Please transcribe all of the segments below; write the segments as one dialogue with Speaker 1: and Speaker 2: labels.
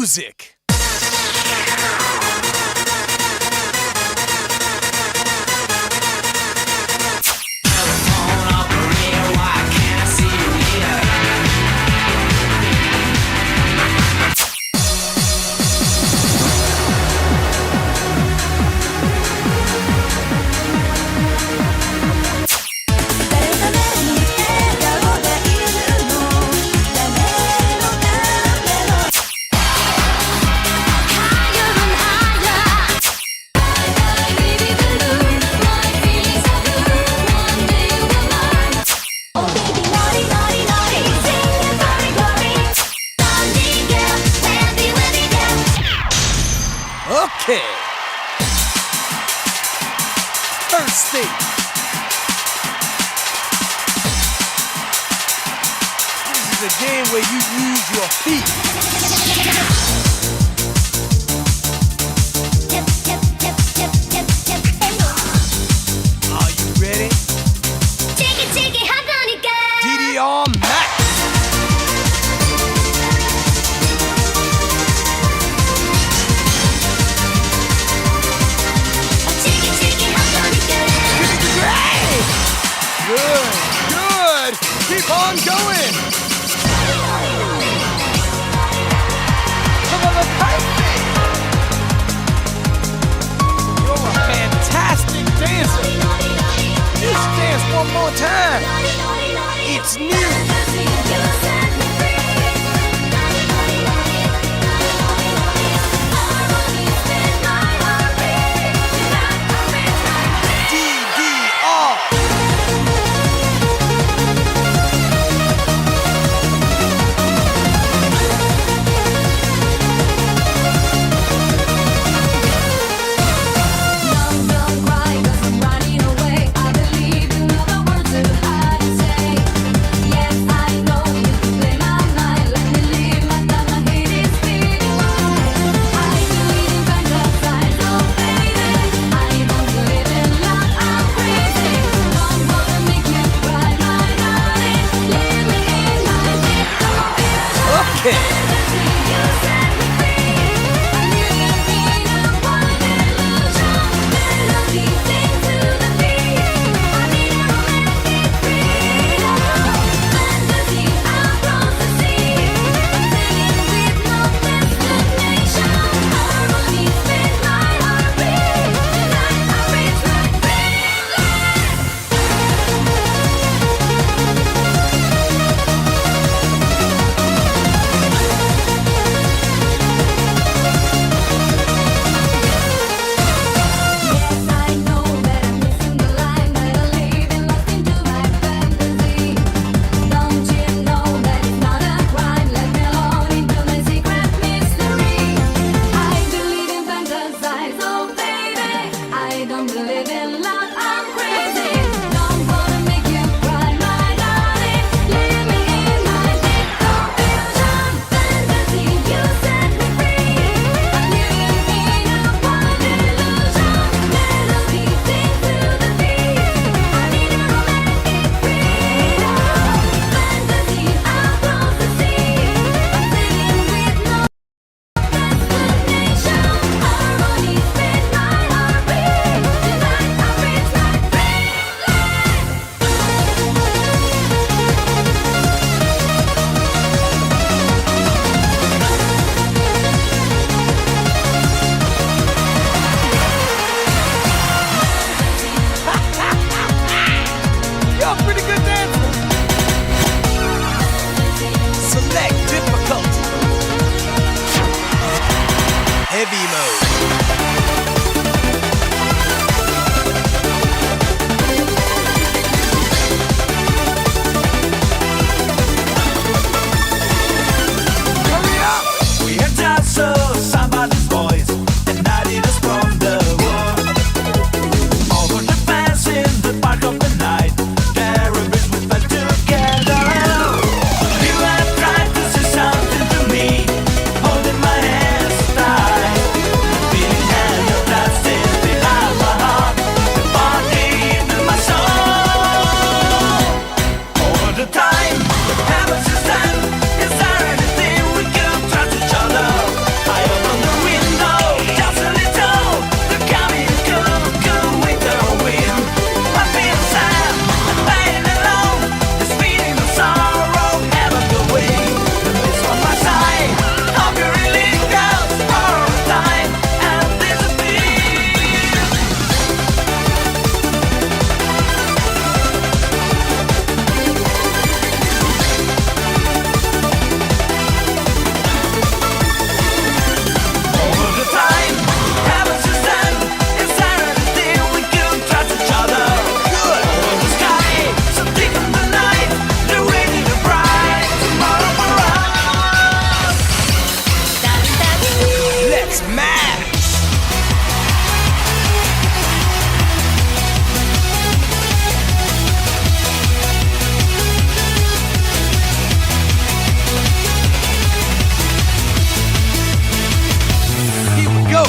Speaker 1: music. Okay. First stage. This is a game where you use your feet. Are you ready? DDR Max. Good, good. Keep on going. Come on, the perfect. You're a fantastic dancer. You should dance one more time. It's new.
Speaker 2: Yes, I
Speaker 1: Let's mash! Here we go!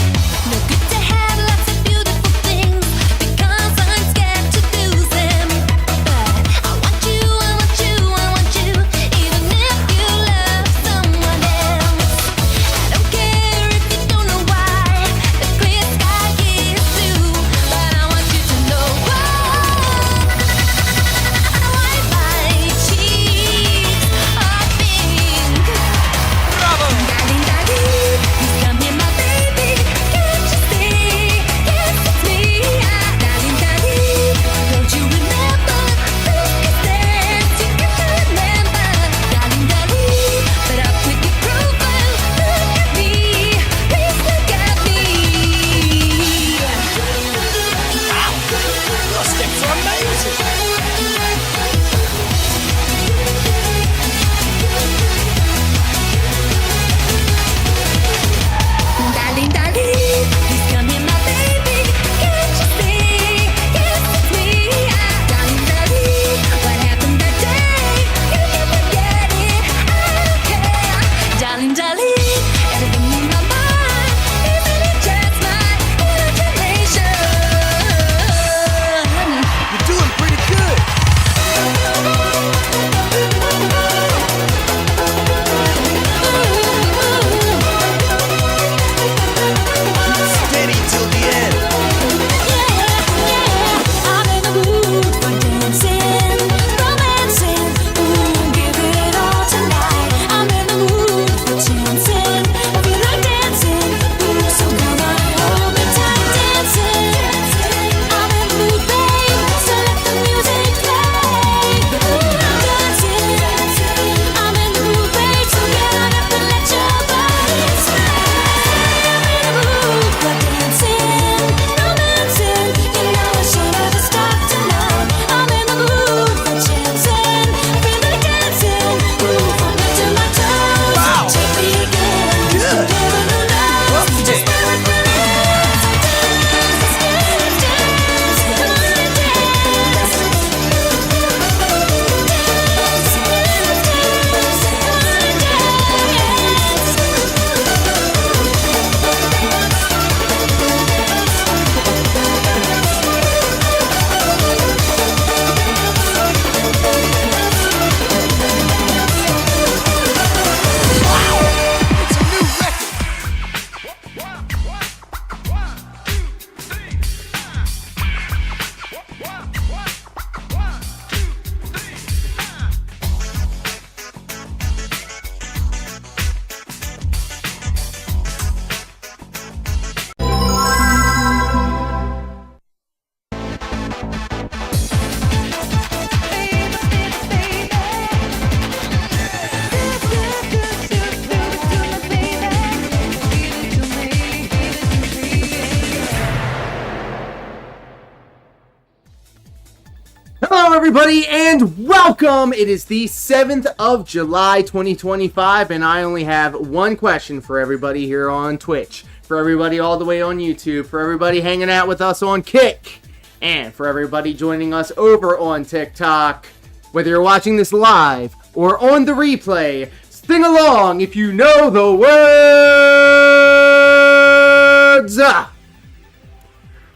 Speaker 2: Hello everybody and welcome! It is the 7th of July 2025 and I only have one question for everybody here on Twitch, for everybody all the way on YouTube, for everybody hanging out with us on Kick, and for everybody joining us over on TikTok. Whether you're watching this live or on the replay, sing along if you know the words!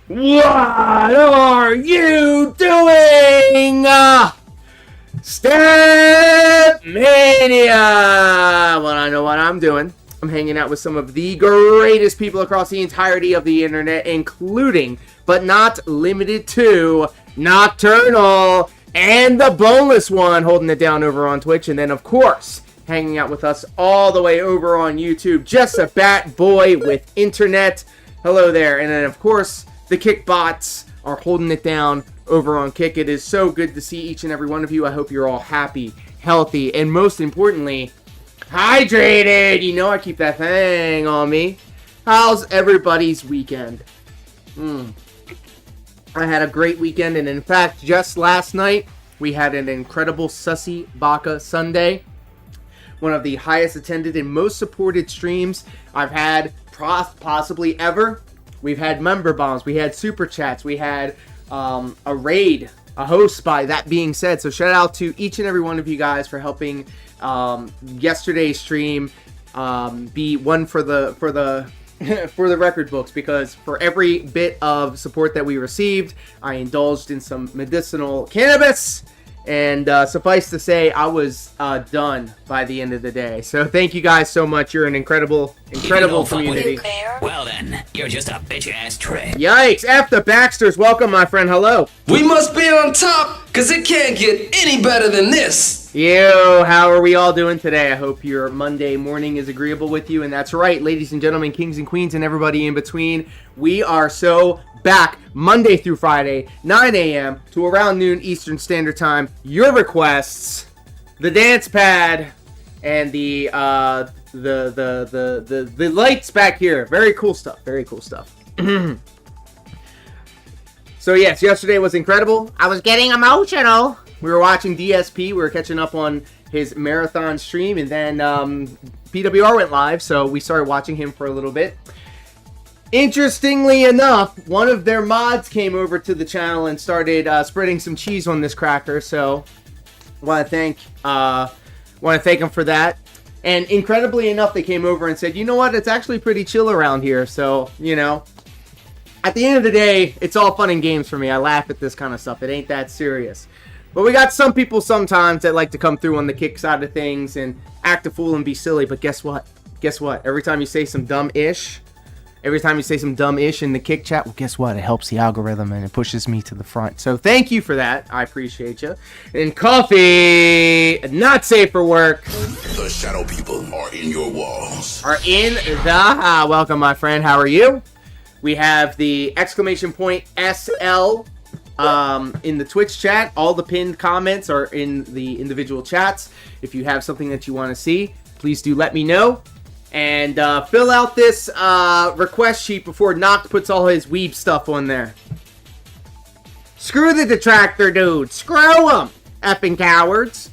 Speaker 2: What are you doing? Stepmania! Well, I know what I'm doing. I'm hanging out with some of the greatest people across the entirety of the internet, including, but not limited to, NokternaL and the boneless one holding it down over on Twitch. And then, of course, hanging out with us all the way over on YouTube, just a batboy with internet. Hello there. And then, of course, the Kick bots are holding it down over on Kick. It is so good to see each and every one of you. I hope you're all happy, healthy, and most importantly, hydrated. You know I keep that thing on me. How's everybody's weekend? I had a great weekend, and in fact, just last night, we had an incredible Sussy Baka Sunday, one of the highest attended and most supported streams I've had possibly ever. We've had member bombs, we had super chats, we had a raid, a host spy. That being said, so shout out to each and every one of you guys for helping yesterday's stream be one for the for the record books, because for every bit of support that we received, I indulged in some medicinal cannabis, and suffice to say, I was done by the end of the day. So thank you guys so much. You're an incredible community.
Speaker 3: Well then, you're just a bitch-ass trick.
Speaker 2: Yikes! F the Baxters. Welcome, my friend. Hello.
Speaker 4: We must be on top, because it can't get any better than this.
Speaker 2: Yo, how are we all doing today? I hope your Monday morning is agreeable with you. And that's right, ladies and gentlemen, kings and queens, and everybody in between. We are so back Monday through Friday, 9 a.m. to around noon Eastern Standard Time. Your requests, the dance pad, and the lights back here. Very cool stuff. Very cool stuff. So yes, yesterday was incredible. I was getting emotional. We were watching DSP. We were catching up on his marathon stream, and then PWR went live, so we started watching him for a little bit. Interestingly enough, one of their mods came over to the channel and started spreading some cheese on this cracker. So, want to thank him for that. And incredibly enough, they came over and said, "You know what? It's actually pretty chill around here." So, you know, at the end of the day, it's all fun and games for me. I laugh at this kind of stuff. It ain't that serious. But we got some people sometimes that like to come through on the kick side of things and act a fool and be silly. But guess what? Guess what? Every time you say some dumb-ish in the kick chat, well, guess what? It helps the algorithm and it pushes me to the front. So thank you for that. I appreciate you. And coffee, not safe for work.
Speaker 5: The shadow people are in your walls.
Speaker 2: Welcome, my friend. How are you? We have the exclamation point SL in the Twitch chat. All the pinned comments are in the individual chats. If you have something that you want to see, please do let me know. And fill out this request sheet before Noct puts all his weeb stuff on there. Screw the detractor dude. Screw them, effing cowards.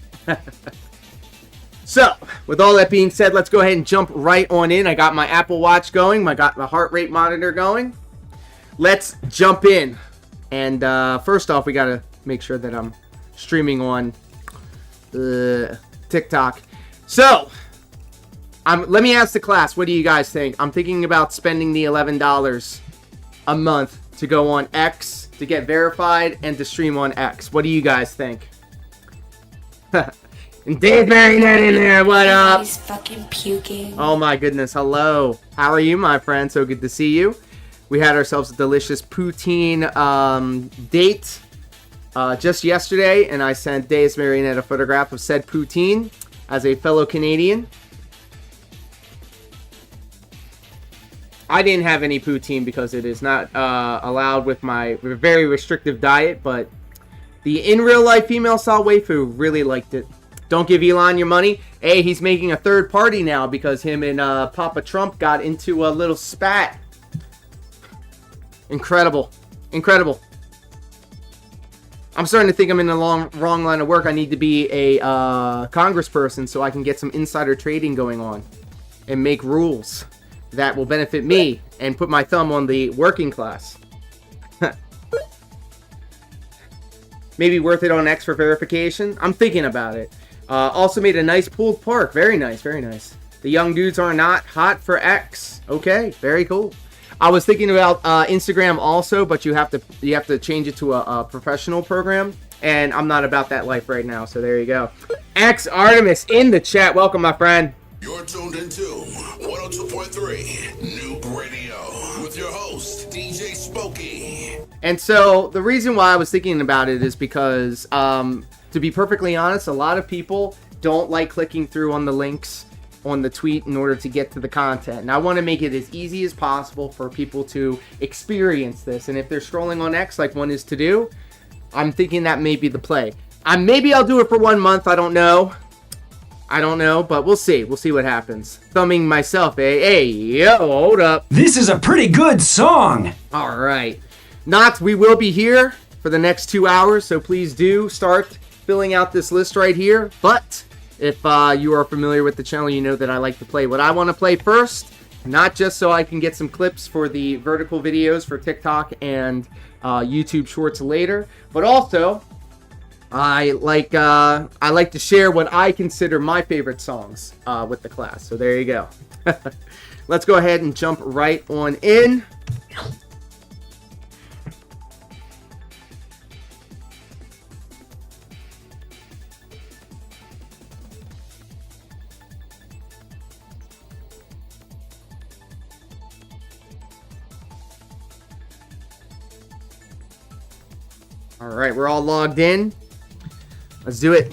Speaker 2: So, with all that being said, let's go ahead and jump right on in. I got my Apple Watch going. I got my heart rate monitor going. Let's jump in. And first off, we got to make sure that I'm streaming on TikTok. So, let me ask the class, what do you guys think? I'm thinking about spending the $11 a month to go on X, to get verified, and to stream on X. What do you guys think? And Dave Marionette in there, what up?
Speaker 6: He's fucking puking.
Speaker 2: Oh my goodness, hello. How are you, my friend? So good to see you. We had ourselves a delicious poutine date just yesterday, and I sent Dave Marionette a photograph of said poutine as a fellow Canadian. I didn't have any poutine because it is not allowed with my very restrictive diet, but the in real life female style waifu really liked it. Don't give Elon your money. Hey, he's making a third party now because him and Papa Trump got into a little spat. Incredible. Incredible. I'm starting to think I'm in the wrong line of work. I need to be a congressperson so I can get some insider trading going on and make rules that will benefit me and put my thumb on the working class. Maybe worth it on X for verification. I'm thinking about it. Also made a nice pooled park. Very nice, very nice. The young dudes are not hot for X. Okay, very cool. I was thinking about Instagram also, but you have to change it to a professional program, and I'm not about that life right now. So there you go. xArtemis in the chat. Welcome, my friend.
Speaker 5: You're tuned into 102.3 Noob Radio with your host, DJ Spooky.
Speaker 2: And so the reason why I was thinking about it is because, to be perfectly honest, a lot of people don't like clicking through on the links on the tweet in order to get to the content. And I want to make it as easy as possible for people to experience this. And if they're scrolling on X like one is to do, I'm thinking that may be the play. Maybe I'll do it for 1 month. I don't know, but we'll see. We'll see what happens. Thumbing myself, eh? Hey, yo, hold up.
Speaker 7: This is a pretty good song.
Speaker 2: All right. Noct, we will be here for the next 2 hours, so please do start filling out this list right here. But If you are familiar with the channel, you know that I like to play what I want to play first, not just so I can get some clips for the vertical videos for TikTok and YouTube Shorts later, but also I like to share what I consider my favorite songs with the class. So there you go. Let's go ahead and jump right on in. All right, we're all logged in. Let's do it.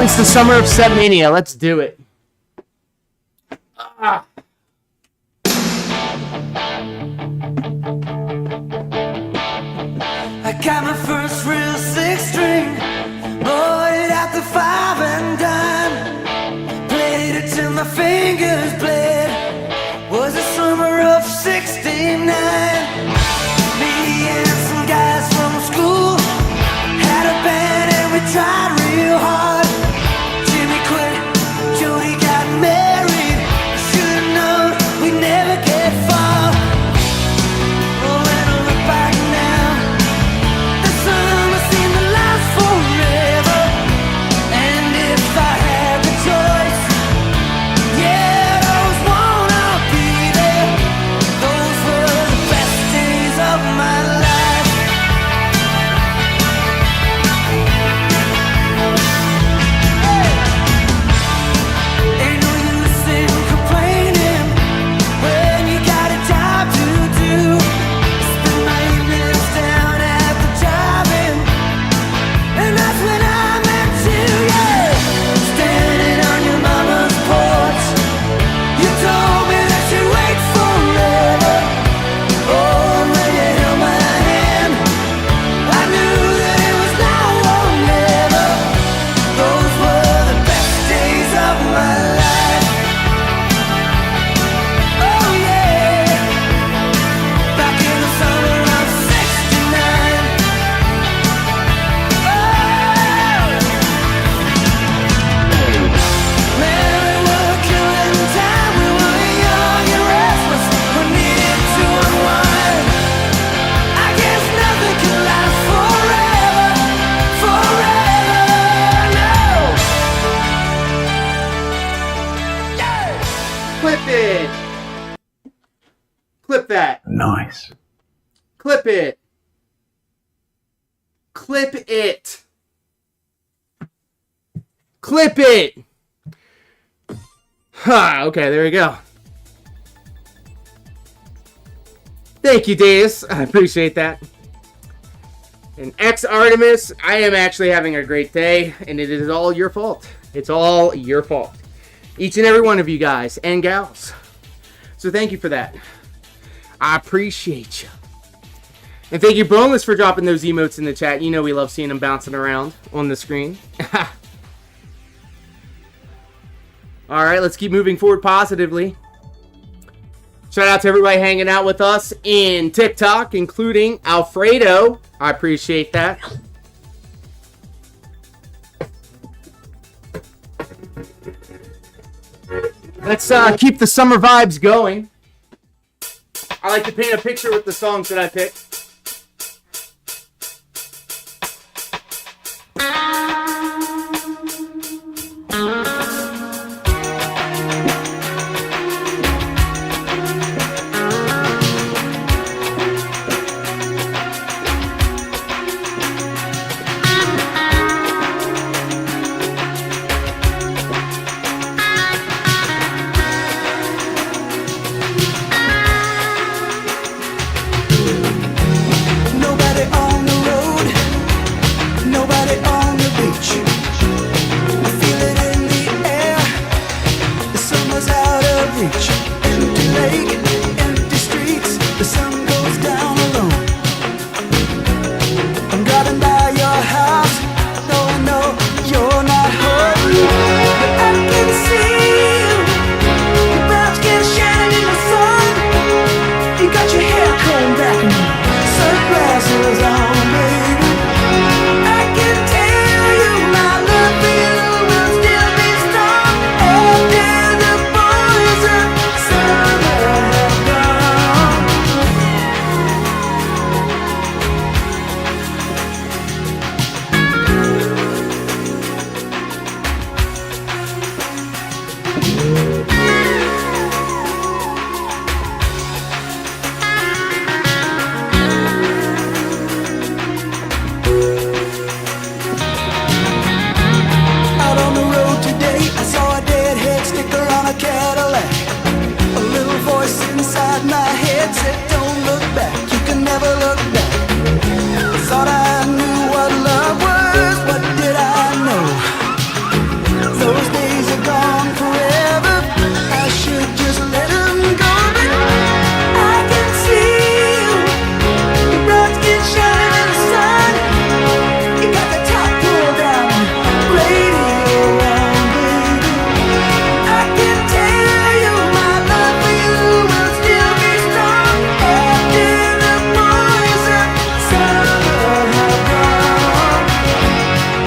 Speaker 2: It's the summer of Stepmania. Let's do it. I got my first real 6-string, bought it at the 5 and dime, played it till my fingers bled. Was the summer of '69. Me and some guys from school had a band and we tried real hard. Clip that.
Speaker 7: Nice.
Speaker 2: Clip it. Clip it. Clip it. Okay, there we go. Thank you, Deus. I appreciate that. And xArtemis, I am actually having a great day, and it is all your fault. It's all your fault. Each and every one of you guys and gals. So thank you for that. I appreciate you. And thank you, Boneless, for dropping those emotes in the chat. You know we love seeing them bouncing around on the screen. Alright, let's keep moving forward positively. Shout out to everybody hanging out with us in TikTok, including Alfredo. I appreciate that. Let's keep the summer vibes going. I like to paint a picture with the songs that I pick.
Speaker 6: come back and sunglasses on, baby. I can tell you my love for you will still be strong after the boys of summer have gone. Out on the road today, I saw a deadhead sticker on a Cadillac. A little voice inside my head said, don't look back, you can never look back. Thought I knew what love was, what did I know? Those days are gone forever, I should just let them go. But I can see you, your brown skin shining in the sun. You got the top pulled down, radio on, baby. I can tell you my love for you will still be strong after the boys of summer have gone.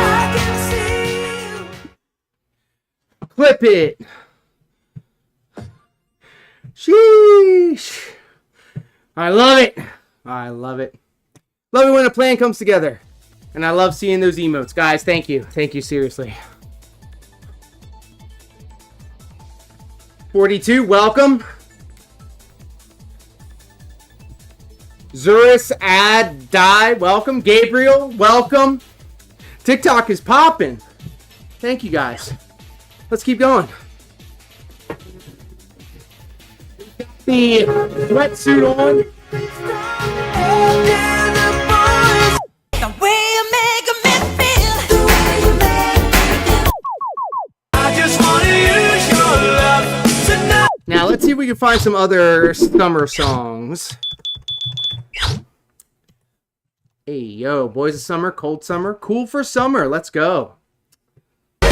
Speaker 6: I can see you.
Speaker 2: Clip it. Sheesh. I love it. I love it. Love it when a plan comes together. And I love seeing those emotes. Guys, thank you. Thank you, seriously. 42, welcome. Zurus Ad Die, welcome. Gabriel, welcome. TikTok is popping. Thank you, guys. Let's keep going. The wetsuit on.
Speaker 6: The way you make me feel, the way you make me feel. I just wanna use your love tonight.
Speaker 2: Now, let's see if we can find some other summer songs. Hey, yo, boys of summer, cold summer, cool for summer. Let's go.
Speaker 6: Take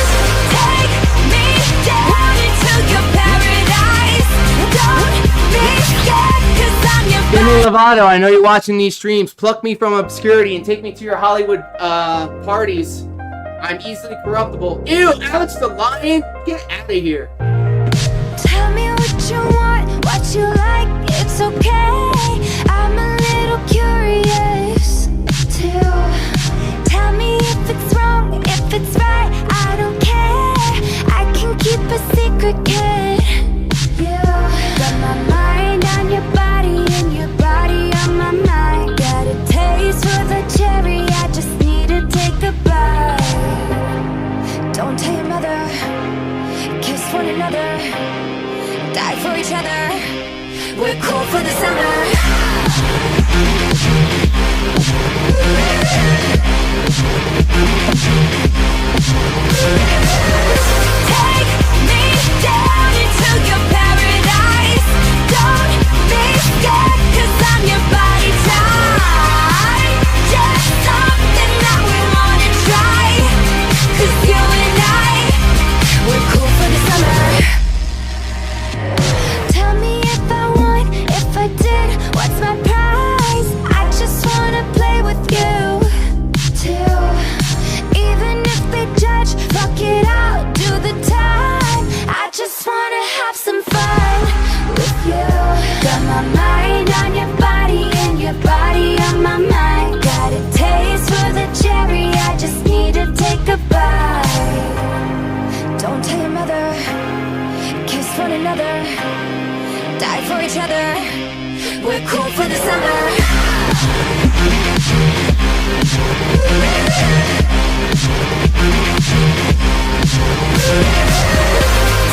Speaker 6: me down into your paradise. Don't be scared, 'cause I'm your
Speaker 2: Demi Lovato, I know you're watching these streams. Pluck me from obscurity and take me to your Hollywood parties. I'm easily corruptible. Ew, Alex the Lion, get out of here.
Speaker 6: Tell me what you want, what you like, it's okay. I'm a little curious too. Tell me if it's wrong, if it's right, I don't care. I can keep a secret, kid. You got my mind on your body and your body on my mind. Got a taste for the cherry, I just need to take a bite. Don't tell your mother, kiss one another, die for each other. We're cool for the summer. Take me down into your paradise. Don't be scared, 'cause I'm your body type. Just something that we wanna try. 'Cause you and we're cool for the summer. Tell me if I won, if I did, what's my prize? I just wanna play with you too. Even if they judge, fuck it out, do the time. I just wanna have some fun with you. Got my mind on your body and your body on my mind. Got a taste for the cherry, I just need to take a bite. Don't tell your mother, kiss one another, die for each other. We're cool for the summer.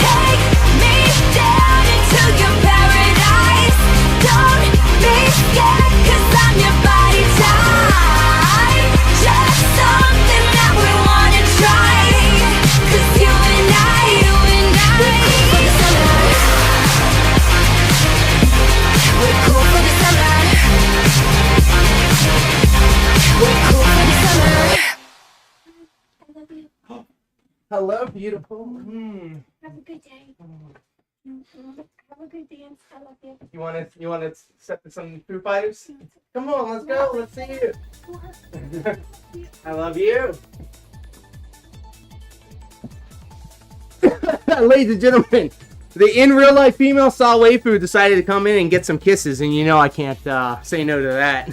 Speaker 6: Take me down into your paradise. Don't be scared, 'cause I'm your body type. Just something that we wanna try. 'Cause you and I, we're cool for the summer. We're cool for the summer. We're cool for the summer.
Speaker 2: Hello, beautiful.
Speaker 8: Have a good day. Have a good dance. I love you.
Speaker 2: You wanna set some Foo Fighters? Come on, let's go. Let's see you. I love you. Ladies and gentlemen, the in real life female saw waifu decided to come in and get some kisses, and you know I can't say no to that.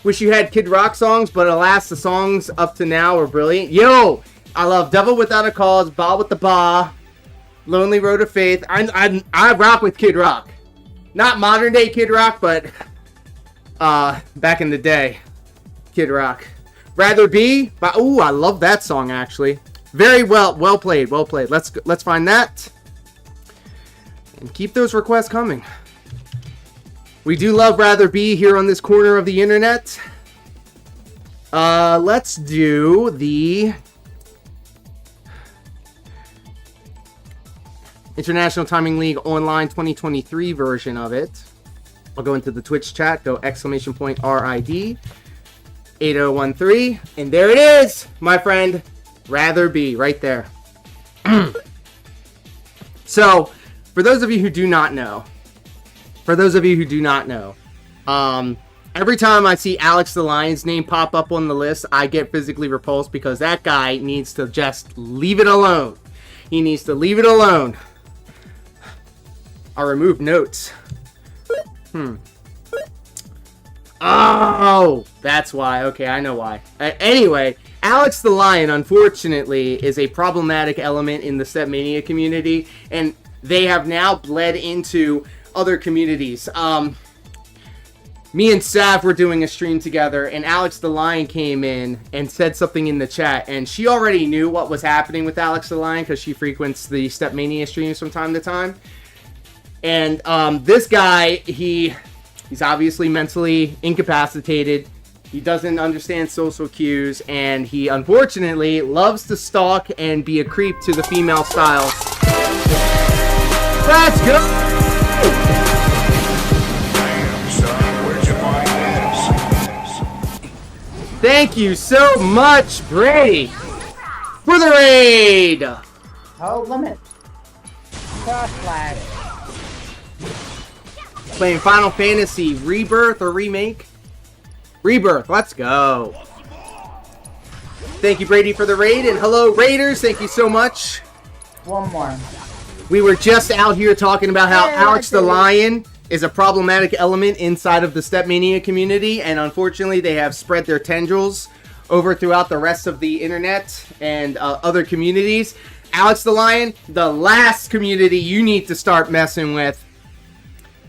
Speaker 2: Wish you had Kid Rock songs, but alas, the songs up to now are brilliant. Yo, I love Devil Without a Cause, Ba with the Ba, Lonely Road of Faith. I rock with Kid Rock. Not modern day Kid Rock, but back in the day, Kid Rock. Rather Be, ooh, I love that song actually. Very well played, well played. Let's find that and keep those requests coming. We do love Rather Be here on this corner of the internet. Let's do the International Timing League Online 2023 version of it. I'll go into the Twitch chat, go !RID 8013, and there it is, my friend. Rather Be, right there. So, for those of you who do not know, every time I see Alex the Lion's name pop up on the list, I get physically repulsed because that guy needs to just leave it alone. He needs to leave it alone. I'll remove notes. Oh, that's why. Okay, I know why. Anyway, Alex the Lion, unfortunately, is a problematic element in the Stepmania community, and they have now bled into other communities. Me and Sav were doing a stream together, and Alex the Lion came in and said something in the chat, and she already knew what was happening with Alex the Lion because she frequents the Stepmania streams from time to time. And this guy, he's obviously mentally incapacitated. He doesn't understand social cues, and he unfortunately loves to stalk and be a creep to the female styles. Let's go!
Speaker 5: Damn, son, where'd you find this?
Speaker 2: Thank you so much, Brady, for the raid!
Speaker 9: Hold limit. Cross flag.
Speaker 2: Playing Final Fantasy Rebirth or Remake? Rebirth, let's go. Thank you, Brady, for the raid, and hello, Raiders, thank you so much.
Speaker 9: One more.
Speaker 2: We were just out here talking about how Alex the Lion is a problematic element inside of the Stepmania community, and unfortunately they have spread their tendrils over throughout the rest of the internet and other communities. Alex the Lion, the last community you need to start messing with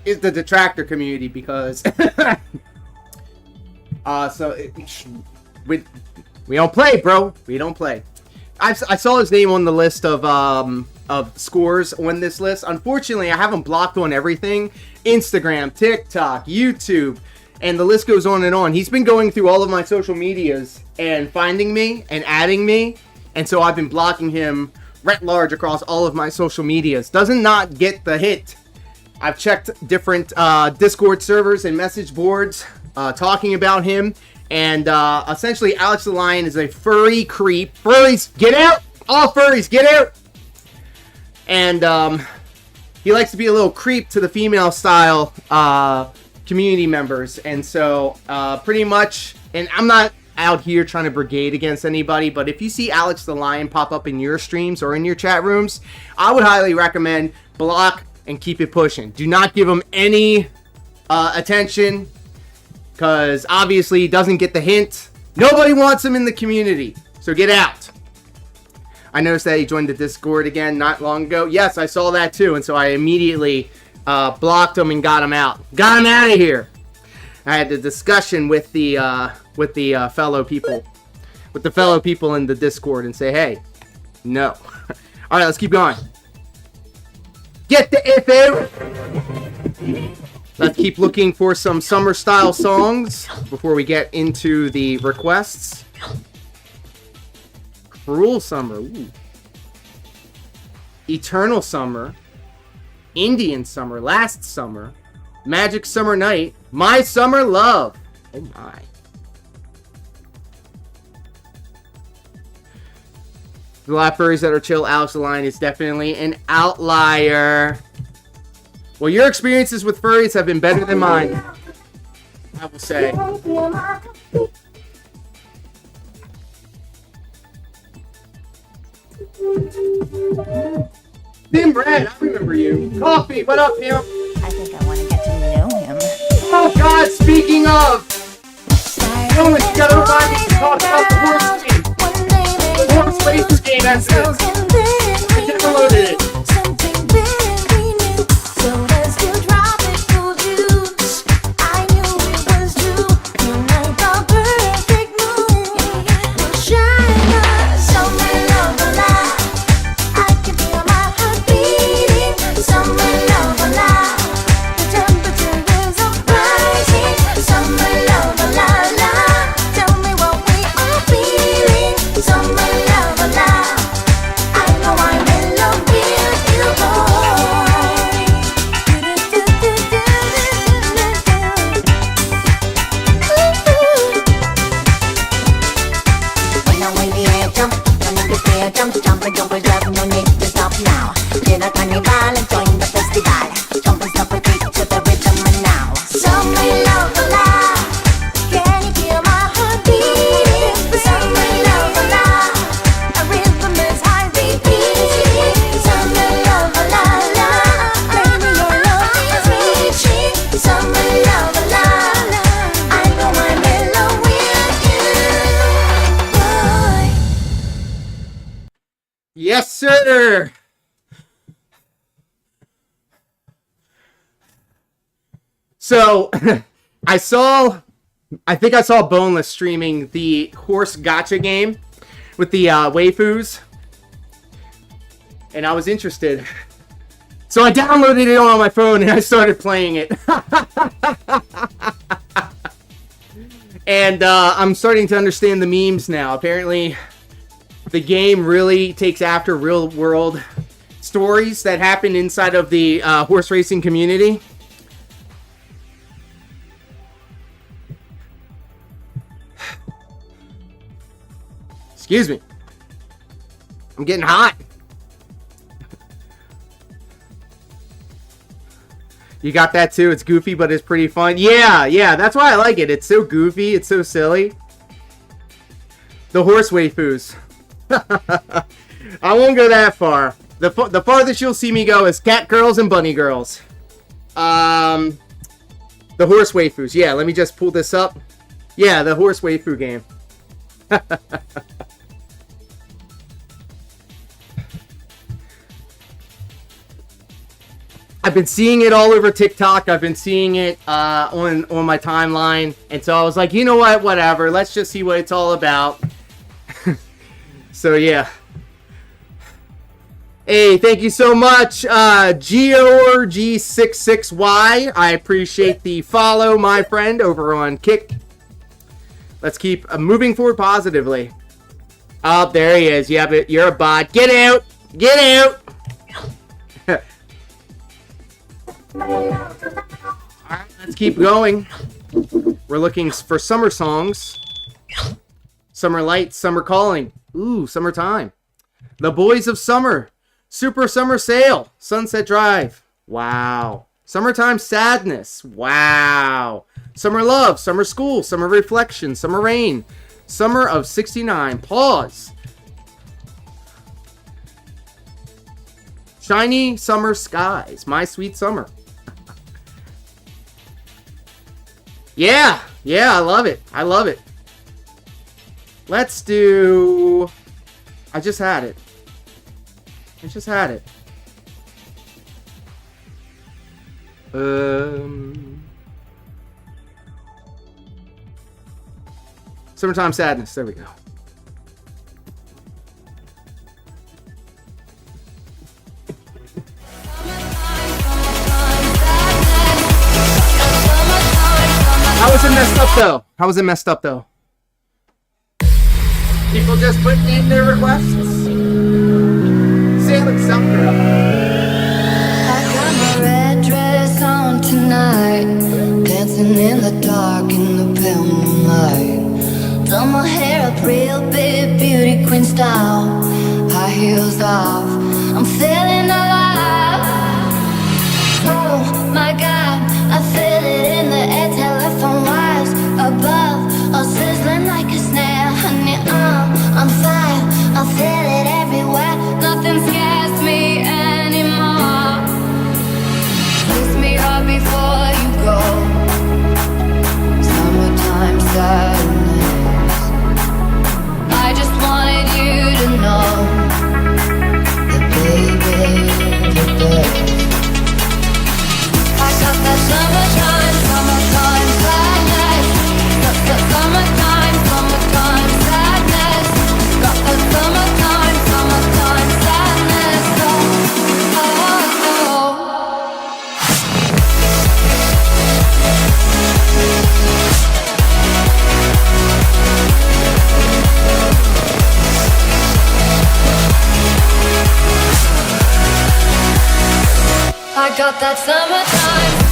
Speaker 2: is the detractor community, because we don't play, bro. We don't play. I saw his name on the list of scores on this list. Unfortunately, I have him blocked on everything: Instagram, TikTok, YouTube, and the list goes on and on. He's been going through all of my social medias and finding me and adding me, and so I've been blocking him writ large across all of my social medias. Doesn't not get the hit. I've checked different Discord servers and message boards talking about him, and essentially Alex the Lion is a furry creep. Furries, get out! All furries, get out! And he likes to be a little creep to the female style community members, and so pretty much, and I'm not out here trying to brigade against anybody, but if you see Alex the Lion pop up in your streams or in your chat rooms, I would highly recommend block and keep it pushing. Do not give him any attention, because obviously he doesn't get the hint. Nobody wants him in the community, so get out. I noticed that he joined the Discord again not long ago. Yes, I saw that too, and so I immediately blocked him and got him out. Got him out of here. I had the discussion with the fellow people, in the Discord, and say, hey, no. All right, let's keep going. Get the F out! Let's keep looking for some summer style songs before we get into the requests. Cruel Summer. Ooh. Eternal Summer. Indian Summer. Last Summer. Magic Summer Night. My Summer Love. Oh my. There's a lot of furries that are chill. Alex the Lion is definitely an outlier. Well, your experiences with furries have been better than mine, I will say. Tim Brad, I remember you. Coffee, what up, Tim?
Speaker 8: I think I want to get to know him.
Speaker 2: Oh God, speaking of, you gotta remind me to talk about the horse game. The horse racing game, that's it. I downloaded it. Yes, sir. So, I think I saw Boneless streaming the horse gacha game with the waifus, and I was interested. So I downloaded it on my phone and I started playing it. And I'm starting to understand the memes now. Apparently, the game really takes after real-world stories that happen inside of the horse racing community. Excuse me. I'm getting hot. You got that too? It's goofy, but it's pretty fun. Yeah, that's why I like it. It's so goofy. It's so silly. The horse waifus. I won't go that far. The farthest you'll see me go is cat girls and bunny girls. The horse waifus. Yeah, let me just pull this up. Yeah, the horse waifu game. I've been seeing it all over TikTok. I've been seeing it on my timeline. And so I was like, you know what? Whatever. Let's just see what it's all about. So, yeah. Hey, thank you so much, GeorG66Y. I appreciate the follow, my friend, over on Kick. Let's keep moving forward positively. Oh, there he is. Yeah, but you're a bot. Get out! Get out! Alright, let's keep going. We're looking for summer songs. Summer Lights, Summer Calling. Ooh, summertime. The Boys of Summer. Super Summer Sale. Sunset Drive. Wow. Summertime Sadness. Wow. Summer Love. Summer School. Summer Reflection. Summer Rain. Summer of 69. Pause. Shiny Summer Skies. My Sweet Summer. Yeah, I love it. I love it. Let's do... I just had it. Summertime Sadness. There we go. How was it messed up though? People just putting in their requests? Sailing something up.
Speaker 10: I got my red dress on tonight, dancing in the dark in the pale moonlight. Done my hair up real big, beauty queen style. High heels off. I'm feeling alive. Oh my God, I feel it in the air. Telephone wires above, all sizzling like a snare. Honey, I'm on fire. I feel it everywhere. Nothing scares me anymore. Kiss me hard before you go. Summertime sadness. I just wanted you to know that, baby, you're dead. I got that summertime sadness. Got that summertime sadness. Got that summertime sadness.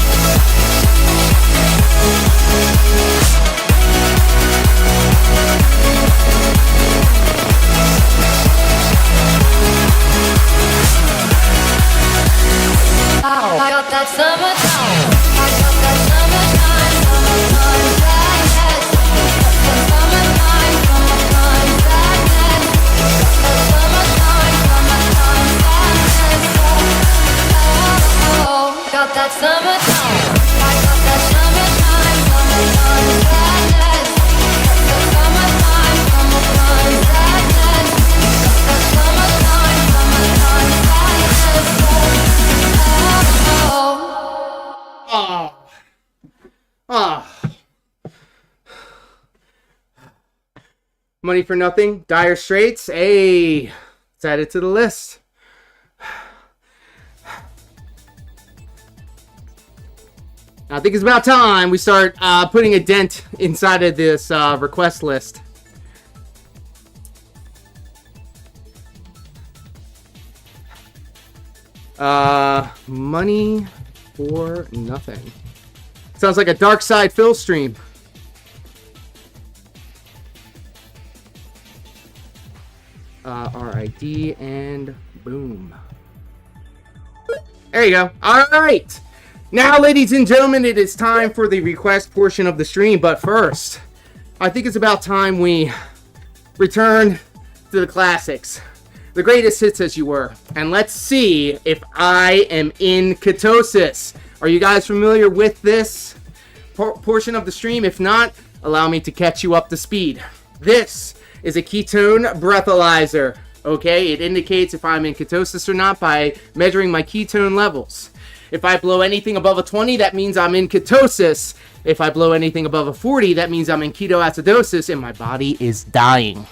Speaker 10: Oh, oh, oh. I got that summertime. I got that summertime. I got that summertime sadness. Got that summertime sadness. Got that summertime sadness. Oh, got that summertime. I got that summertime sadness. Got that summertime sadness. Got that summertime sadness.
Speaker 2: Oh. Oh. Money for Nothing, Dire Straits. Hey, let's add it to the list. I think it's about time we start putting a dent inside of this request list. Money for Nothing. Sounds like a DarksydePhil stream. RID and boom. There you go. All right. Now, ladies and gentlemen, it is time for the request portion of the stream. But first, I think it's about time we return to the classics. The greatest hits as you were. And let's see if I am in ketosis. Are you guys familiar with this portion of the stream? If not, allow me to catch you up to speed. This is a ketone breathalyzer. Okay, it indicates if I'm in ketosis or not by measuring my ketone levels. If I blow anything above a 20, that means I'm in ketosis. If I blow anything above a 40, that means I'm in ketoacidosis and my body is dying.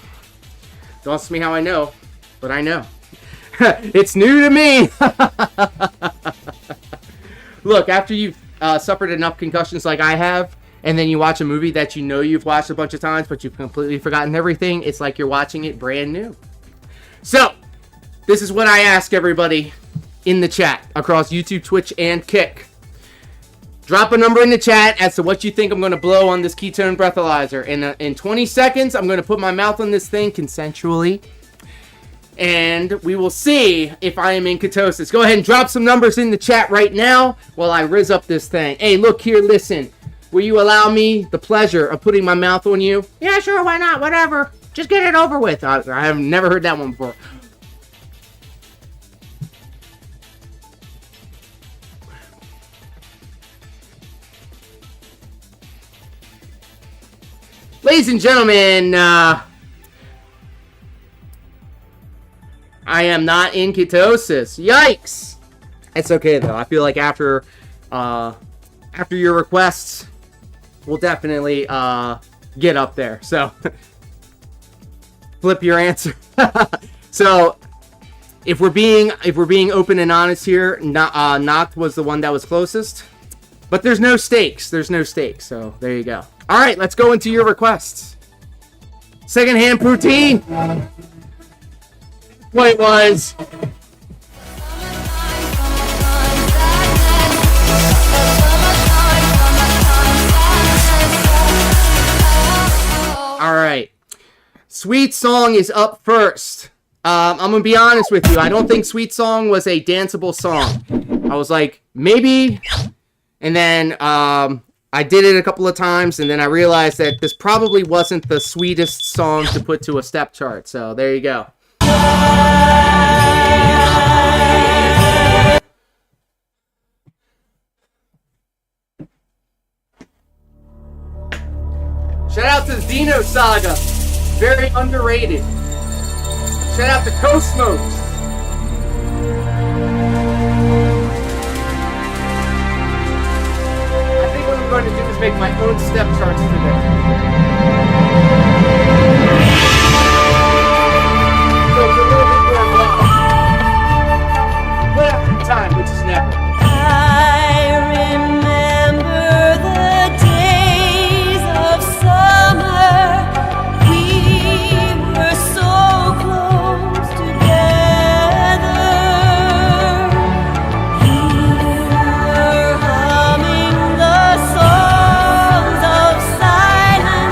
Speaker 2: Don't ask me how I know, but I know. It's new to me. Look, after you've suffered enough concussions like I have, and then you watch a movie that you know you've watched a bunch of times, but you've completely forgotten everything, it's like you're watching it brand new. So, this is what I ask everybody in the chat across YouTube, Twitch, and Kick. Drop a number in the chat as to what you think I'm going to blow on this ketone breathalyzer. In 20 seconds, I'm going to put my mouth on this thing consensually. And we will see if I am in ketosis. Go ahead and drop some numbers in the chat right now while I rizz up this thing. Hey, look here, listen. Will you allow me the pleasure of putting my mouth on you? Yeah, sure, why not? Whatever. Just get it over with. I have never heard that one before. Ladies and gentlemen, I am not in ketosis. Yikes! It's okay though. I feel like after your requests, we'll definitely get up there. So flip your answer. So if we're being open and honest here, Noct was the one that was closest. But there's no stakes. There's no stakes. So there you go. All right, let's go into your requests. Secondhand poutine. What it was. All right. Sweet Song is up first. I'm gonna be honest with you. I don't think Sweet Song was a danceable song. I was like, maybe. And then I did it a couple of times, and then I realized that this probably wasn't the sweetest song to put to a step chart. So there you go. Shout out to Xeno Saga. Very underrated. Shout out to Cosmos. I think what I'm going to do is make my own step charts today. So it's a little bit more raw. One after time, which is never.
Speaker 10: I remember the days of summer. We were so close together. You were humming the songs of silence.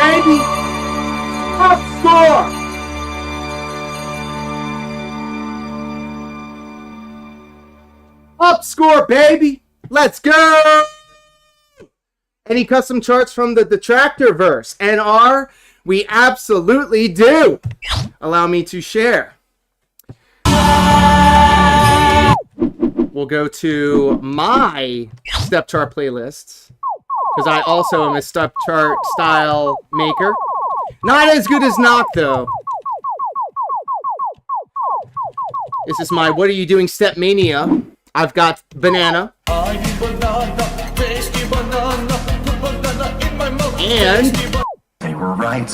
Speaker 2: baby. Up score. Up score, baby. Let's go. Any custom charts from the Detractor verse? NR, we absolutely do. Allow me to share. We'll go to my step chart playlists, because I also am a step chart style maker. Not as good as Nok, though. This is my What Are You Doing Stepmania. I've got Banana. And
Speaker 11: they were right.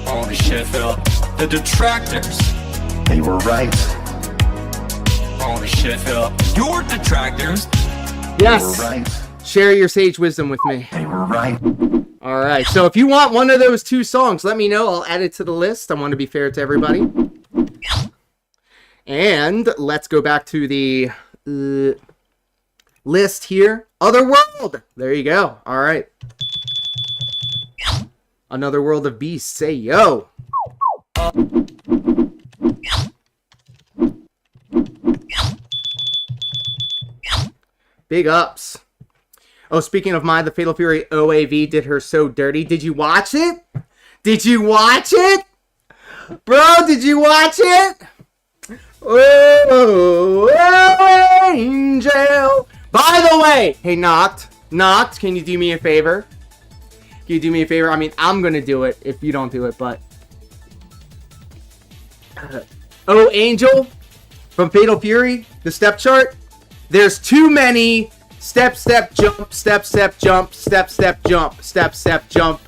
Speaker 12: Holy shit, Phil. The Detractors.
Speaker 11: They were right.
Speaker 12: Holy shit, Phil. Your Detractors.
Speaker 2: Yes.
Speaker 11: They were right.
Speaker 2: Share your sage wisdom with me.
Speaker 11: They were right.
Speaker 2: All right. So if you want one of those two songs, let me know. I'll add it to the list. I want to be fair to everybody. And let's go back to the list here. Otherworld. There you go. All right. Another World of Beasts. Say yo. Big ups. Oh, speaking of the Fatal Fury OAV did her so dirty. Did you watch it? Did you watch it? Bro, did you watch it? Oh, angel. By the way, hey, Noct, can you do me a favor? Can you do me a favor? I mean, I'm going to do it if you don't do it, but... Oh, Angel from Fatal Fury, the step chart. There's too many step, jump, step, jump, step, jump, step, jump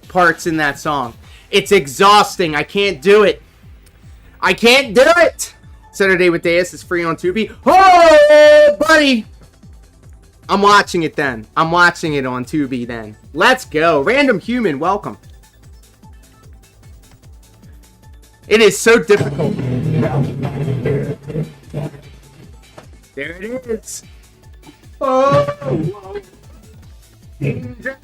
Speaker 2: parts in that song. It's exhausting. I can't do it. I can't do it. Saturday with Deus is free on Tubi. Oh, buddy. I'm watching it then. I'm watching it on Tubi then. Let's go. Random Human, welcome. It is so difficult. There it is. Oh, Angel.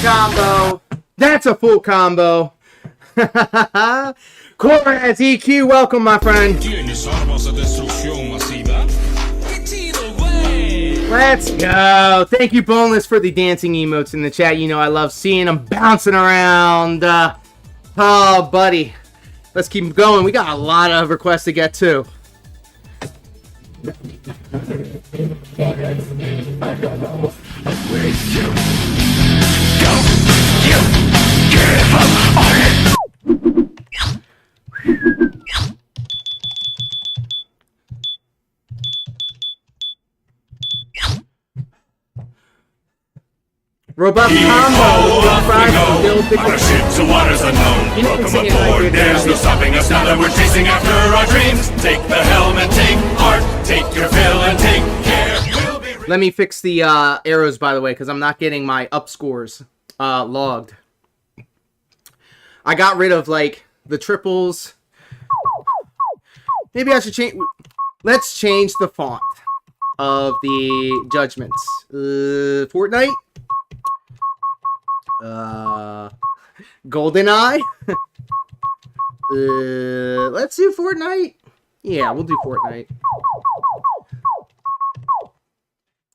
Speaker 2: combo. That's a full combo. Cora as EQ, welcome, my friend. Let's go. Thank you, Boneless, for the dancing emotes in the chat. You know I love seeing them bouncing around. Oh, buddy. Let's keep going. We got a lot of requests to get to. Robust combo.
Speaker 5: On a ship to waters unknown. Welcome aboard. There's no stopping us now that we're chasing after our dreams. Take the helm and take heart. Take your fill and take care.
Speaker 2: Let me fix the arrows, by the way, because I'm not getting my up scores logged. I got rid of, like, the triples. Maybe I should change. Let's change the font of the judgments. Fortnite. GoldenEye. Let's do Fortnite. Yeah, we'll do Fortnite.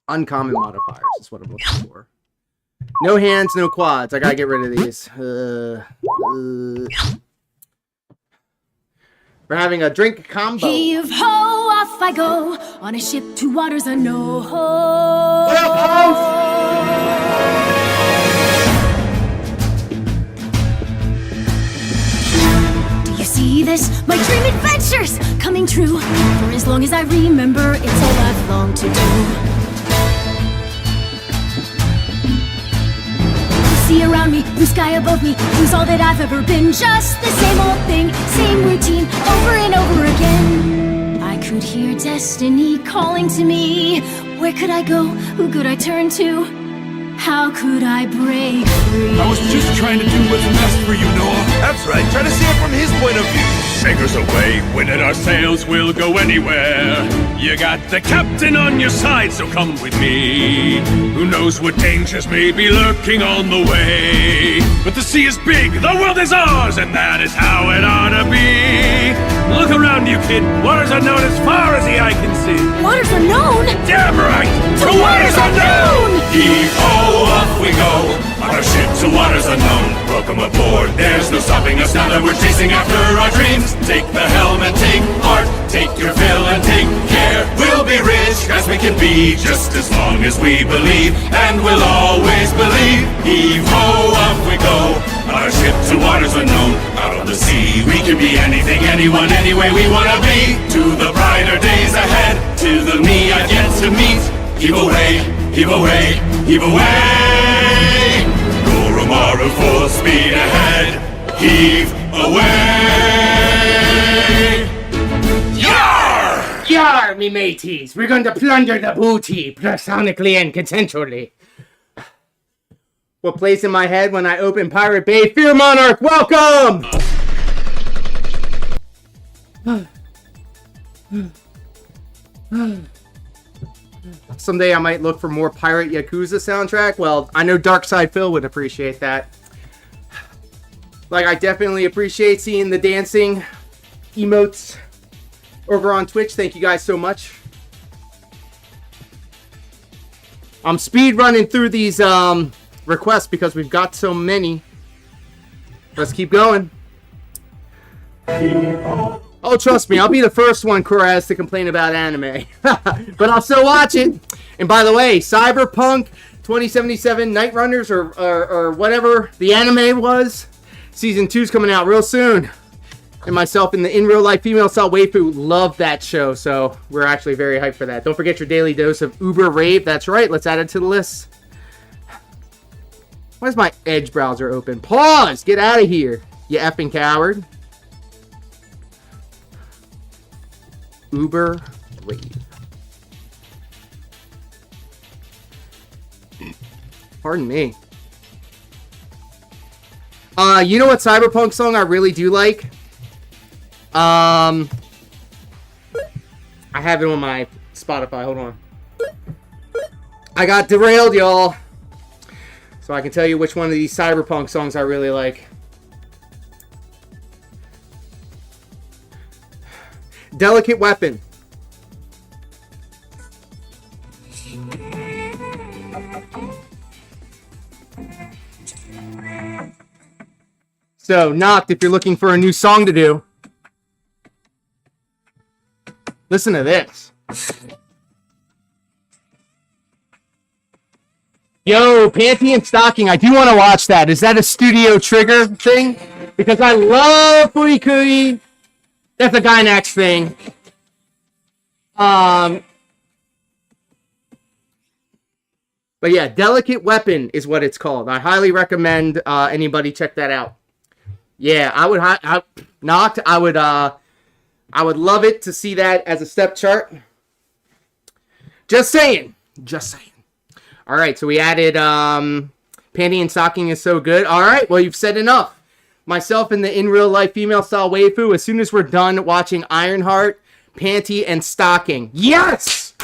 Speaker 2: Uncommon modifiers is what I'm looking for. No hands, no quads. I gotta get rid of these. We're having a drink combo.
Speaker 10: Heave ho, off I go on a ship to waters unknown. Do you see this? My dream adventures coming true. For as long as I remember, it's all I've longed to do. Sea around me, blue sky above me, who's all that I've ever been. Just the same old thing, same routine, over and over again. I could hear destiny calling to me. Where could I go? Who could I turn to? How could I break free?
Speaker 5: I was just trying to do what's best for you, Noah. That's right, try to see it from his point of view. Fingers away, winning our sails, we'll go anywhere. You got the captain on your side, so come with me. Who knows what dangers may be lurking on the way. But the sea is big, the world is ours, and that is how it ought to be. Look around you, kid. Waters unknown as far as the eye can see.
Speaker 10: Waters unknown?
Speaker 5: Damn right!
Speaker 10: To waters unknown!
Speaker 5: Heave-ho, off we go, on our ship to waters unknown. Welcome aboard, there's no stopping us now that we're chasing after our dreams. Take the helm and take heart, take your fill and take care. We'll be rich as we can be, just as long as we believe, and we'll always believe. Heave-ho, off we go, on our ship to waters unknown. Out on the sea, we can be anything, anyone, any way we wanna be. To the brighter days ahead, to the me I've yet to meet. Heave away, heave away, heave away. Goromaru full speed ahead. Heave away. Yar!
Speaker 2: Yar, me mateys. We're going to plunder the booty, platonically and consensually. What plays in my head when I open Pirate Bay? Fear Monarch, welcome! Someday I might look for more Pirate Yakuza soundtrack. Well, I know DarksydePhil would appreciate that. Like, I definitely appreciate seeing the dancing emotes over on Twitch. Thank you guys so much. I'm speed running through these requests because we've got so many. Let's keep going. Oh, trust me, I'll be the first one, Kuraz, to complain about anime. But I'll still watch it. And by the way, Cyberpunk 2077 Night Runners or whatever the anime was, Season 2's coming out real soon. And myself and the in real life female style waifu love that show, so we're actually very hyped for that. Don't forget your daily dose of Uber Rave. That's right, let's add it to the list. Why is my Edge browser open? Pause! Get out of here, you effing coward. Uber Rave. Pardon me. You know what Cyberpunk song I really do like? I have it on my Spotify. Hold on. I got derailed, y'all. So I can tell you which one of these cyberpunk songs I really like. Delicate Weapon. So, Noct, if you're looking for a new song to do, listen to this. Yo, Panty and Stocking, I do want to watch that. Is that a Studio Trigger thing? Because I love Furikuri. That's a Gynax thing. But yeah, Delicate Weapon is what it's called. I highly recommend anybody check that out. Yeah, I would Noct. I would love it to see that as a step chart. Just saying. Just saying. All right, so we added Panty and Stocking is so good. All right, well, you've said enough. Myself and the in real life female style waifu, as soon as we're done watching Ironheart, Panty and Stocking. Yes!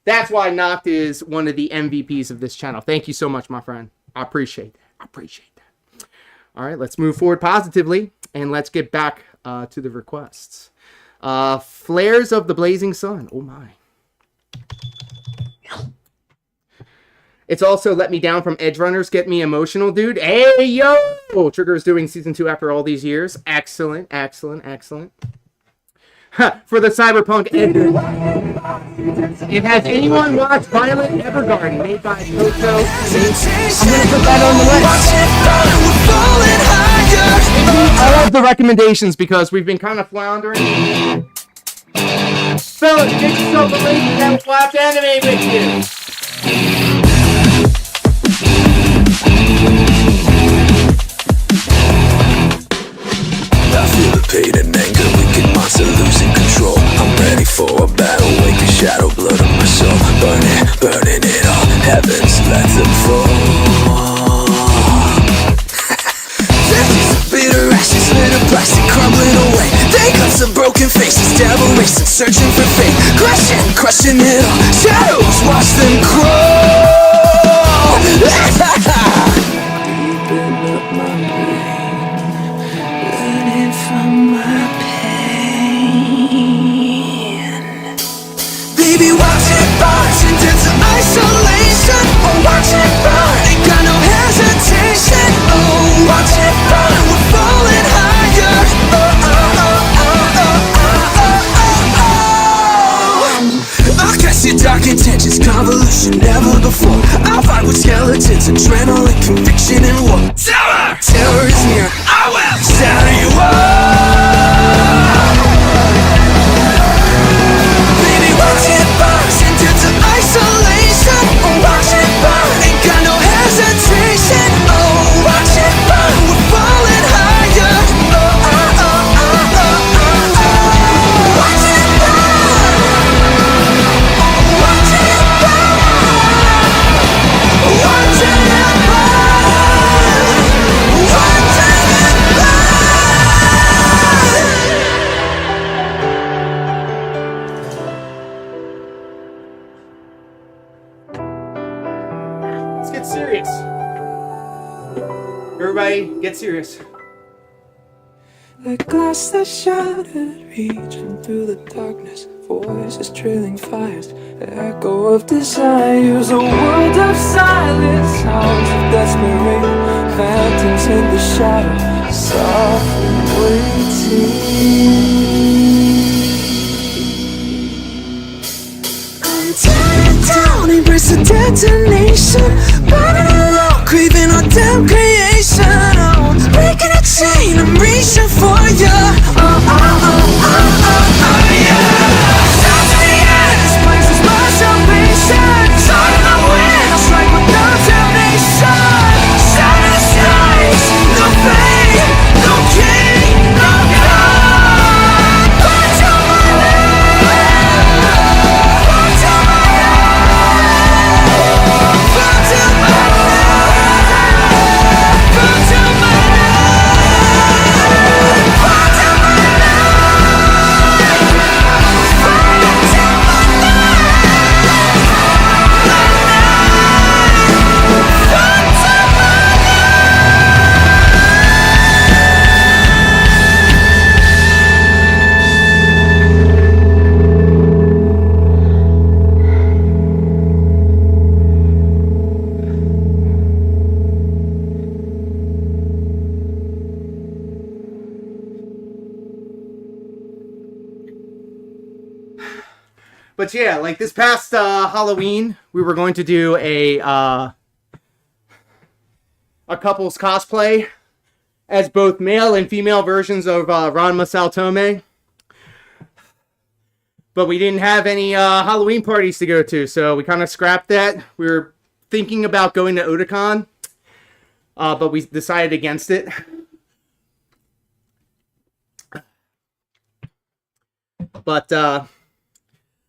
Speaker 2: That's why Noct is one of the MVPs of this channel. Thank you so much, my friend. I appreciate that. I appreciate that. All right, let's move forward positively, and let's get back to the requests. Flares of the Blazing Sun. Oh, my. It's also Let Me Down from Edge Runners. Get me emotional, dude. Hey, yo! Trigger is doing Season 2 after all these years. Excellent, excellent, excellent. For the Cyberpunk Edge. If has anyone watched Violet Evergarden, made by Toto? I'm going to put that on the list. I love the recommendations because we've been kind of floundering. Fellas, get yourself a lady that will watch anime with you.
Speaker 6: I feel the pain and anger, wicked monster losing control. I'm ready for a battle, wake a shadow, blood on my soul. Burning it all, heavens let them fall. Death is a bitter ashes, little plastic crumbling away. They got some broken faces, devil racing, searching for fate. Crushing it all, shadows watch them crawl. Deeping up my brain, learning from my pain. Baby, watch it burn, into isolation. Oh, watch it burn, ain't got no hesitation. Oh, watch it burn, we're falling higher. Oh, oh, oh, oh, oh, oh, oh, oh. I'll catch your dark intentions, convolution never before. I'll fight with skeletons, adrenaline, conviction, and war. Terror is near, I will shatter you up. Baby, watch it burn, sent into isolation. Oh, watch it burn, ain't got no hesitation. Oh, watch it burn, we're falling higher. Oh, oh, oh, oh, oh, oh, oh. Watch it burn. Oh, watch it burn. Watch it burn.
Speaker 2: Let's get serious. Everybody, get serious.
Speaker 6: The glass that shattered, reaching through the darkness. Voices trailing fires, the echo of desires. A world of silence, sounds of desperation. Phantoms in the shadow, softly waiting. I'm tearing down, embrace the detonation. Burning alone, craving our damn creation. Oh, breaking a chain, I'm reaching for you. Oh, oh, oh, oh, oh, oh, yeah. Down to the end, this place is my salvation. Start of the wind, I'll strike with no damnation. Shatter the skies, no fate, no king, no God. Burn to my life, burn to my life, burn to my life, burn to my life.
Speaker 2: But yeah, like this past Halloween, we were going to do a couple's cosplay as both male and female versions of Ranma Saltome. But we didn't have any Halloween parties to go to, so we kind of scrapped that. We were thinking about going to Otakon, but we decided against it. But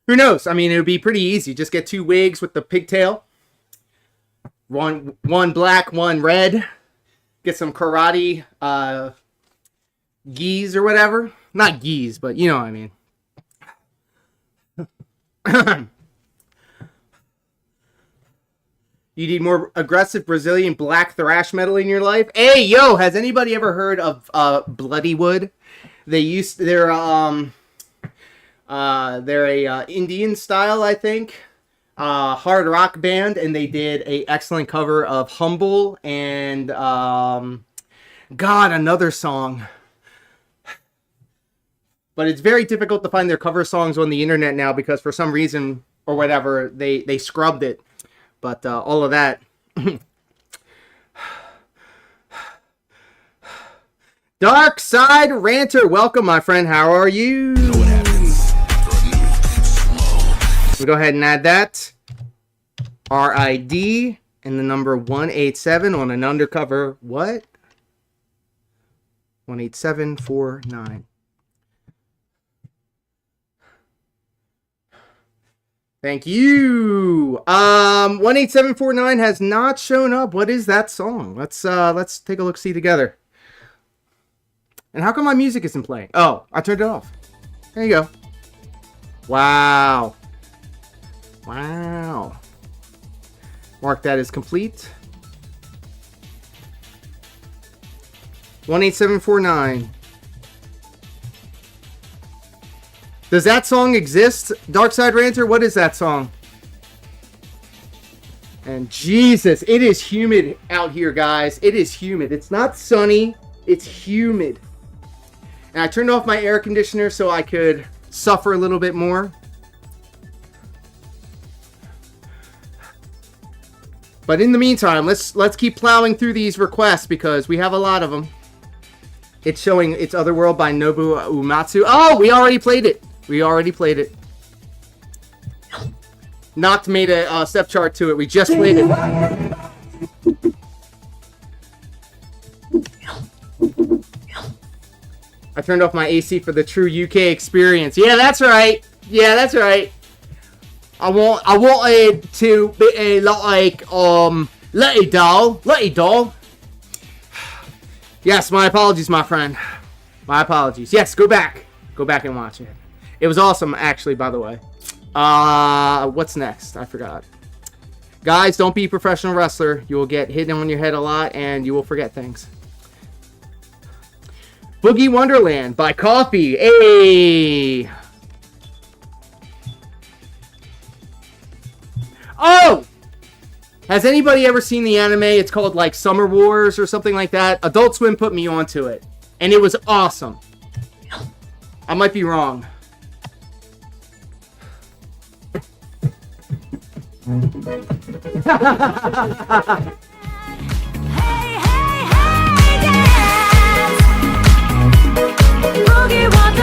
Speaker 2: who knows? I mean, it would be pretty easy. Just get 2 wigs with the pigtail. One black, one red. Get some karate gis or whatever. Not gis, but you know what I mean. You need more aggressive Brazilian black thrash metal in your life. Hey, yo, has anybody ever heard of Bloodywood? They're a Indian style, I think, hard rock band, and they did a excellent cover of Humble and another song. But it's very difficult to find their cover songs on the internet now because for some reason or whatever they scrubbed it. But all of that. Darksyde Ranter, welcome, my friend. How are you? We'll go ahead and add that. RID and the number 187 on an undercover what? 18749. Thank you. 18749 has not shown up. What is that song? Let's take a look see together. And how come my music isn't playing? Oh, I turned it off. There you go. Wow. Wow. Mark that as complete. 18749. Does that song exist? Darksyde Ranter, what is that song? And Jesus, it is humid out here, guys. It is humid. It's not sunny. It's humid. And I turned off my air conditioner so I could suffer a little bit more. But in the meantime, let's keep plowing through these requests because we have a lot of them. It's showing It's Otherworld by Nobu Uematsu. Oh, we already played it. We already played it. Not made a step chart to it. We just played it. I turned off my AC for the true UK experience. Yeah, that's right. Yeah, that's right. I wanted to be a lot like Letty Doll. Yes, my apologies, my friend. My apologies. Yes, go back and watch it. It was awesome, actually, by the way. What's next? I forgot. Guys, don't be a professional wrestler. You will get hit on your head a lot, and you will forget things. Boogie Wonderland by Coffee. Hey! Oh! Has anybody ever seen the anime? It's called, like, Summer Wars or something like that. Adult Swim put me onto it, and it was awesome. I might be wrong.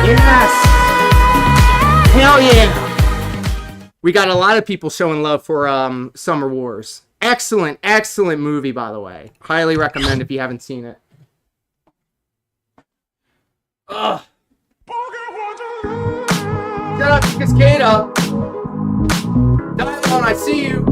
Speaker 2: Yes! Hell yeah! We got a lot of people showing love for Summer Wars. Excellent, excellent movie, by the way. Highly recommend if you haven't seen it. Ugh. Shut up, Cascada! Diamond, I see you!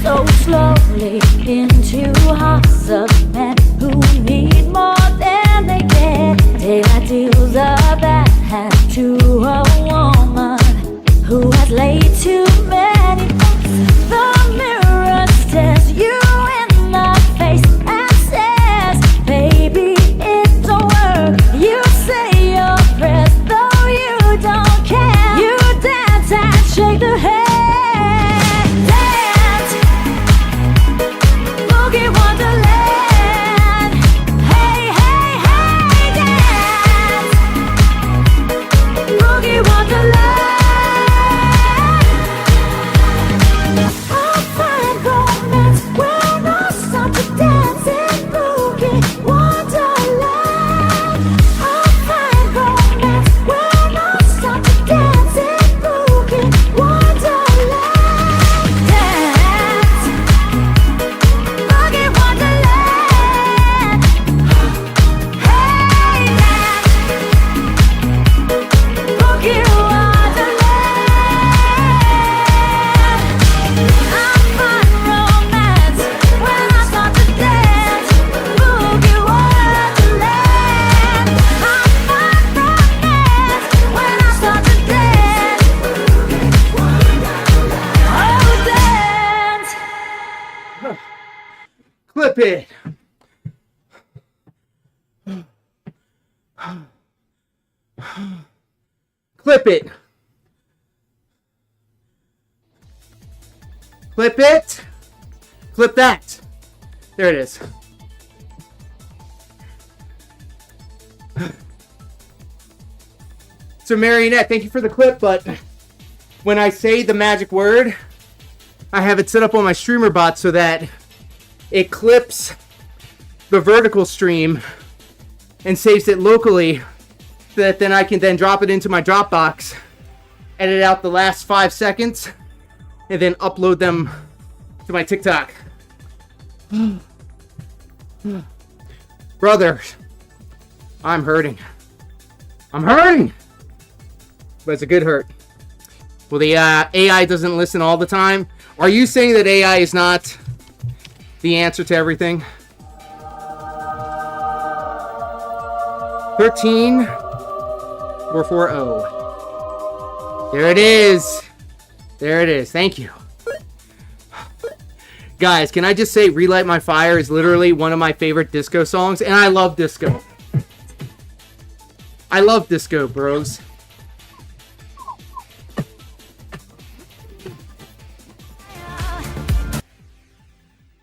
Speaker 10: So slowly into hearts of men who need more than they get. Daylight deals a bad hand to a woman who has laid too many folks. The mirror stares you in
Speaker 2: Clip it. Clip it. Clip it. Clip that. There it is. So Marionette, thank you for the clip, but when I say the magic word, I have it set up on my streamer bot so that it clips the vertical stream and saves it locally so that then I can then drop it into my Dropbox, edit out the last 5 seconds, and then upload them to my TikTok. Brother, I'm hurting. I'm hurting! But it's a good hurt. Well, the AI doesn't listen all the time. Are you saying that AI is not the answer to everything? 13-440. There it is. There it is. Thank you. Guys, can I just say Relight My Fire is literally one of my favorite disco songs, and I love disco. I love disco, bros.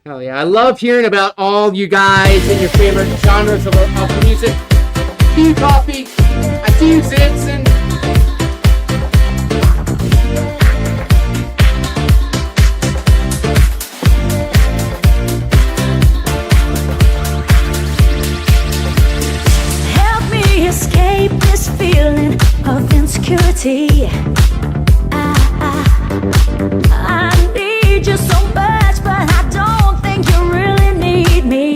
Speaker 2: Hell yeah, I love hearing about all you guys and your favorite genres of music. Tea, coffee, I see you, Zitson.
Speaker 10: Help me escape this feeling of insecurity. I need you so much, but I don't think you really need me.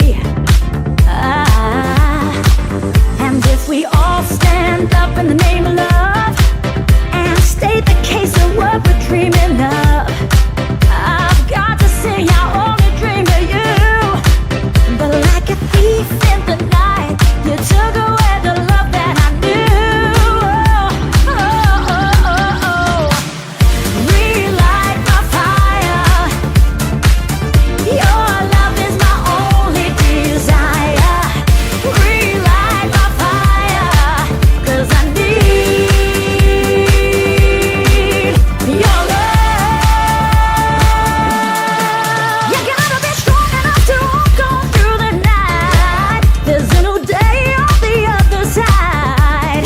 Speaker 10: And if we all stand up in the name of love and state the case of what we're dreaming of, I've got to say I only dream of you. But like a thief in the night, you took away the love that I knew. Relight my fire. Your love is my only desire. Relight my fire, 'cause I need your love. You gotta be strong enough to walk on through the night. There's a new day on the other side.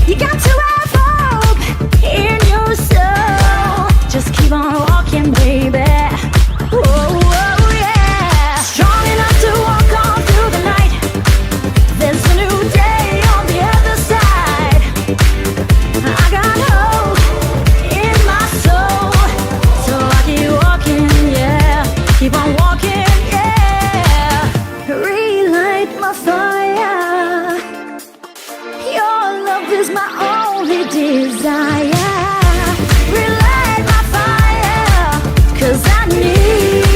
Speaker 10: You got to have hope in your soul. Just keep on walking, baby. Oh, yeah. Strong enough to walk on through the night. There's a new day on the other side. I got hope in my soul. So I keep walking, yeah. Keep on walking, yeah. Relight my fire. Your love is my only desire. Relight my fire, 'cause I need,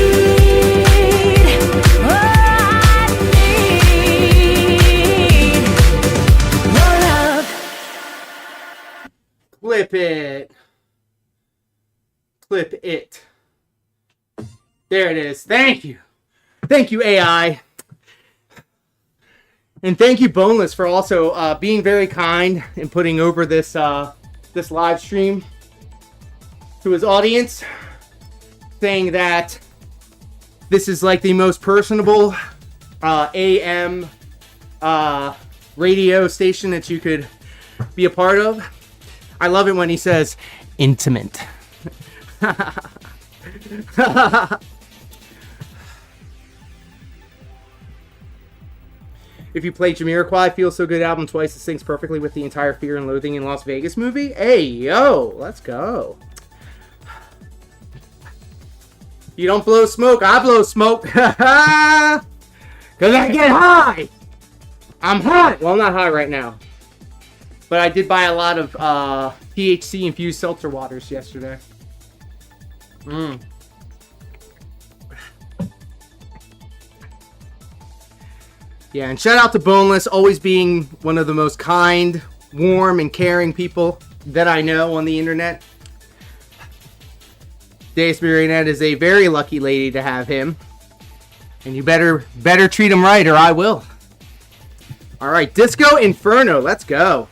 Speaker 10: oh, I need your love.
Speaker 2: Clip it. Clip it. There it is. Thank you. Thank you, AI. And thank you, Boneless, for also being very kind and putting over this this live stream to his audience, saying that this is like the most personable AM radio station that you could be a part of. I love it when he says intimate. If you play Jamiroquai, Feels So Good album twice, it syncs perfectly with the entire Fear and Loathing in Las Vegas movie. Hey, yo, let's go. You don't blow smoke, I blow smoke. Because I get high. I'm high. Well, I'm not high right now. But I did buy a lot of THC-infused seltzer waters yesterday. Yeah, and shout out to Boneless, always being one of the most kind, warm, and caring people that I know on the internet. Deus Marionette is a very lucky lady to have him. And you better treat them right or I will. Alright, Disco Inferno, let's go.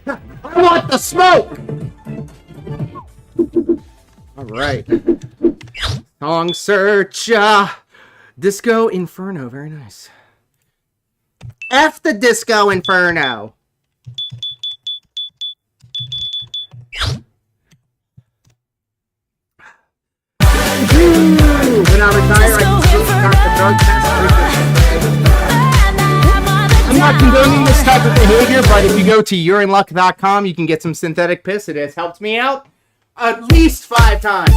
Speaker 2: I want the smoke! Alright. Song search. Disco Inferno, very nice. F the Disco Inferno. When I retire, I'm not condoning this type of behavior, but if you go to yourinluck.com, you can get some synthetic piss. It has helped me out at least 5 times.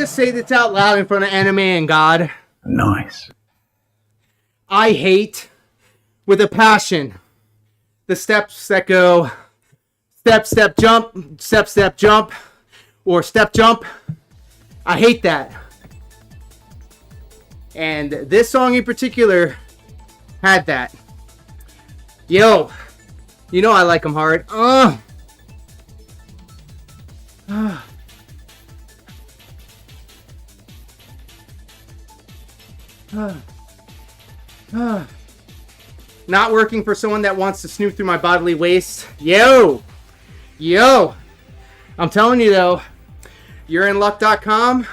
Speaker 2: Say this out loud in front of anime and God.
Speaker 11: Nice.
Speaker 2: I hate with a passion the steps that go step, step, jump, step, step, jump, or step, jump. I hate that. And this song in particular had that. Yo, you know I like them hard. Not working for someone that wants to snoop through my bodily waste. Yo! I'm telling you though, yourinluck.com.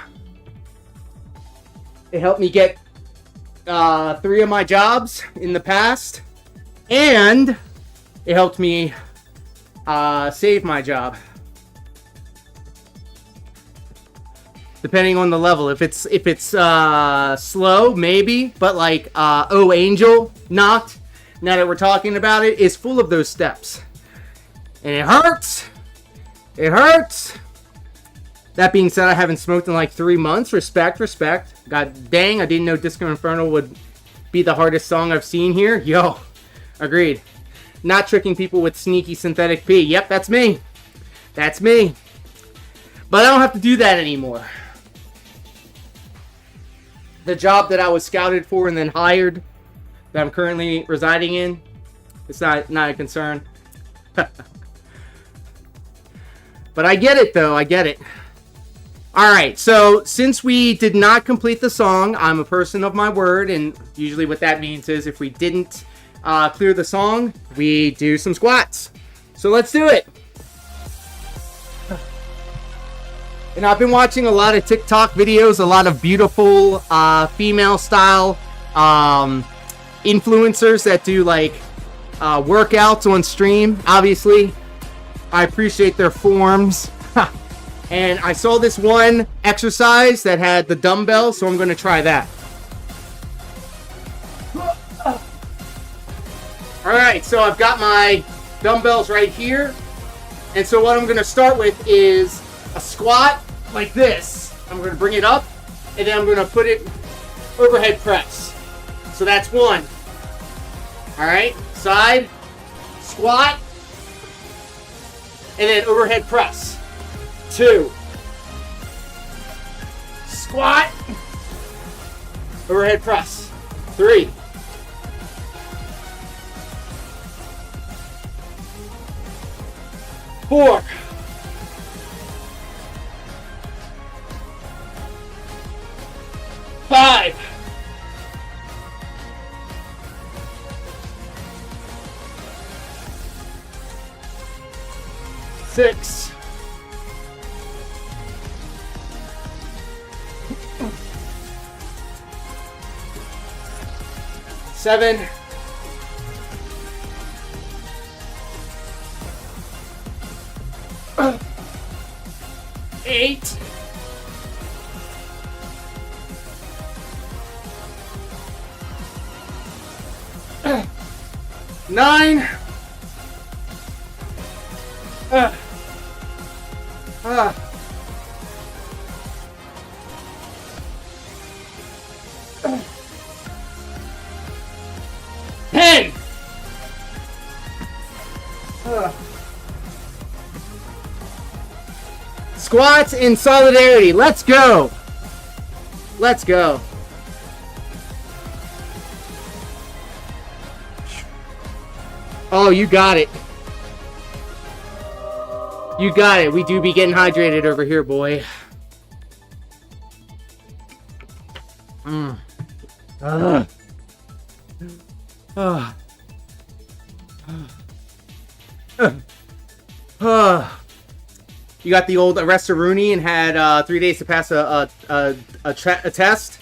Speaker 2: It helped me get 3 of my jobs in the past. And it helped me save my job. Depending on the level. If it's slow, maybe, but like Oh Angel, Knocked, now that we're talking about it, is full of those steps. And it hurts. It hurts. That being said, I haven't smoked in like 3 months. Respect. God dang, I didn't know Disco Inferno would be the hardest song I've seen here. Yo, agreed. Not tricking people with sneaky synthetic pee. Yep, that's me. That's me. But I don't have to do that anymore. The job that I was scouted for and then hired, that I'm currently residing in, it's not a concern. But I get it though, I get it. Alright, so since we did not complete the song, I'm a person of my word, and usually what that means is if we didn't clear the song, we do some squats. So let's do it. And I've been watching a lot of TikTok videos, a lot of beautiful female style influencers that do like workouts on stream, obviously. I appreciate their forms. And I saw this one exercise that had the dumbbell, so I'm going to try that. Alright, so I've got my dumbbells right here. And so what I'm going to start with is a squat like this. I'm going to bring it up, and then I'm going to put it overhead press. So that's one. Alright, side, squat, and then overhead press. 2. Squat, overhead press. 3. 4. 5. 6. 7. 8. 9. 10. Squats in solidarity. Let's go. Let's go. Oh, you got it. You got it. We do be getting hydrated over here, boy. You got the old Arresta Rooney and had 3 days to pass a test.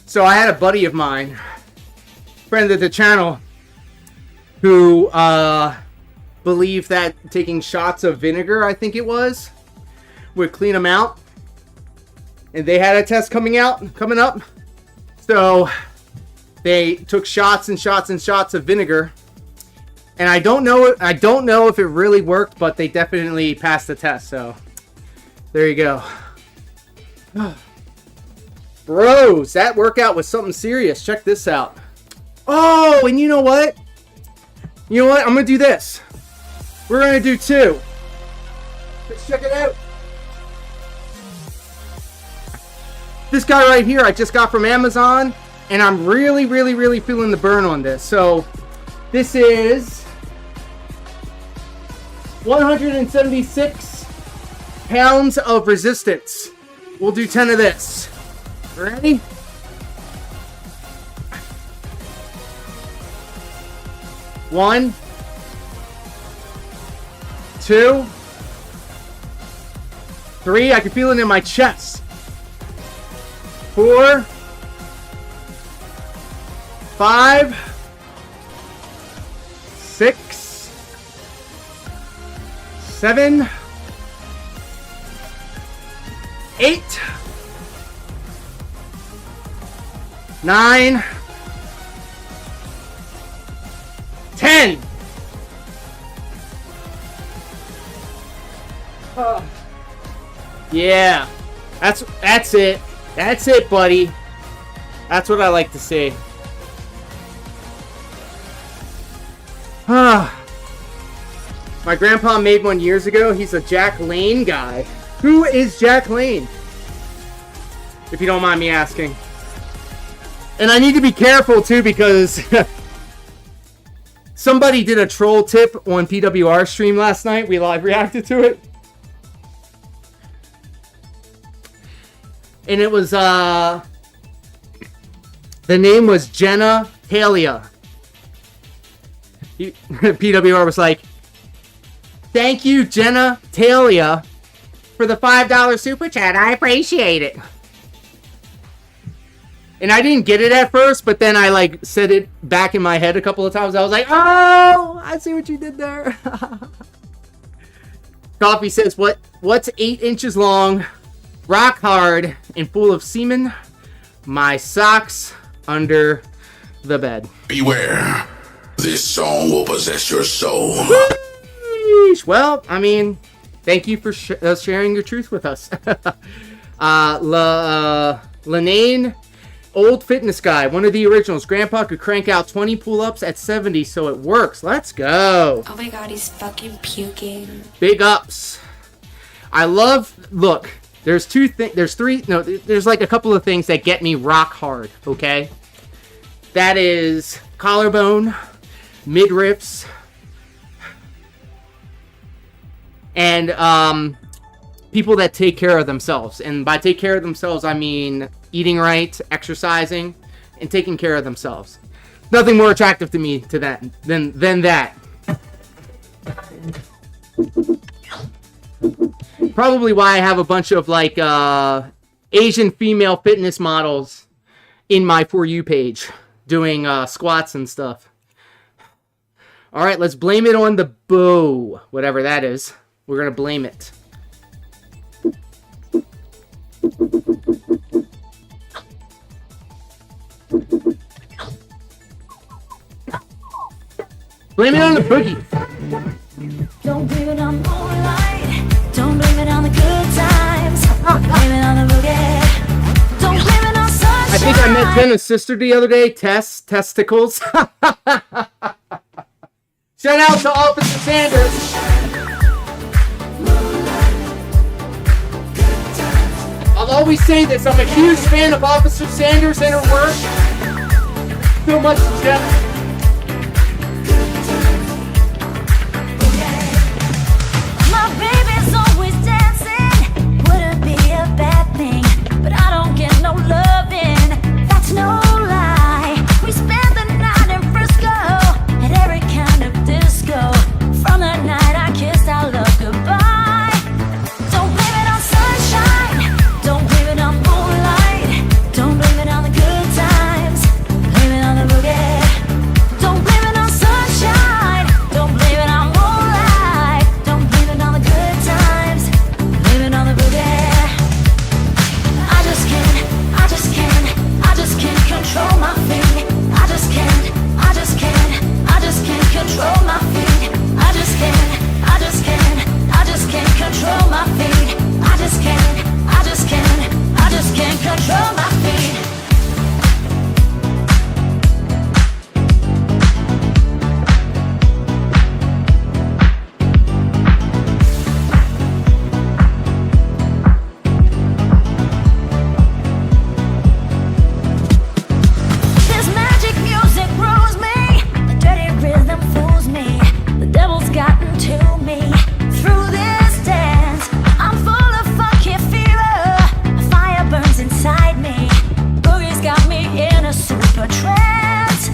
Speaker 2: So I had a buddy of mine, friend of the channel, who believed that taking shots of vinegar, I think it was, would clean them out. And they had a test coming up. So they took shots and shots and shots of vinegar. And I don't know if it really worked, but they definitely passed the test. So there you go. Bros, that workout was something serious. Check this out. Oh, and you know what? You know what? I'm going to do this. We're going to do 2. Let's check it out. This guy right here I just got from Amazon, and I'm really, really, really feeling the burn on this. So this is 176 pounds of resistance. We'll do 10 of this. Ready? One, 2, 3. I can feel it in my chest. 4, 5, 6, 7, 8, 9, 10. Yeah, that's it. That's it, buddy. That's what I like to see. My grandpa made one years ago. He's a Jack Lane guy. Who is Jack Lane? If you don't mind me asking. And I need to be careful too, because somebody did a troll tip on PWR stream last night. We live reacted to it. And it was, the name was Jenna Talia. PWR was like, thank you, Jenna Talia, for the $5 super chat. I appreciate it. And I didn't get it at first, but then I like said it back in my head a couple of times. I was like, oh, I see what you did there. Coffee says, what's 8 inches long, rock hard, and full of semen? My socks under the bed.
Speaker 13: Beware. This song will possess your soul.
Speaker 2: Sheesh. Well, I mean, thank you for sharing your truth with us. Lanane, old fitness guy, one of the originals. Grandpa could crank out 20 pull-ups at 70, so it works. Let's go.
Speaker 14: Oh my god, he's fucking puking.
Speaker 2: Big ups. I love, look, there's there's like a couple of things that get me rock hard, okay? That is collarbone, midriffs, and people that take care of themselves. And by take care of themselves, I mean eating right, exercising, and taking care of themselves. Nothing more attractive to me to that than that. Probably why I have a bunch of like Asian female fitness models in my For You page doing squats and stuff. All right, let's blame it on the bow, whatever that is. We're gonna blame it. Blame it on the boogie.
Speaker 10: Don't blame it on moonlight. Don't blame it on the good times. Blame it on the boogie. Don't blame it on sunshine.
Speaker 2: I think I met Jenna's sister the other day. Testicles. Shout out to Officer Sanders. I'll always say this. I'm a huge fan of Officer Sanders and her work. So much, Jeff.
Speaker 10: My baby's always dancing. Wouldn't be a bad thing, but I don't get no loving. That's no lie. We spent the night in Frisco at every kind of disco. From that night I kissed our love goodbye. Don't blame it on sunshine. Don't blame it on moonlight. Don't blame it on the good times. Blame it on the boogie. Don't blame it on sunshine. Don't blame it on moonlight. Don't blame it on the good times. Blame it on the boogie. I just can't control my feet. I just can't control my feet. I just can't control my feet. I just can't control my feet. This magic music rules me. The dirty rhythm fools me. The devil's gotten to me. Through this dance, I'm full of funky fever. A fire burns inside me. Boogie's got me in a super trance.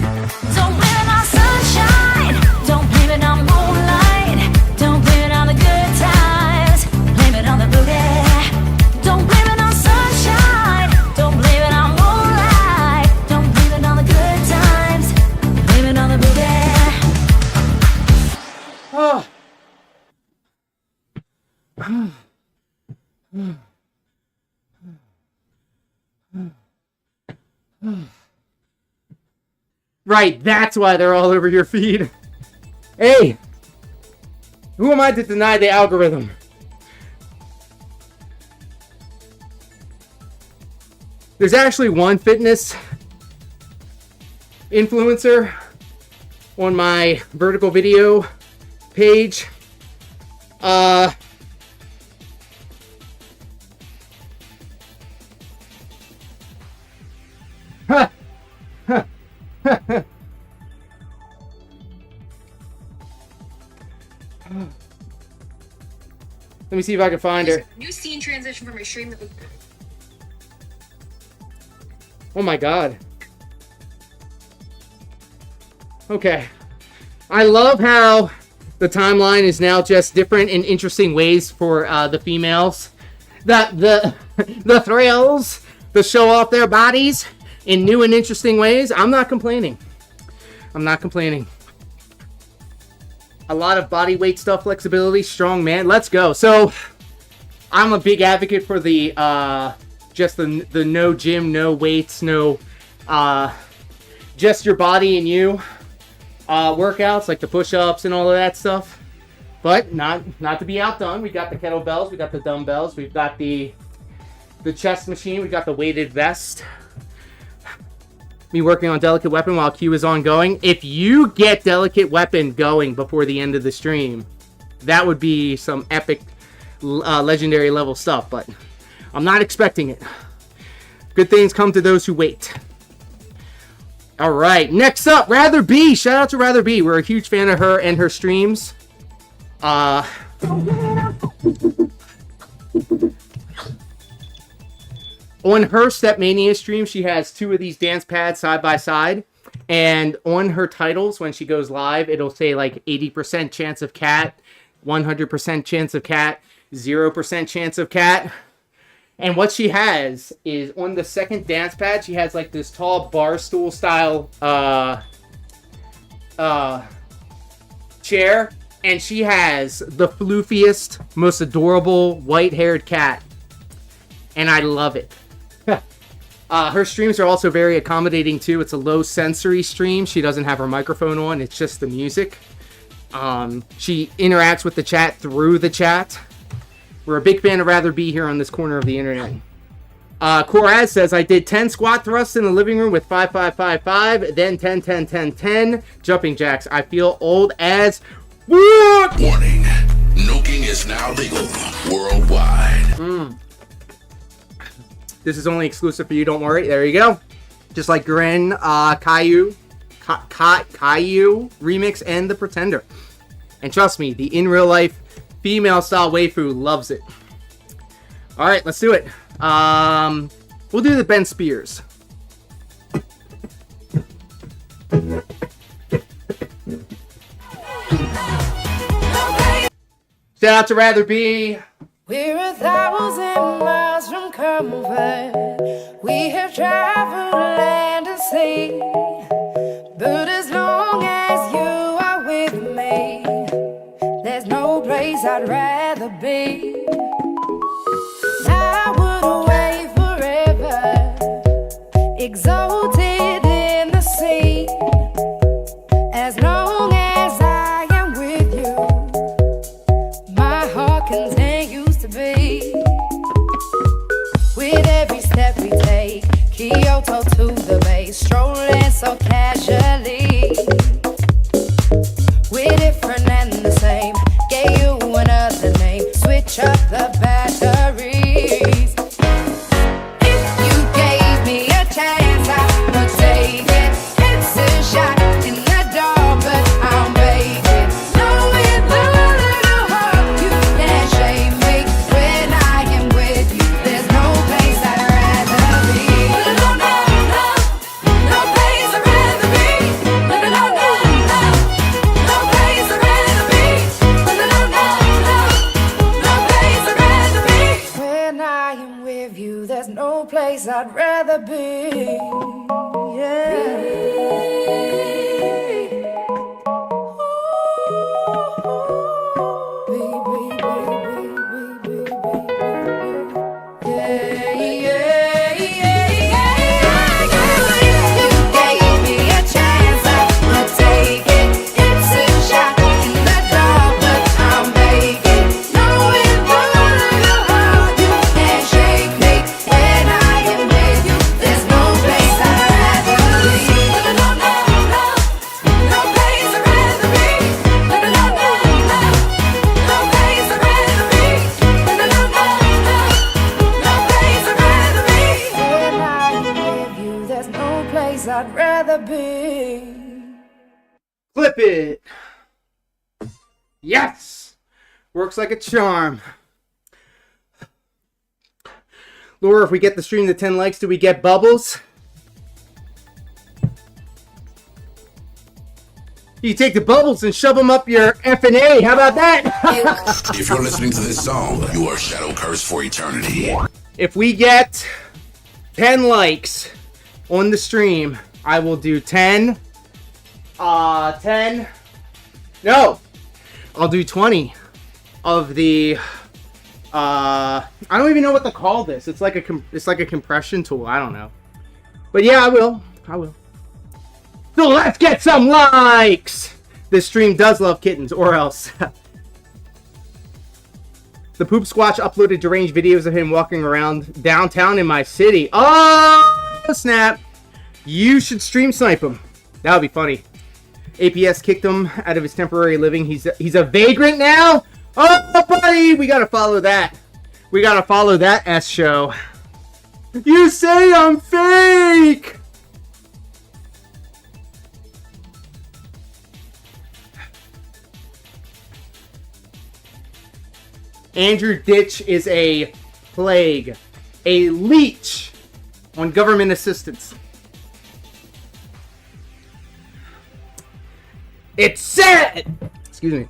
Speaker 10: Don't blame it on sunshine. Don't blame it on moonlight. Don't blame it on the good times. Blame it on the boogie. Don't blame it on sunshine. Don't blame it on moonlight. Don't blame it on the good times. Blame it on the boogie.
Speaker 2: Oh. Right, that's why they're all over your feed. Hey, who am I to deny the algorithm? There's actually one fitness influencer on my vertical video page. Let me see if I can find her.
Speaker 15: New scene transition from a stream that was...
Speaker 2: Oh my god. Okay. I love how the timeline is now just different in interesting ways for the females. The thrills, the show off their bodies in new and interesting ways. I'm not complaining. I'm not complaining. A lot of body weight stuff, flexibility, strong man. Let's go. So, I'm a big advocate for the, just the no gym, no weights, no, just your body and you, workouts, like the push-ups and all of that stuff. But not to be outdone, we got the kettlebells, we got the dumbbells, we've got the chest machine, we got the weighted vest. Me working on Delicate Weapon while Q is ongoing. If you get Delicate Weapon going before the end of the stream, that would be some epic, legendary level stuff, but I'm not expecting it. Good things come to those who wait. Alright, next up, Rather B. Shout out to Rather B. We're a huge fan of her and her streams. On her Stepmania stream, she has 2 of these dance pads side by side. And on her titles, when she goes live, it'll say like 80% chance of cat, 100% chance of cat, 0% chance of cat. And what she has is on the second dance pad, she has like this tall bar stool style chair. And she has the floofiest, most adorable white-haired cat. And I love it. Her streams are also very accommodating too. It's a low sensory stream. She doesn't have her microphone on. It's just the music. She interacts with the chat through the chat. We're a big fan of Rather Be here on this corner of the internet. Coraz says, I did 10 squat thrusts in the living room with 5, 5, 5, 5, then 10, 10, 10, 10 jumping jacks. I feel old as what?
Speaker 13: Warning. Nuking is now legal worldwide.
Speaker 2: This is only exclusive for you, don't worry. There you go. Just like Gren, Caillou remix, and The Pretender. And trust me, the in real life female style waifu loves it. Alright, let's do it. We'll do the Ben Spears. Shout out to Rather Be.
Speaker 10: We're 1,000 miles from comfort. We have traveled land and sea. But as long as you are with me, there's no place I'd rather be. I would away forever, exalted in the sea. As long as I am with you, my heart continues to beat. With every step we take, Kyoto to the bay, strolling so casually. We're different and the same, gave you another name, switch up the batteries. If you gave me a chance, I would take it. It's a shot in the dark, but I'll make it. Knowing the little heart, you can't shame me. When I am with you, there's no place I'd rather be. No, no, no, no place I'd rather be. No, no, no, no, no place I'd rather be. No, no, no, no, no place I'd rather be. When I am with you, there's no place I'd rather be. I'd rather be.
Speaker 2: Flip it. Yes. Works like a charm. Laura, if we get the stream to 10 likes, do we get bubbles? You take the bubbles and shove them up your F&A. How about that?
Speaker 13: If you're listening to this song, you are shadow cursed for eternity.
Speaker 2: If we get 10 likes on the stream, I will do 10. I'll do 20 of the. I don't even know what to call this. It's like a compression tool. I don't know. But yeah, I will. So let's get some likes. This stream does love kittens, or else. The Poop Squatch uploaded deranged videos of him walking around downtown in my city. Oh, snap. You should stream snipe him. That would be funny. APS kicked him out of his temporary living. He's a vagrant now? Oh, buddy, we gotta follow that. We gotta follow that S show. You say I'm fake! Andrew Ditch is a plague, a leech on government assistance. It's sad! Excuse me.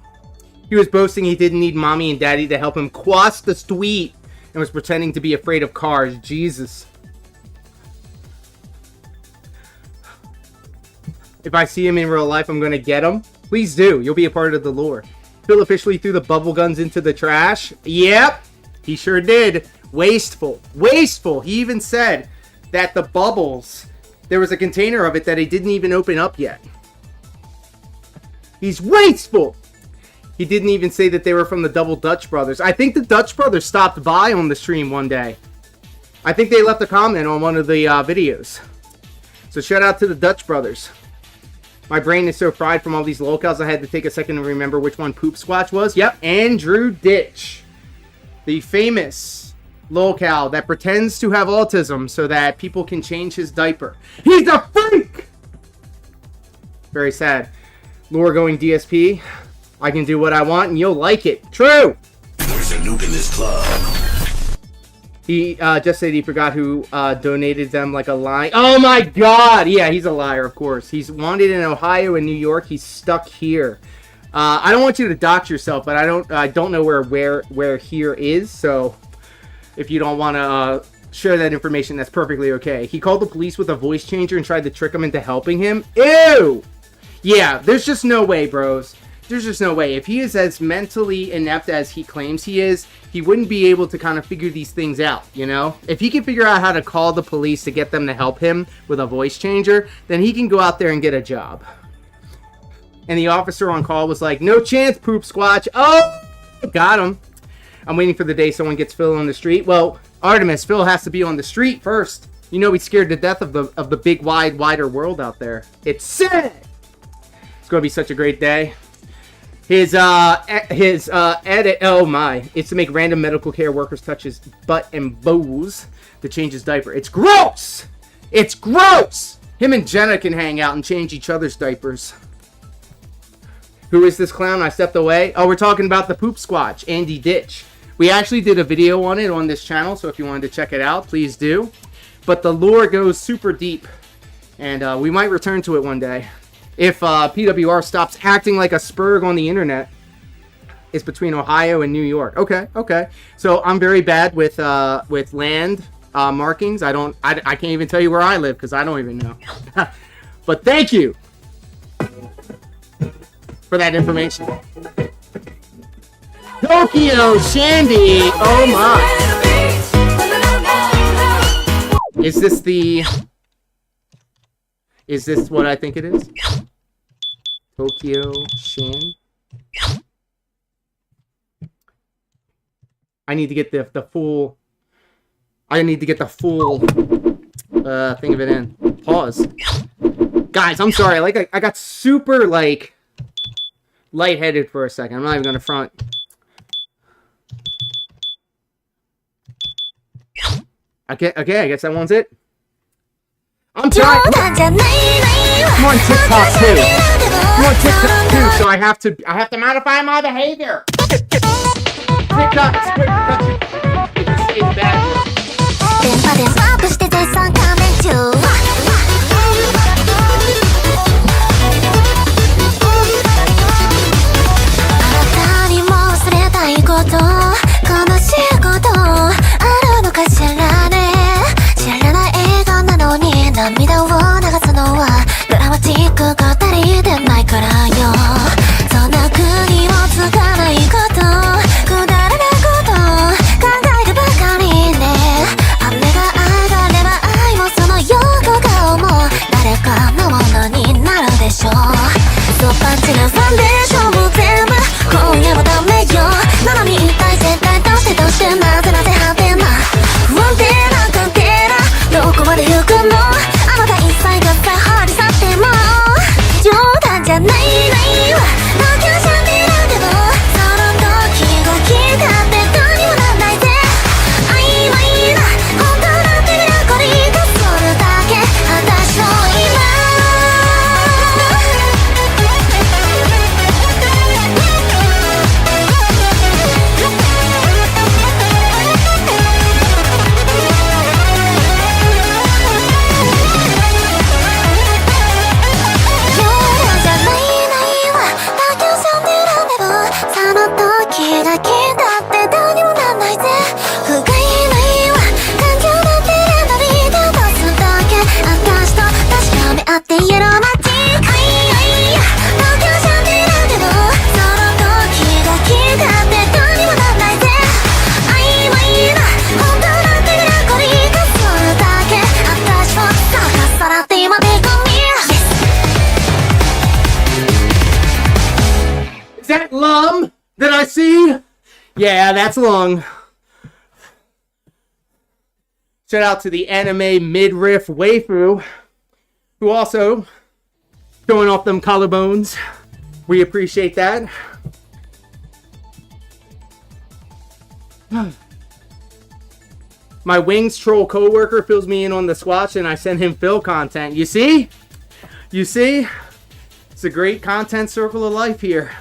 Speaker 2: He was boasting he didn't need mommy and daddy to help him quash the tweet and was pretending to be afraid of cars. Jesus. If I see him in real life, I'm going to get him. Please do. You'll be a part of the lore. Phil officially threw the bubble guns into the trash. Yep, he sure did. Wasteful. Wasteful. He even said that the bubbles, there was a container of it that he didn't even open up yet. He's wasteful. He didn't even say that they were from the Double Dutch Brothers. I think the Dutch Brothers stopped by on the stream one day. I think they left a comment on one of the videos. So shout out to the Dutch Brothers. My brain is so fried from all these locales, I had to take a second to remember which one Poop Squatch was. Yep, Andrew Ditch. The famous locale that pretends to have autism so that people can change his diaper. He's a freak! Very sad. Lore going DSP. I can do what I want and you'll like it. True!
Speaker 13: There's a noob in this club.
Speaker 2: He just said he forgot who donated them like a lie. Oh my god! Yeah, he's a liar, of course. He's wanted in Ohio and New York. He's stuck here. I don't want you to dox yourself, but I don't know where here is. So if you don't want to share that information, that's perfectly okay. He called the police with a voice changer and tried to trick them into helping him. Ew! Yeah, there's just no way, bros. There's just no way. If he is as mentally inept as he claims he is, he wouldn't be able to kind of figure these things out, you know? If he can figure out how to call the police to get them to help him with a voice changer, then he can go out there and get a job. And the officer on call was like, no chance, Poop Squatch. Oh, got him. I'm waiting for the day someone gets Phil on the street. Well, Artemis, Phil has to be on the street first. You know he's scared to death of the big, wider world out there. It's sad. It's going to be such a great day. His edit, oh my, it's to make random medical care workers touch his butt and bows to change his diaper. It's gross! It's gross! Him and Jenna can hang out and change each other's diapers. Who is this clown? I stepped away. Oh, we're talking about the Poop Squatch, Andy Ditch. We actually did a video on it on this channel, so if you wanted to check it out, please do. But the lore goes super deep, and we might return to it one day. If PWR stops acting like a spurg on the internet. It's between Ohio and New York. Okay, okay. So I'm very bad with land markings. I can't even tell you where I live because I don't even know. But thank you for that information. Tokyo Shandy. Oh my. Is this what I think it is? Tokyo Shan. I need to get the full. I need to get the full thing of it in. Pause. Guys, I'm sorry. Like I got super like lightheaded for a second. I'm not even gonna front. Okay, I guess that one's it. I'm trying. I'm on TikTok too. I'm on TikTok too, so I have to modify my behavior. TikTok is quick to say bad words. Yeah, that's long. Shout out to the anime midriff waifu, who also showing off them collarbones. We appreciate that. My Wings troll coworker fills me in on the Squatch, and I send him Phil content. You see? You see? It's a great content circle of life here.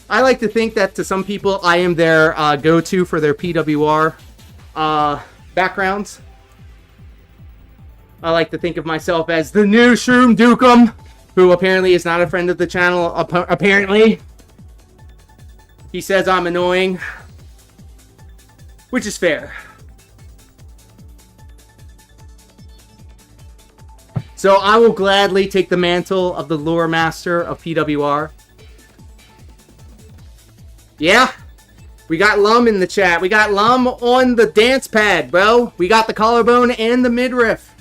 Speaker 2: I like to think that to some people, I am their go-to for their PWR backgrounds. I like to think of myself as the new Shroom Dukem, who apparently is not a friend of the channel, apparently. He says I'm annoying, which is fair. So I will gladly take the mantle of the lore master of PWR. Yeah, we got Lum in the chat. We got Lum on the dance pad, bro. We got the collarbone and the midriff.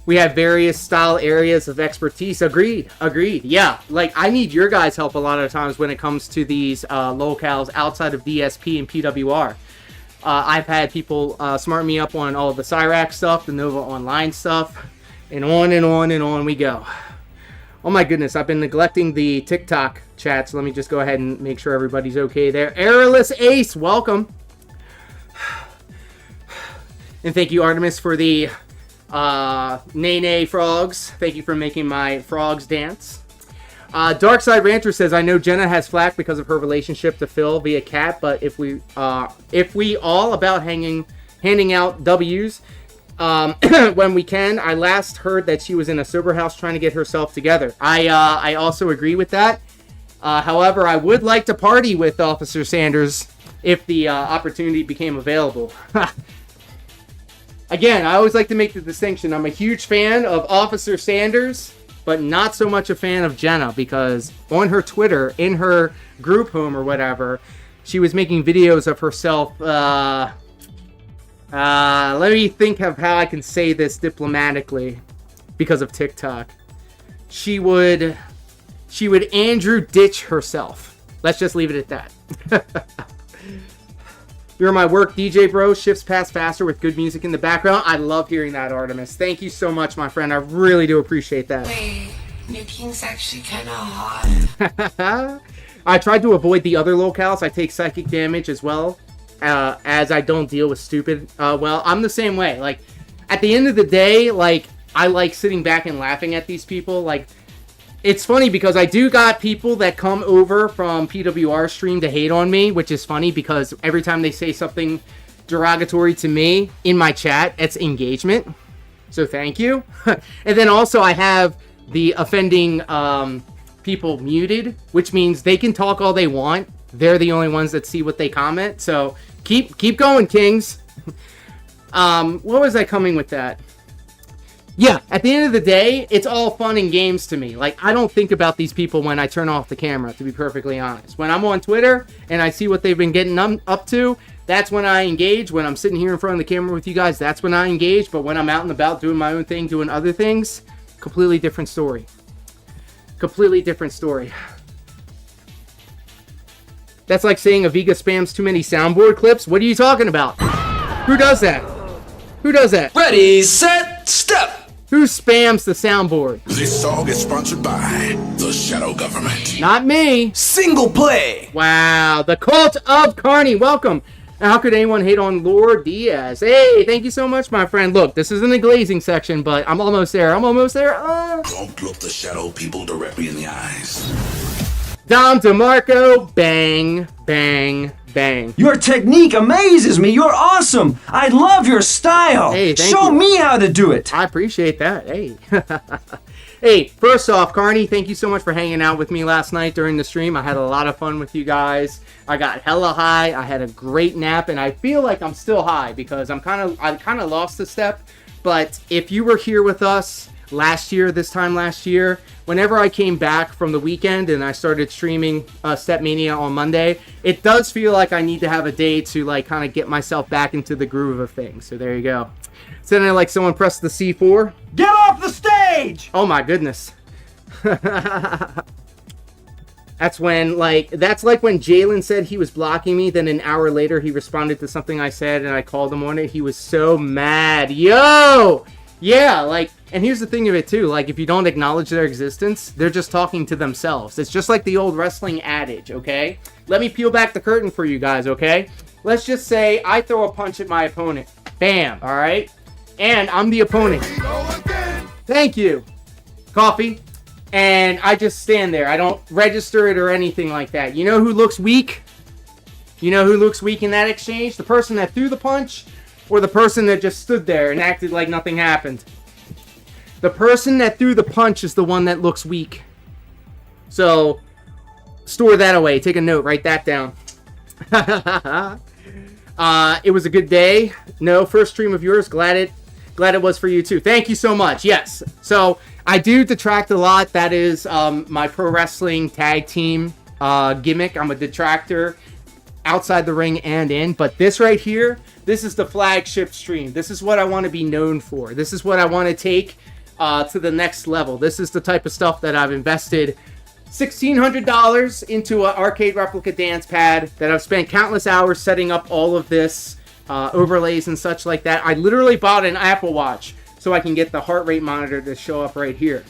Speaker 2: We have various style areas of expertise. Agreed. Yeah, like I need your guys' help a lot of times when it comes to these locales outside of DSP and PWR. I've had people smart me up on all the Cyrax stuff, the Nova Online stuff, and on and on and on we go. Oh my goodness, I've been neglecting the TikTok chat, so let me just go ahead and make sure everybody's okay there. Airless Ace, welcome. And thank you, Artemis, for the Nay frogs. Thank you for making my frogs dance. Darksyde Ranter says, I know Jenna has flack because of her relationship to Phil via cat, but if we all about handing out W's when we can. I last heard that she was in a sober house trying to get herself together. I also agree with that. However, I would like to party with Officer Sanders if the opportunity became available. Again, I always like to make the distinction. I'm a huge fan of Officer Sanders, but not so much a fan of Jenna, because on her Twitter, in her group home or whatever, she was making videos of herself. Let me think of how I can say this diplomatically because of TikTok. She would Andrew ditch herself. Let's just leave it at that. You're my work DJ, bro. Shifts pass faster with good music in the background. I love hearing that, Artemis. Thank you so much, my friend. I really do appreciate that.
Speaker 14: Wait, New King's actually kind of hot.
Speaker 2: I tried to avoid the other locales. I take psychic damage as well, as I don't deal with stupid. Well, I'm the same way. Like, at the end of the day, like, I like sitting back and laughing at these people. Like, it's funny because I do got people that come over from PWR stream to hate on me, which is funny because every time they say something derogatory to me in my chat, it's engagement. So thank you. And then also I have the offending people muted, which means they can talk all they want. They're the only ones that see what they comment. So keep going, Kings. What was I coming with that? Yeah, at the end of the day, it's all fun and games to me. Like, I don't think about these people when I turn off the camera, to be perfectly honest. When I'm on Twitter and I see what they've been getting up to, that's when I engage. When I'm sitting here in front of the camera with you guys, that's when I engage. But when I'm out and about doing my own thing, doing other things, completely different story. Completely different story. That's like saying Aviga spams too many soundboard clips. What are you talking about? Who does that? Who does that?
Speaker 4: Ready, set, step!
Speaker 2: Who spams the soundboard?
Speaker 13: This song is sponsored by the Shadow Government.
Speaker 2: Not me.
Speaker 4: Single play.
Speaker 2: Wow, the Cult of Carney. Welcome. Now, how could anyone hate on Lord Diaz? Hey, thank you so much, my friend. Look, this isn't a glazing section, but I'm almost there. I'm almost there.
Speaker 13: Don't look the Shadow people directly in the eyes.
Speaker 2: Dom DeMarco. Bang, bang, bang.
Speaker 7: Your technique amazes me. You're awesome. I love your style.
Speaker 2: Hey, thank
Speaker 7: Show
Speaker 2: you.
Speaker 7: me how to do it.
Speaker 2: I appreciate that. Hey. Hey, first off, Carney, thank you so much for hanging out with me last night during the stream. I had a lot of fun with you guys. I got hella high. I had a great nap, and I feel like I'm still high because I kind of lost a step. But if you were here with us this time last year, whenever I came back from the weekend and I started streaming Stepmania on Monday, it does feel like I need to have a day to like kind of get myself back into the groove of things. So there you go. Sounded like someone pressed the C4.
Speaker 7: Get off the stage!
Speaker 2: Oh my goodness. That's when, like, that's like when Jalen said he was blocking me, then an hour later he responded to something I said and I called him on it. He was so mad. Yo! Yeah, like, and here's the thing of it too, like, if you don't acknowledge their existence, they're just talking to themselves. It's just like the old wrestling adage, okay? Let me peel back the curtain for you guys, okay? Let's just say I throw a punch at my opponent. Bam, alright? And I'm the opponent. Thank you. Coffee. And I just stand there. I don't register it or anything like that. You know who looks weak? You know who looks weak in that exchange? The person that threw the punch or the person that just stood there and acted like nothing happened? The person that threw the punch is the one that looks weak. So, store that away. Take a note. Write that down. It was a good day. No, first stream of yours. Glad it was for you too. Thank you so much. Yes. So, I do detract a lot. That is my pro wrestling tag team gimmick. I'm a detractor outside the ring and in. But this right here, this is the flagship stream. This is what I want to be known for. This is what I want to take to the next level. This is the type of stuff that I've invested $1,600 into an arcade replica dance pad, that I've spent countless hours setting up all of this overlays and such like that. I literally bought an Apple Watch so I can get the heart rate monitor to show up right here.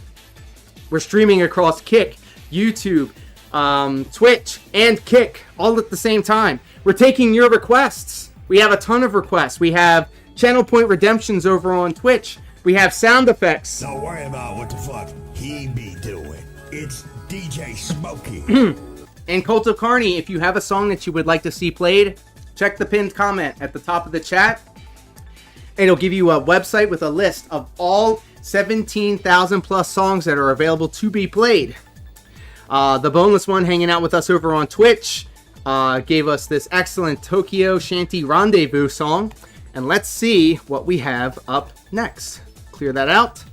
Speaker 2: We're streaming across Kick, YouTube, Twitch, and Kick all at the same time. We're taking your requests. We have a ton of requests. We have channel point redemptions over on Twitch. We have sound effects.
Speaker 16: Don't worry about what the fuck he be doing. It's DJ Smokey.
Speaker 2: And Cult of Carney, if you have a song that you would like to see played, check the pinned comment at the top of the chat. It'll give you a website with a list of all 17,000 plus songs that are available to be played. The boneless one hanging out with us over on Twitch gave us this excellent Tokyo Shanty Rendezvous song. And let's see what we have up next. Clear that out.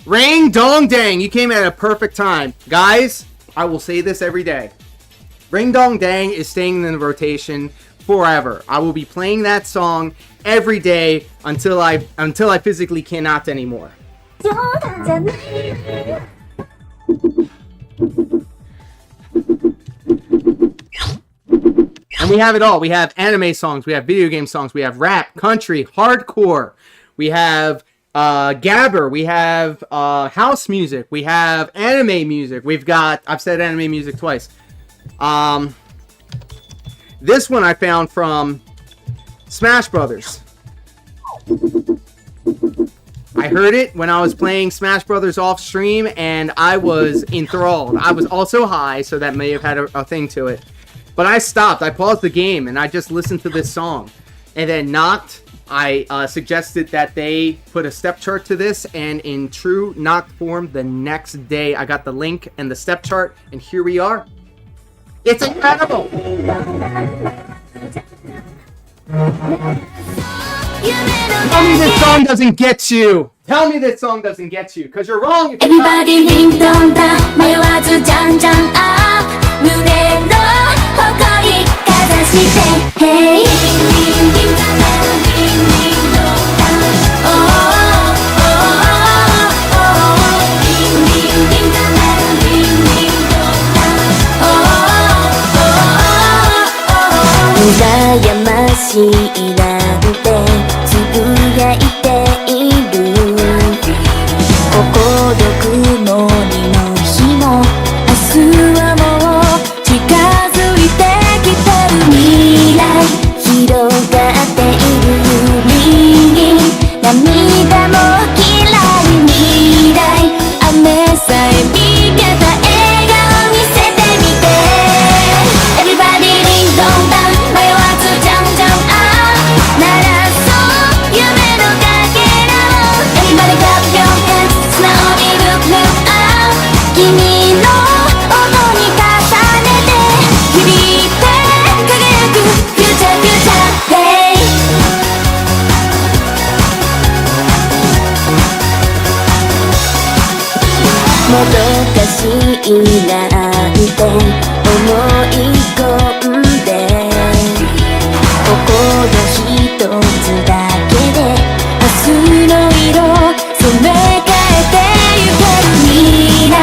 Speaker 2: Ring Dong Dang, you came at a perfect time. Guys, I will say this every day. Ring Dong Dang is staying in the rotation forever. I will be playing that song every day until I physically cannot anymore. And we have it all. We have anime songs, we have video game songs, we have rap, country, hardcore, we have gabber, we have house music, we have anime music, we've got, I've said anime music twice. This one I found from Smash Brothers. I heard it when I was playing Smash Brothers off stream and I was enthralled. I was also high, so that may have had a thing to it. But I stopped. I paused the game and I just listened to this song. And then Noct, I suggested that they put a step chart to this, and in true Noct form, the next day I got the link and the step chart, and here we are. It's incredible! Tell me this song doesn't get you! Tell me this song doesn't get you, because you're wrong!
Speaker 10: Everybody ring dong dong, 迷わずじゃんじゃんアップ胸の誇りかざして Hey羨ましいなんてつぶやいている孤独のりの日も明日はもう近づいてきてる未来広がっている海に涙もきらり未来雨さえ見けた笑顔見せてみて Everybody ring dong dongもどかしいなんて思い込んで心一つだけで明日の色染め替えてゆける未来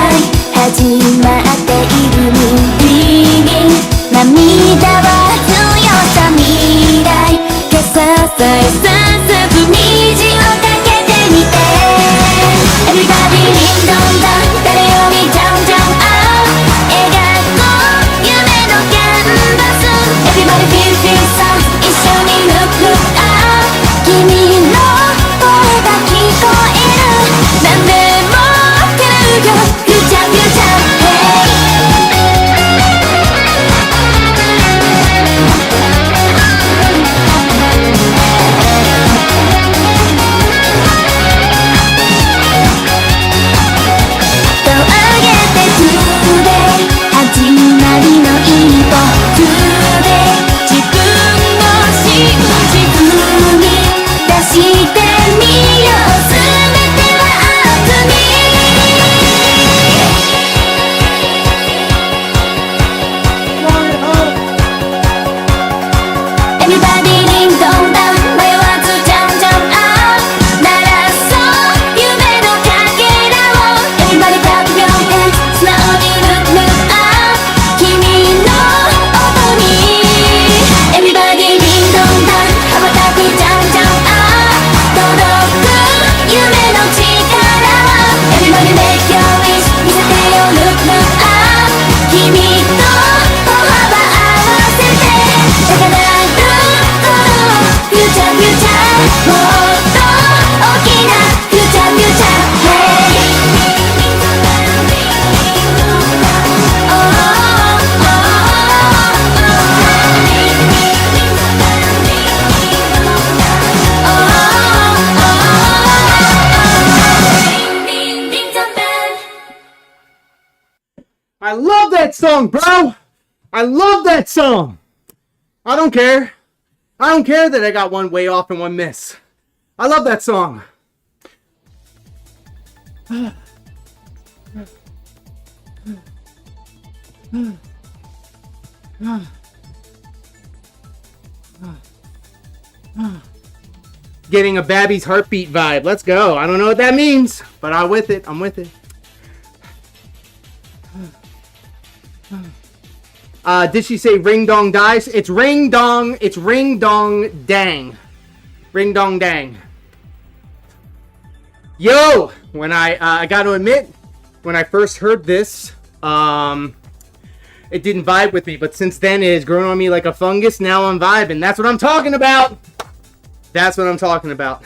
Speaker 2: love that song, bro. I love that song. I don't care. I don't care that I got one way off and one miss. I love that song. Getting a Babby's heartbeat vibe. Let's go. I don't know what that means, but I'm with it. I'm with it. Did she say ring dong dice? It's ring dong. It's ring dong dang. Ring dong dang. Yo, when I got to admit, when I first heard this, it didn't vibe with me, but since then it has grown on me like a fungus. Now I'm vibing. That's what I'm talking about. That's what I'm talking about.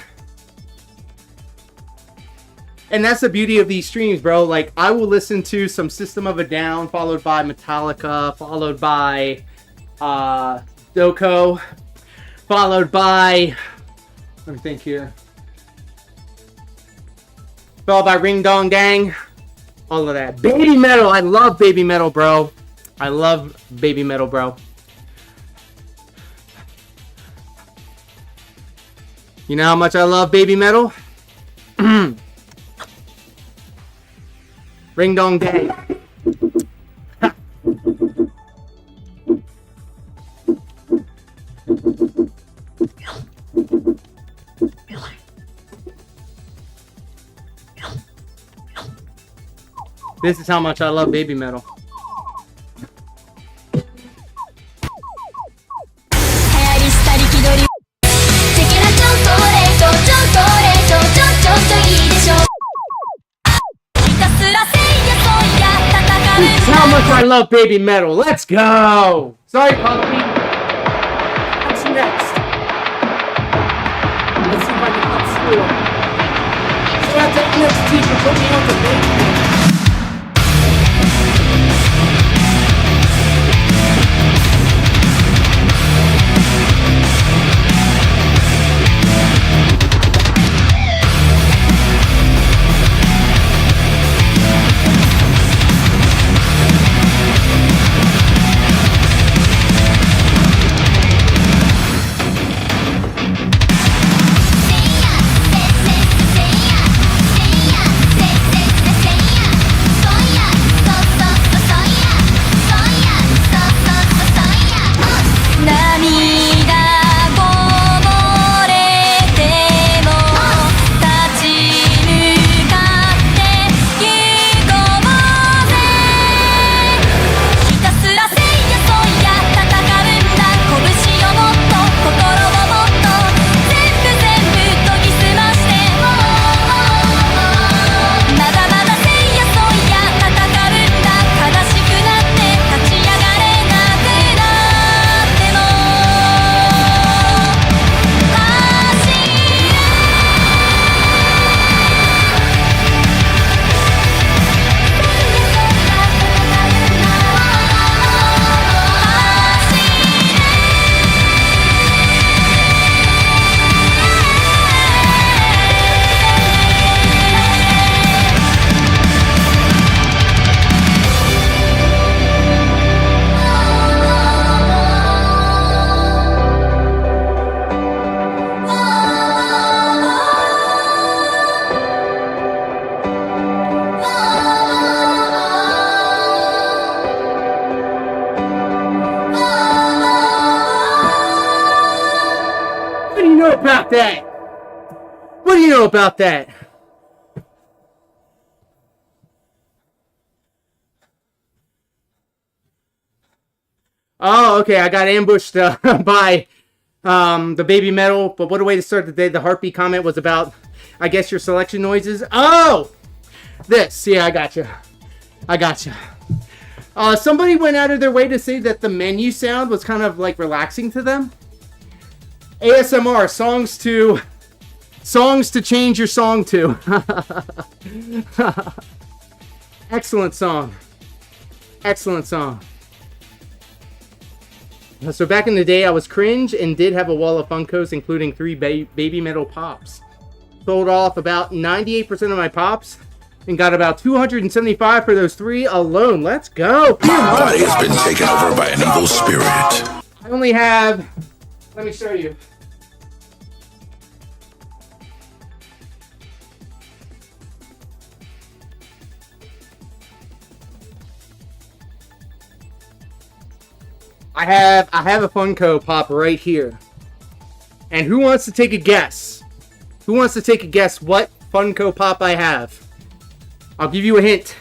Speaker 2: And that's the beauty of these streams, bro. Like, I will listen to some System of a Down, followed by Metallica, followed by Doko, followed by, let me think here, followed by Ring Dong Dang, all of that. Baby metal, I love baby metal, bro. I love baby metal, bro. You know how much I love baby metal? Ring dong dang. This is how much I love baby metal. This is how much I love baby metal. Let's go. Sorry, Puppy. What's next? Let's see if I can upscale. Shout out to NXT for putting me on the baby metal. About that? What do you know about that? Oh, okay. I got ambushed by the baby metal, but what a way to start the day. The heartbeat comment was about, I guess, your selection noises. Oh, this. Yeah, I gotcha. I gotcha. Somebody went out of their way to say that the menu sound was kind of like relaxing to them. ASMR, songs to change your song to. Excellent song. Excellent song. So back in the day, I was cringe and did have a wall of Funkos, including 3 baby metal pops. Sold off about 98% of my pops, and got about 275 for those 3 alone. Let's go.
Speaker 13: My body has been taken over by an evil spirit.
Speaker 2: I only have, let me show you. I have a Funko Pop right here. And who wants to take a guess? Who wants to take a guess what Funko Pop I have? I'll give you a hint.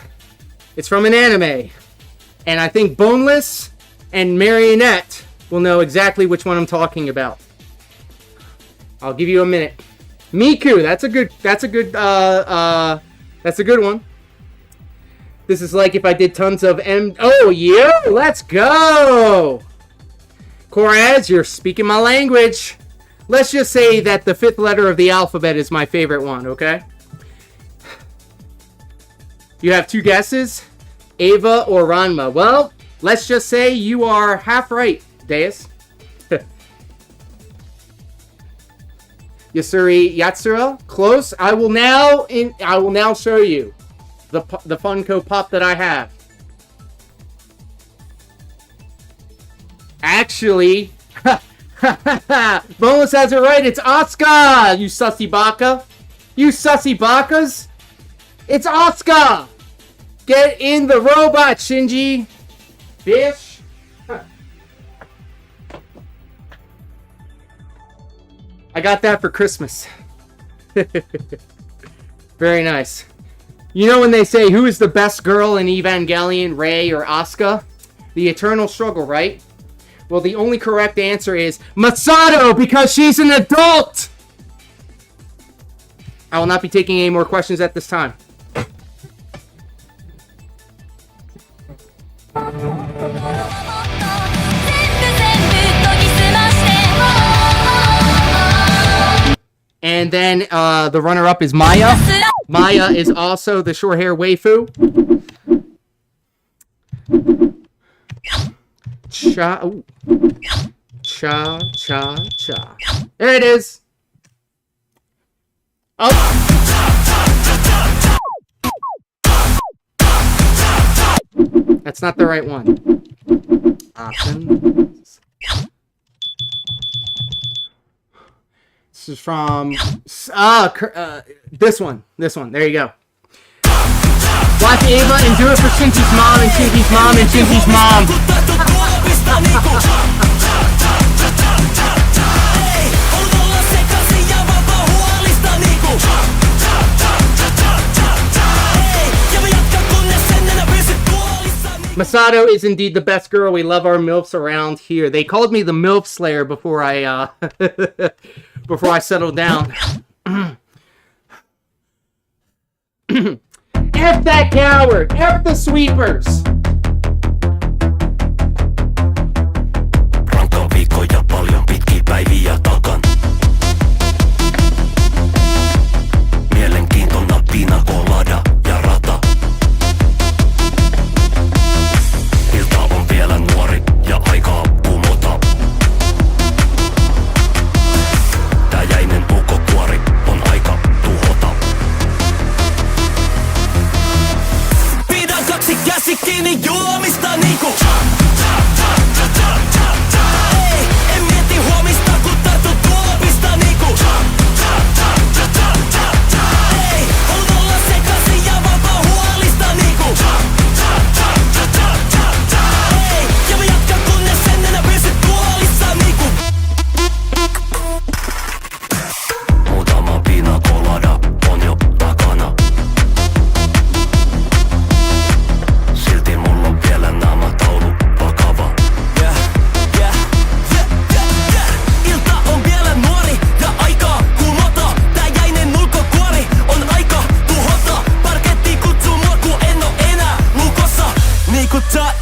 Speaker 2: It's from an anime. And I think Boneless and Marionette will know exactly which one I'm talking about. I'll give you a minute. Miku, that's a good one. This is like if I did tons of Oh, yeah, let's go. Koraz, you're speaking my language. Let's just say that the 5th letter of the alphabet is my favorite one, okay? You have 2 guesses, Ava or Ranma. Well, let's just say you are half right, Deus. Yasuri Yatsura, close. I will now show you the Funko Pop that I have. Actually, Bonus has it right. It's Asuka, you sussy baka. You sussy bakas. It's Asuka. Get in the robot, Shinji. Bitch. I got that for Christmas. Very nice. You know when they say, who is the best girl in Evangelion, Rei or Asuka? The eternal struggle, right? Well, the only correct answer is Masato, because she's an adult! I will not be taking any more questions at this time. And then the runner-up is Maya. Maya is also the short hair waifu. Cha, ooh. Cha, cha, cha. There it is. Oh. That's not the right one. Options. This is from this one. There you go. Watch Ava and do it for Shinji's mom and Shinji's mom and Shinji's mom. Masato is indeed the best girl. We love our MILFs around here. They called me the MILF Slayer before I before I settled down. F that coward! F the sweepers!
Speaker 17: Rankka viikko ja paljon pitkiä päiviä takan. Mielenkiintona pina colada ja rata. Ilta on vielä nuori ja aikaa kumota. Tää jäinen puukkokuori on aika tuhota. Pidän kaksi käsi kiinni juomista niinku. Ei, en mieti huomista kun tartun tuopista niinku. Ei, haluan olla sekaisin ja vapaa huolista niinku. Ei, ja mä jatkan kunnes en enää pysy tuolissa niinku. Muutama pina colada on jo takana. Silti mulla on vielä naamataulu vakava. Ilta on vielä nuori ja aikaa kumota. Tää jäinen ulkokuori on aika tuhota. Parketti kutsuu mua ku en oo enää lukossa. Niinku ta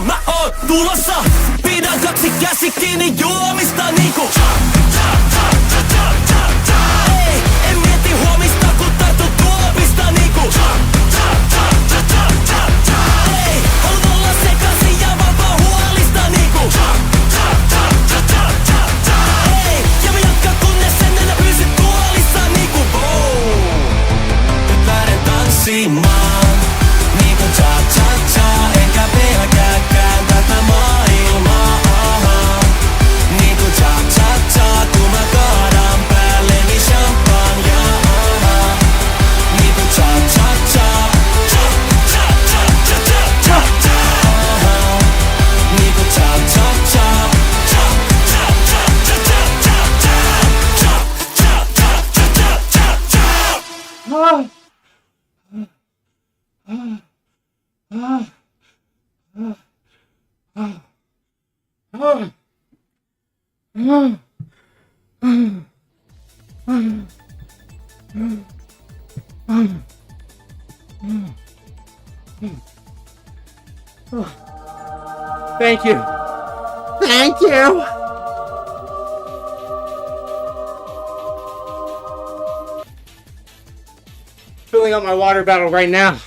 Speaker 17: mä oon tulossa. Pidän kaksi käsi kiinni juomista niinku. Ei, en mieti huomista kun tartun tuopista niinku. Ei, haluan olla sekaisin ja vapaa huolista niinku. Ei, ja mä jatkan kunnes en enää pysy tuolissa niinku. Nyt lähden tanssiin.
Speaker 2: Thank you. Thank you. Filling up my water bottle right now.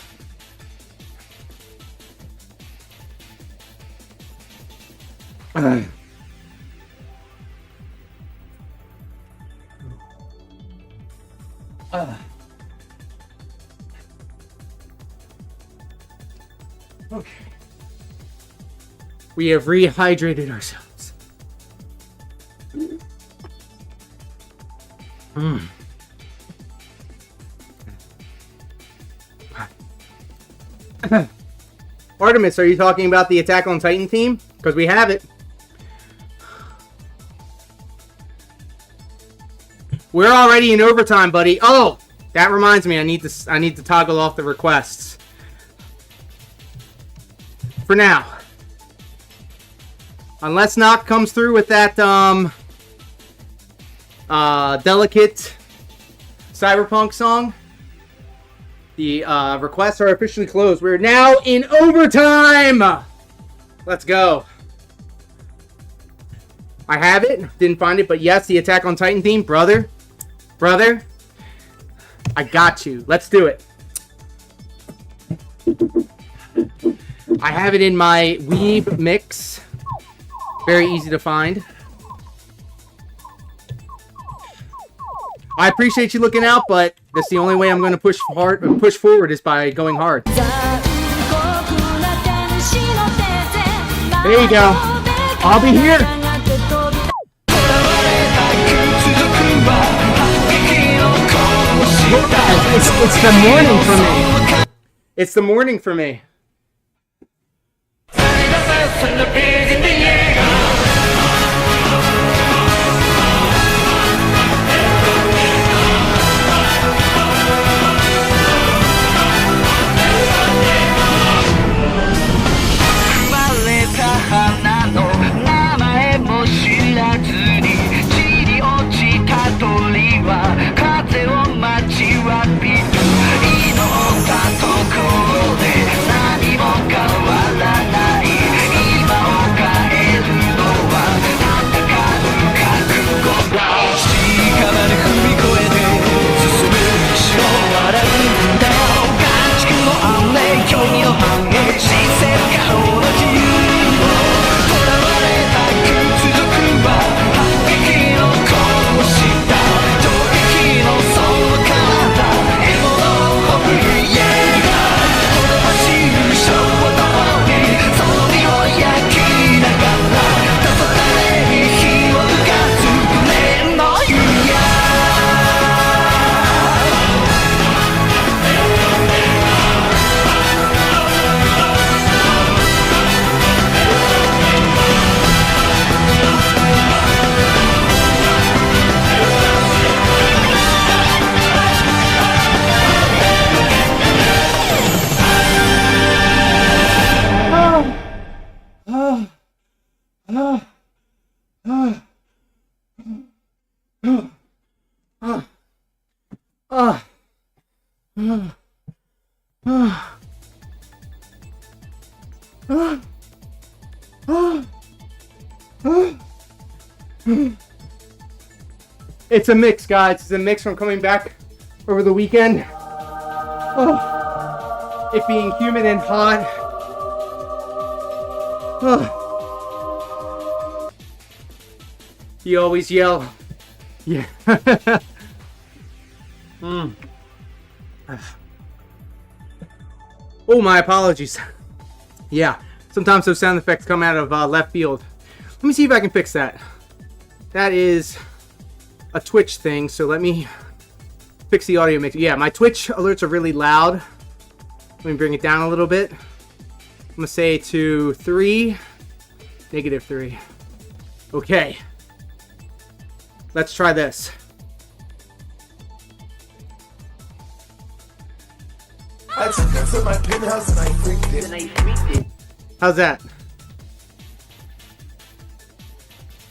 Speaker 2: Okay. We have rehydrated ourselves. Artemis, are you talking about the Attack on Titan theme? Because we have it. We're already in overtime, buddy. Oh, that reminds me. I need to toggle off the requests. For now. Unless Nock comes through with that delicate cyberpunk song, the requests are officially closed. We're now in overtime. Let's go. I have it. Didn't find it, but yes, the Attack on Titan theme, brother. Brother, I got you. Let's do it. I have it in my Weeb mix. Very easy to find. I appreciate you looking out, but that's the only way I'm going to push forward is by going hard. There you go. I'll be here. It's the morning for me. It's the morning for me. It's a mix, guys. It's a mix from coming back over the weekend. Oh, it being humid and hot. Oh. You always yell. Yeah. Oh, my apologies. Yeah, sometimes those sound effects come out of left field. Let me see if I can fix that. That is a Twitch thing, so let me fix the audio mix. Yeah, my Twitch alerts are really loud. Let me bring it down a little bit. I'm gonna say to 3, -3. Okay. Let's try this.
Speaker 18: I took it to my penthouse and I freaked it.
Speaker 2: How's that?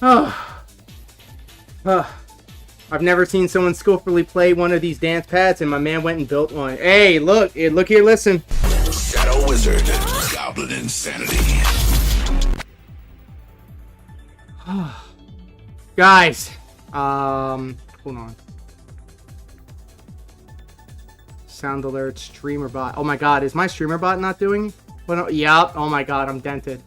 Speaker 2: Oh. I've never seen someone skillfully play one of these dance pads, and my man went and built one. Hey, look here, listen.
Speaker 13: Shadow Wizard, Goblin Insanity.
Speaker 2: Guys, hold on. Sound alert, streamer bot. Oh my god, is my streamer bot not doing? Yup. Oh my god, I'm dented.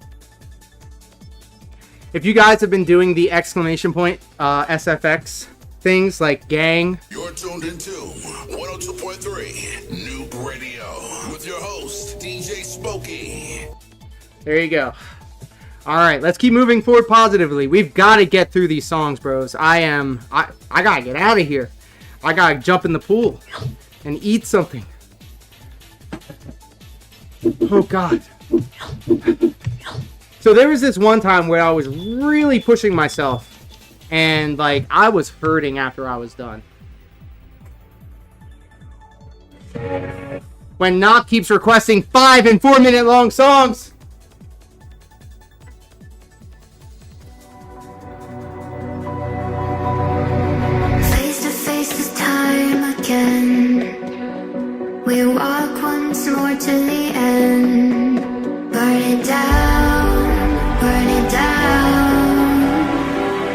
Speaker 2: If you guys have been doing the exclamation point SFX things like gang.
Speaker 13: You're tuned into 102.3 Noob Radio with your host, DJ Smokey.
Speaker 2: There you go. Alright, let's keep moving forward positively. We've got to get through these songs, bros. I gotta get out of here. I gotta jump in the pool and eat something. Oh god. So there was this one time where I was really pushing myself, and like I was hurting after I was done. When Nok keeps requesting 5 and 4 minute long songs.
Speaker 10: Face to face this time again. We walk once more to the end. Burn it down, burn it down.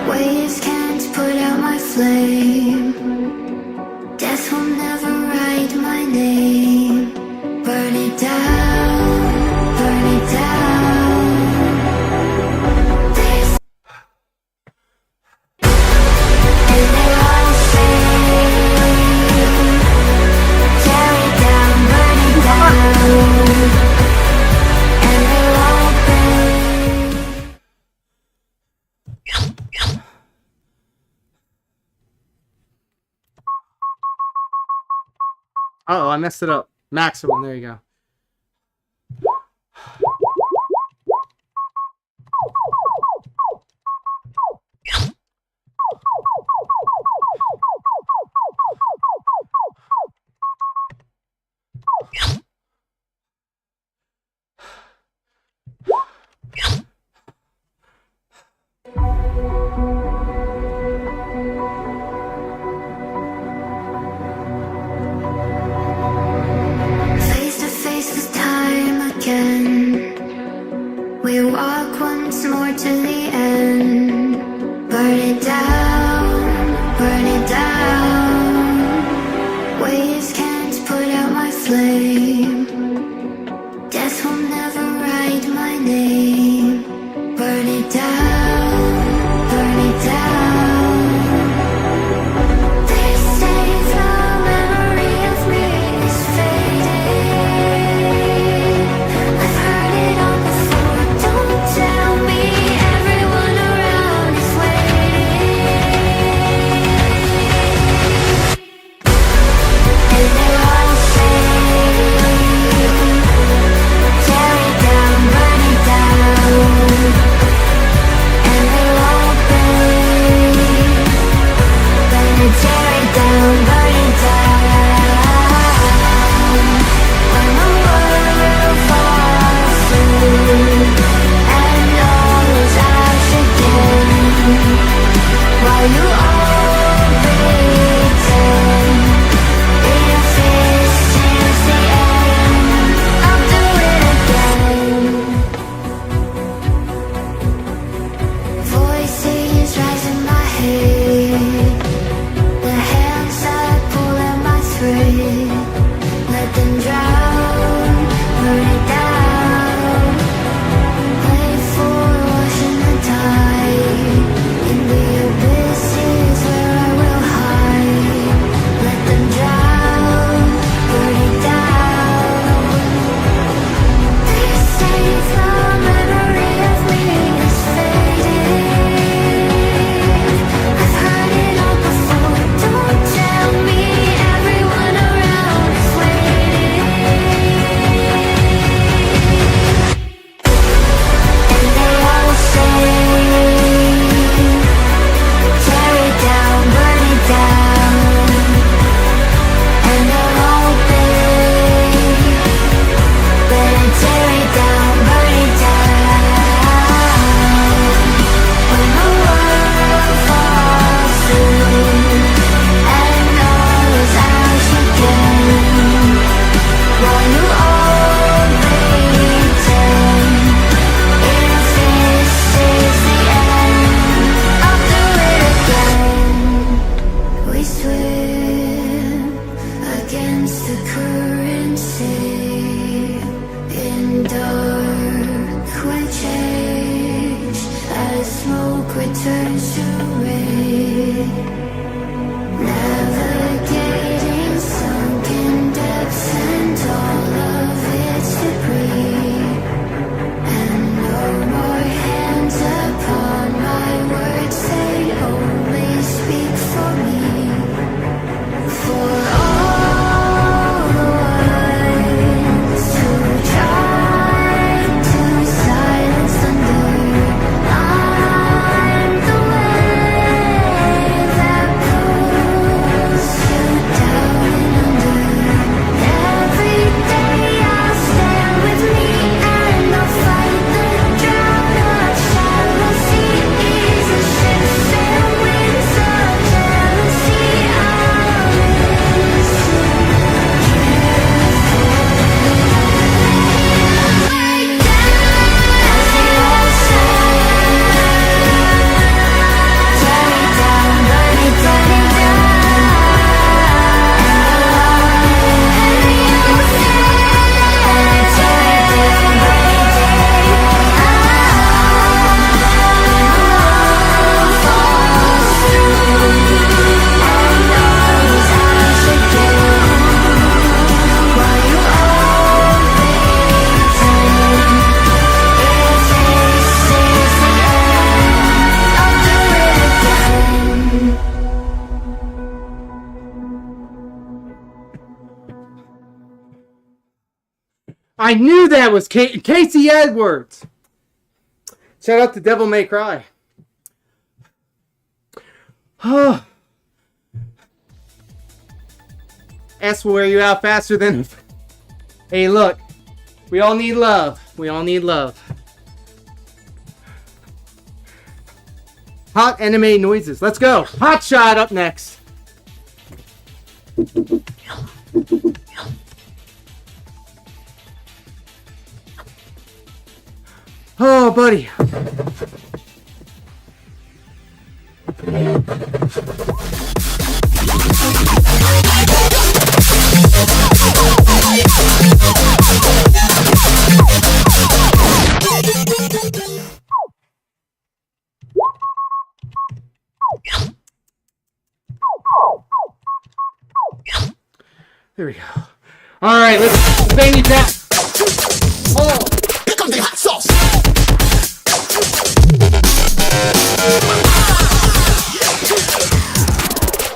Speaker 10: Waves can't put out my flame. Death will never write my name. Burn it down, burn it down. There's and they all say, tear it down, burn it down. And they won't
Speaker 2: Uh-oh, I messed it up. Maximum, there you go.
Speaker 10: face to face this time again. We walk once more to the end. Burn it down, burn it down. Waves can't put out my flame. Death will never write my name. Burn it down, burn it down. They say the memory of me is fading. I've heard it all before. Don't tell me everyone around is waiting. turns to red. Navigating sunken depths and all of its debris. And no more hands upon my words, they only speak for me. For all the ones who tried to silence thunder, I'm the wave that pulls you down and under. Every day I'll stand with me and I'll fight the drown. Our shallow sea is a ship filled with such jealousy.
Speaker 2: I knew that was Casey Edwards. Shout out to Devil May Cry. S will wear you out faster than... Hey, look. We all need love. We all need love. Hot anime noises. Let's go. Hot shot up next. Oh, buddy. There we go. All right, let's bang it down. Oh,
Speaker 13: Here comes the hot sauce.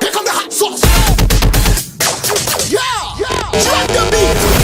Speaker 13: Here comes the hot sauce. Yeah, drop the beat.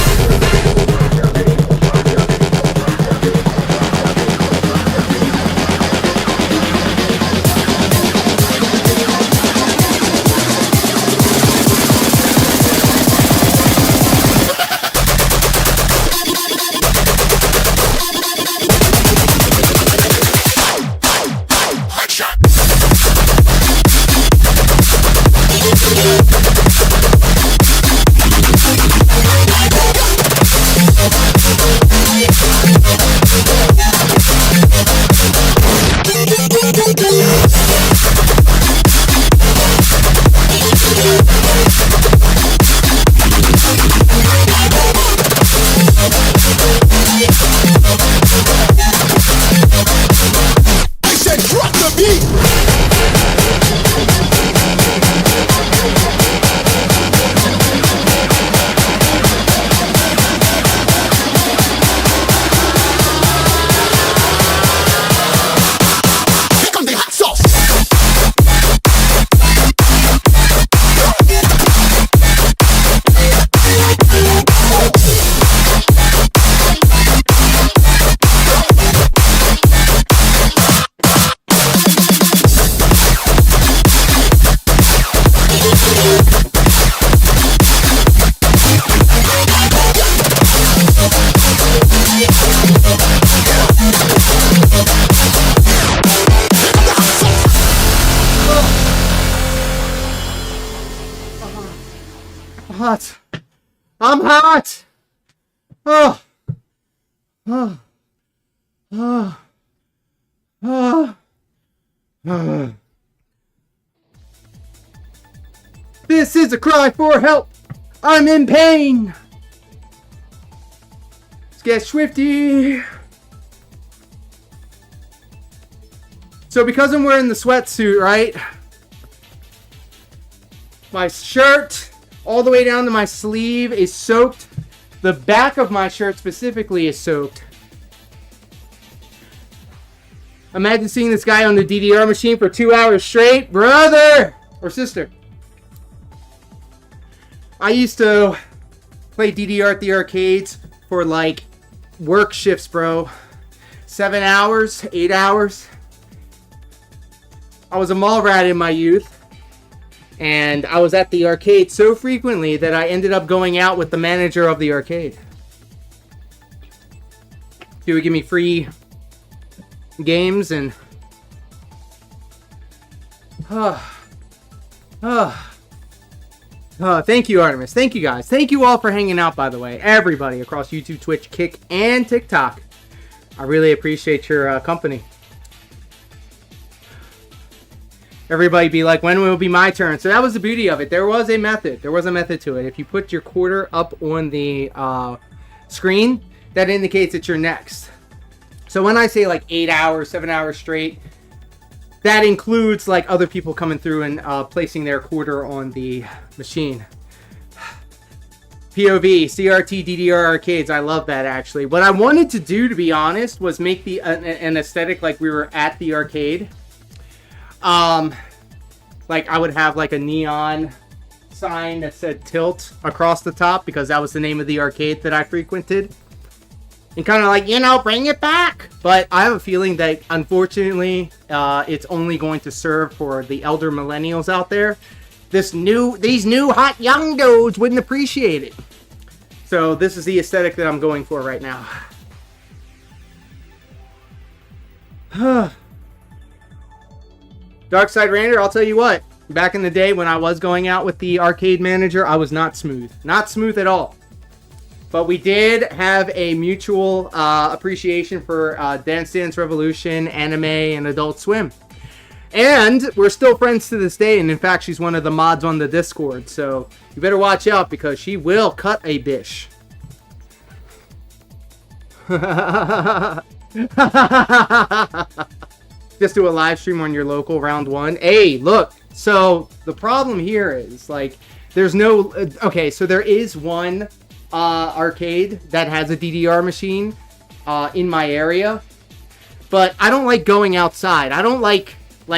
Speaker 2: hot. I'm hot. Oh. Oh. Oh. Oh. Oh. This is a cry for help. I'm in pain. Let's get swifty. So because I'm wearing the sweatsuit, right? My shirt, all the way down to my sleeve, is soaked. The back of my shirt specifically is soaked. Imagine seeing this guy on the DDR machine for 2 hours straight. Brother! Or sister. I used to play DDR at the arcades for like work shifts, bro. 7 hours, 8 hours. I was a mall rat in my youth. And I was at the arcade so frequently that I ended up going out with the manager of the arcade. He would give me free games and... thank you, Artemis. Thank you, guys. Thank you all for hanging out, by the way. Everybody across YouTube, Twitch, Kick, and TikTok. I really appreciate your company. Everybody be like, when will it be my turn? So that was the beauty of it. There was a method. There was a method to it. If you put your quarter up on the screen, that indicates that you're next. So when I say like 8 hours, 7 hours straight, that includes like other people coming through and placing their quarter on the machine. POV, CRT, DDR arcades. I love that, actually. What I wanted to do, to be honest, was make the an aesthetic like we were at the arcade. Like I would have like a neon sign that said Tilt across the top because that was the name of the arcade that I frequented. And kind of like, you know, bring it back. But I have a feeling that, unfortunately, it's only going to serve for the elder millennials out there. These new hot young dudes wouldn't appreciate it. So this is the aesthetic that I'm going for right now. Darksyde Ranter, I'll tell you what. Back in the day when I was going out with the arcade manager, I was not smooth. Not smooth at all. But we did have a mutual appreciation for Dance Dance Revolution, anime, and Adult Swim. And we're still friends to this day. And in fact, she's one of the mods on the Discord. So you better watch out because she will cut a bish. Just do a live stream on your local round one. Hey, look. So the problem here is like there's no... Okay, so there is one arcade that has a DDR machine in my area. But I don't like going outside. I don't like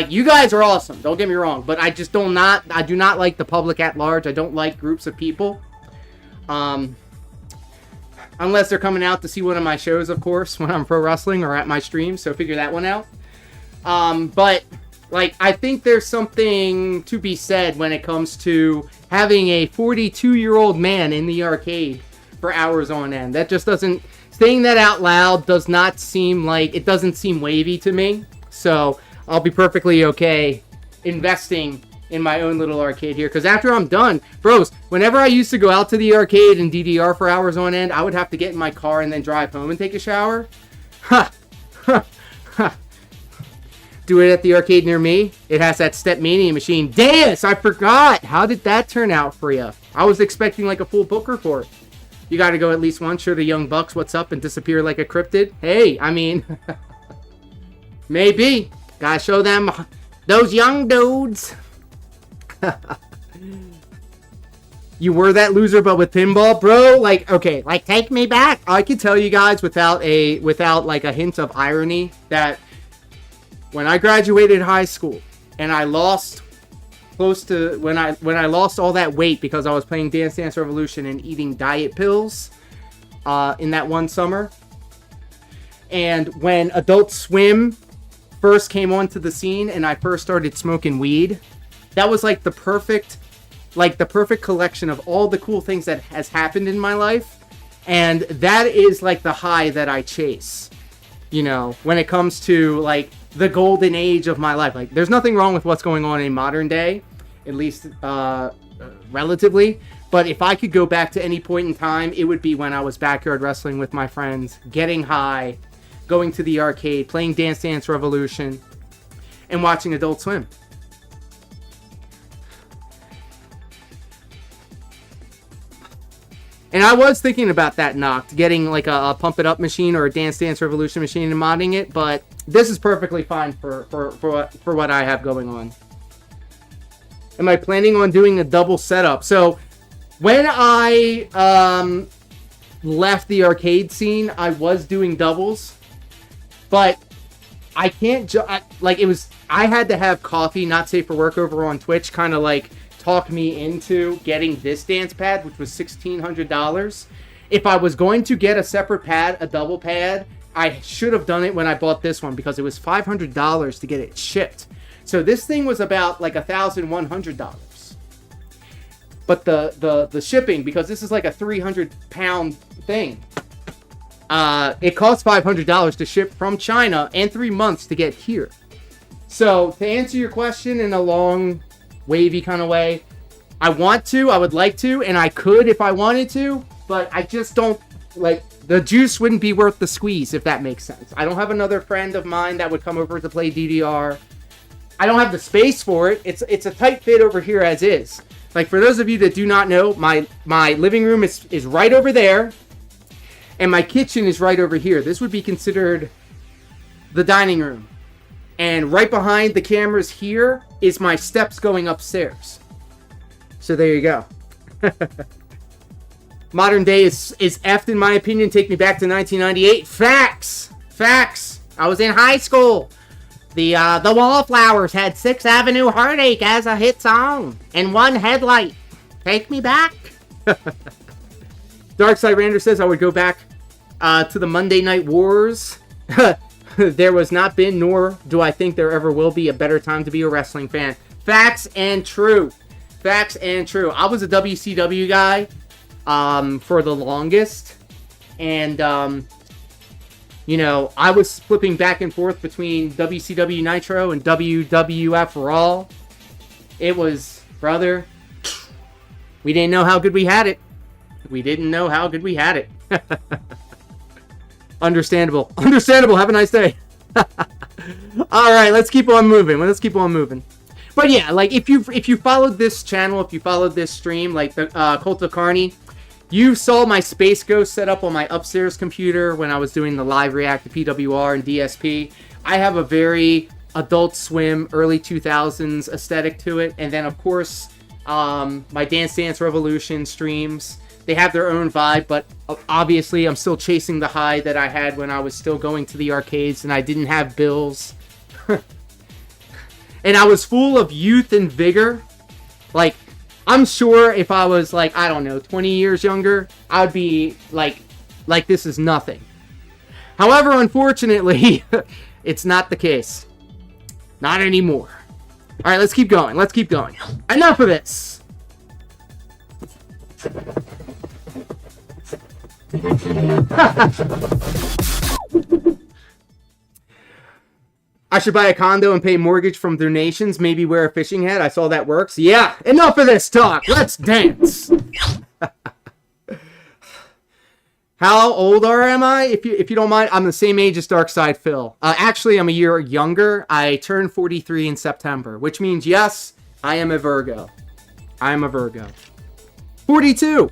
Speaker 2: you guys are awesome. Don't get me wrong. But I just do not like the public at large. I don't like groups of people. Unless they're coming out to see one of my shows, of course, when I'm pro wrestling or at my stream. So figure that one out. But like, I think there's something to be said when it comes to having a 42-year-old man in the arcade for hours on end. That just doesn't, saying that out loud does not seem like, it doesn't seem wavy to me. So I'll be perfectly okay investing in my own little arcade here. Because after I'm done, bros, whenever I used to go out to the arcade and DDR for hours on end, I would have to get in my car and then drive home and take a shower. Do it at the arcade near me. It has that Stepmania machine. Dance! I forgot! How did that turn out for you? I was expecting like a full book report. You gotta go at least once, show the young bucks what's up and disappear like a cryptid. Hey, I mean... maybe. Gotta show them those young dudes. You were that loser but with pinball? Bro, like, okay, like, take me back. I can tell you guys without like a hint of irony that when I graduated high school and I lost close to when I lost all that weight because I was playing Dance Dance Revolution and eating diet pills in that one summer, and when Adult Swim first came onto the scene and I first started smoking weed, that was like the perfect collection of all the cool things that has happened in my life, and that is like the high that I chase, you know, when it comes to like the golden age of my life. Like, there's nothing wrong with what's going on in modern day, at least relatively, but if I could go back to any point in time, it would be when I was backyard wrestling with my friends, getting high, going to the arcade, playing Dance Dance Revolution, and watching Adult Swim. And I was thinking about that, Noct, getting like a Pump It Up machine or a Dance Dance Revolution machine and modding it, but this is perfectly fine for what I have going on. Am I planning on doing a double setup? So when I left the arcade scene, I was doing doubles, but I can't I had to have coffee, not safe for work, over on Twitch, kind of like talk me into getting this dance pad, which was $1,600. If I was going to get a separate pad, a double pad, I should have done it when I bought this one, because it was $500 to get it shipped. So this thing was about like $1,100. But the shipping, because this is like a 300-pound thing, it costs $500 to ship from China and 3 months to get here. So to answer your question in a long, wavy kind of way, I would like to, and I could if I wanted to, but I just don't, like, the juice wouldn't be worth the squeeze, if that makes sense. I don't have another friend of mine that would come over to play DDR. I don't have the space for it. It's a tight fit over here as is. Like, for those of you that do not know, my living room is right over there, and my kitchen is right over here. This would be considered the dining room. And right behind the cameras here is my steps going upstairs. So there you go. Modern day is effed, in my opinion. Take me back to 1998. Facts. I was in high school. The Wallflowers had 6th Avenue Heartache as a hit song. And one headlight. Take me back. Darksyde Ranter says I would go back to the Monday Night Wars. There was not been, nor do I think there ever will be, a better time to be a wrestling fan. Facts and true. I was a WCW guy for the longest. And, I was flipping back and forth between WCW Nitro and WWF Raw. It was, brother, we didn't know how good we had it. Understandable. Have a nice day. All right, let's keep on moving. But yeah, like, if you followed this channel, if you followed this stream, like the Cult of Carney, you saw my Space Ghost set up on my upstairs computer when I was doing the live react to PWR and DSP. I have a very Adult Swim, early 2000s aesthetic to it. And then, of course, my Dance Dance Revolution streams, they have their own vibe, but obviously I'm still chasing the high that I had when I was still going to the arcades and I didn't have bills. And I was full of youth and vigor. Like, I'm sure if I was, like, I don't know, 20 years younger, I would be like this is nothing. However, unfortunately, it's not the case. Not anymore. All right, let's keep going. Enough of this. I should buy a condo and pay mortgage from donations, maybe wear a fishing hat. I saw that works. Yeah, enough of this talk. Let's dance. How old am I? If you don't mind, I'm the same age as DarksydePhil. Actually, I'm a year younger. I turned 43 in September, which means, yes, I am a Virgo. 42.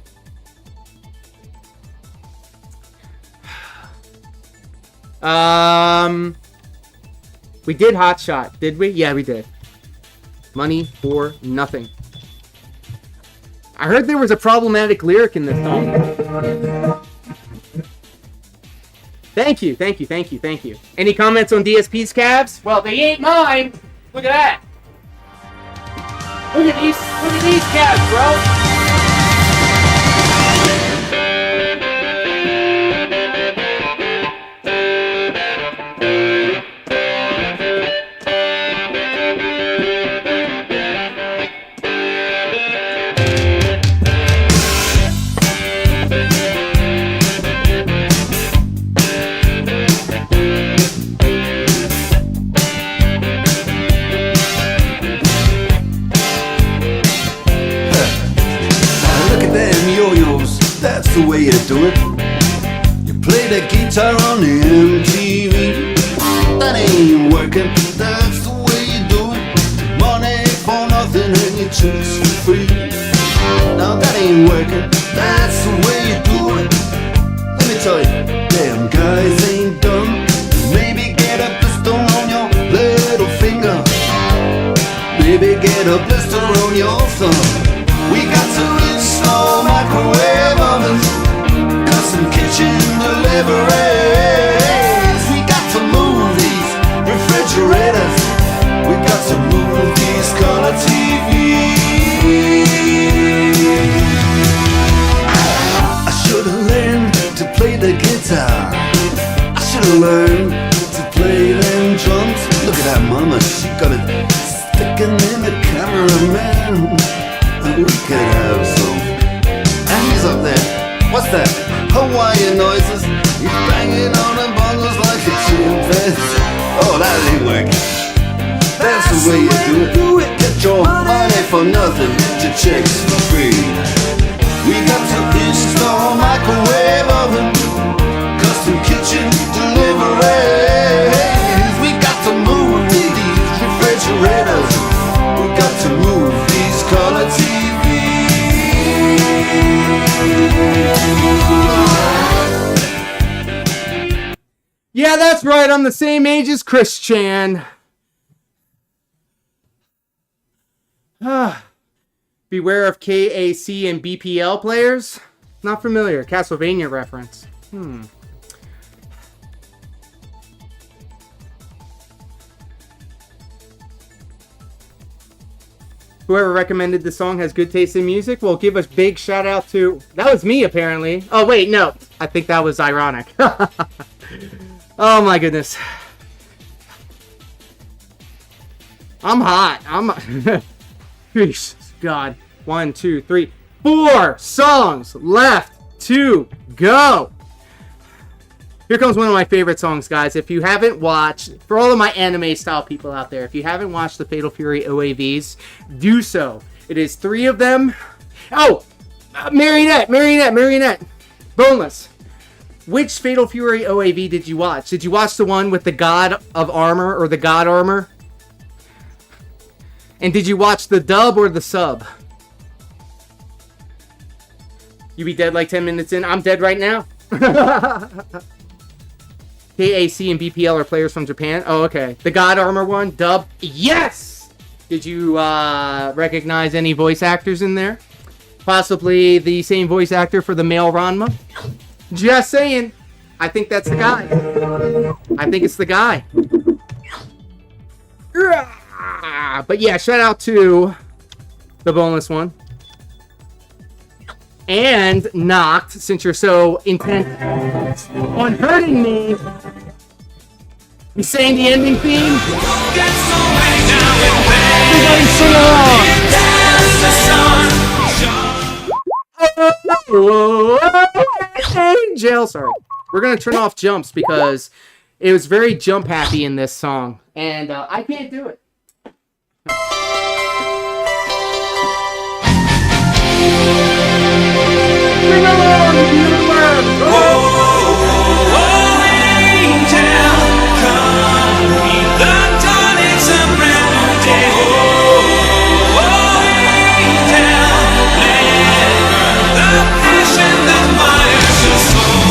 Speaker 2: We did Hot Shot, did we? Yeah, we did. Money for nothing. I heard there was a problematic lyric in this song. Thank you. Any comments on DSP's calves? Well, they ain't mine. Look at that. Look at these calves, bro.
Speaker 19: The way you do it. You play the guitar on the MTV. That ain't working. That's the way you do it. Money for nothing and your chicks for free. Now that ain't working. That's the way you do it. Let me tell you, damn guys ain't dumb. Maybe get up the stone a blister on your thumb. We got to install microwave ovens, custom kitchen deliveries. We got to move these refrigerators. We got to move these color TVs. I should have learned to play the guitar. I should have learned to play them drums. Look at that mama, she got it sticking in the cameraman. And we could have some. And he's up there. What's that? Hawaiian noises. He's banging on the bongos like a chimpanzee. Oh, that ain't working. That's the way you do it. Get your money for nothing, get your checks for free. We got to install microwave oven, custom kitchen deliveries. We got to move these refrigerators. We got to move these color TVs.
Speaker 2: Yeah, that's right. I'm the same age as Chris Chan. Beware of KAC and BPL players? Not familiar. Castlevania reference. Whoever recommended the song has good taste in music. We'll give a big shout out to... That was me, apparently. Oh, wait, no. I think that was ironic. Oh, my goodness. I'm hot. Jesus, God. 1, 2, 3, 4 songs left to go. Here comes one of my favorite songs, guys. If you haven't watched, for all of my anime style people out there, if you haven't watched the Fatal Fury OAVs, do so. It is 3 of them. Oh, Marionette. Boneless. Which Fatal Fury OAV did you watch? Did you watch the one with the God of Armor or the God Armor? And did you watch the dub or the sub? You be dead like 10 minutes in. I'm dead right now. KAC and BPL are players from Japan. Oh, okay. The God Armor one, dub. Yes! Did you recognize any voice actors in there? Possibly the same voice actor for the male Ranma? Just saying. I think that's the guy. I think it's the guy. But yeah, shout out to the boneless one. And Noct, since you're so intent on hurting me. You saying the ending theme? Everybody sing along. Jail, sorry. We're gonna turn off jumps because it was very jump happy in this song, and I can't do it. Bring along the universe.
Speaker 6: Angel, come meet the dawn. It's a brand new day. Angel, let burn the passion that fires your soul.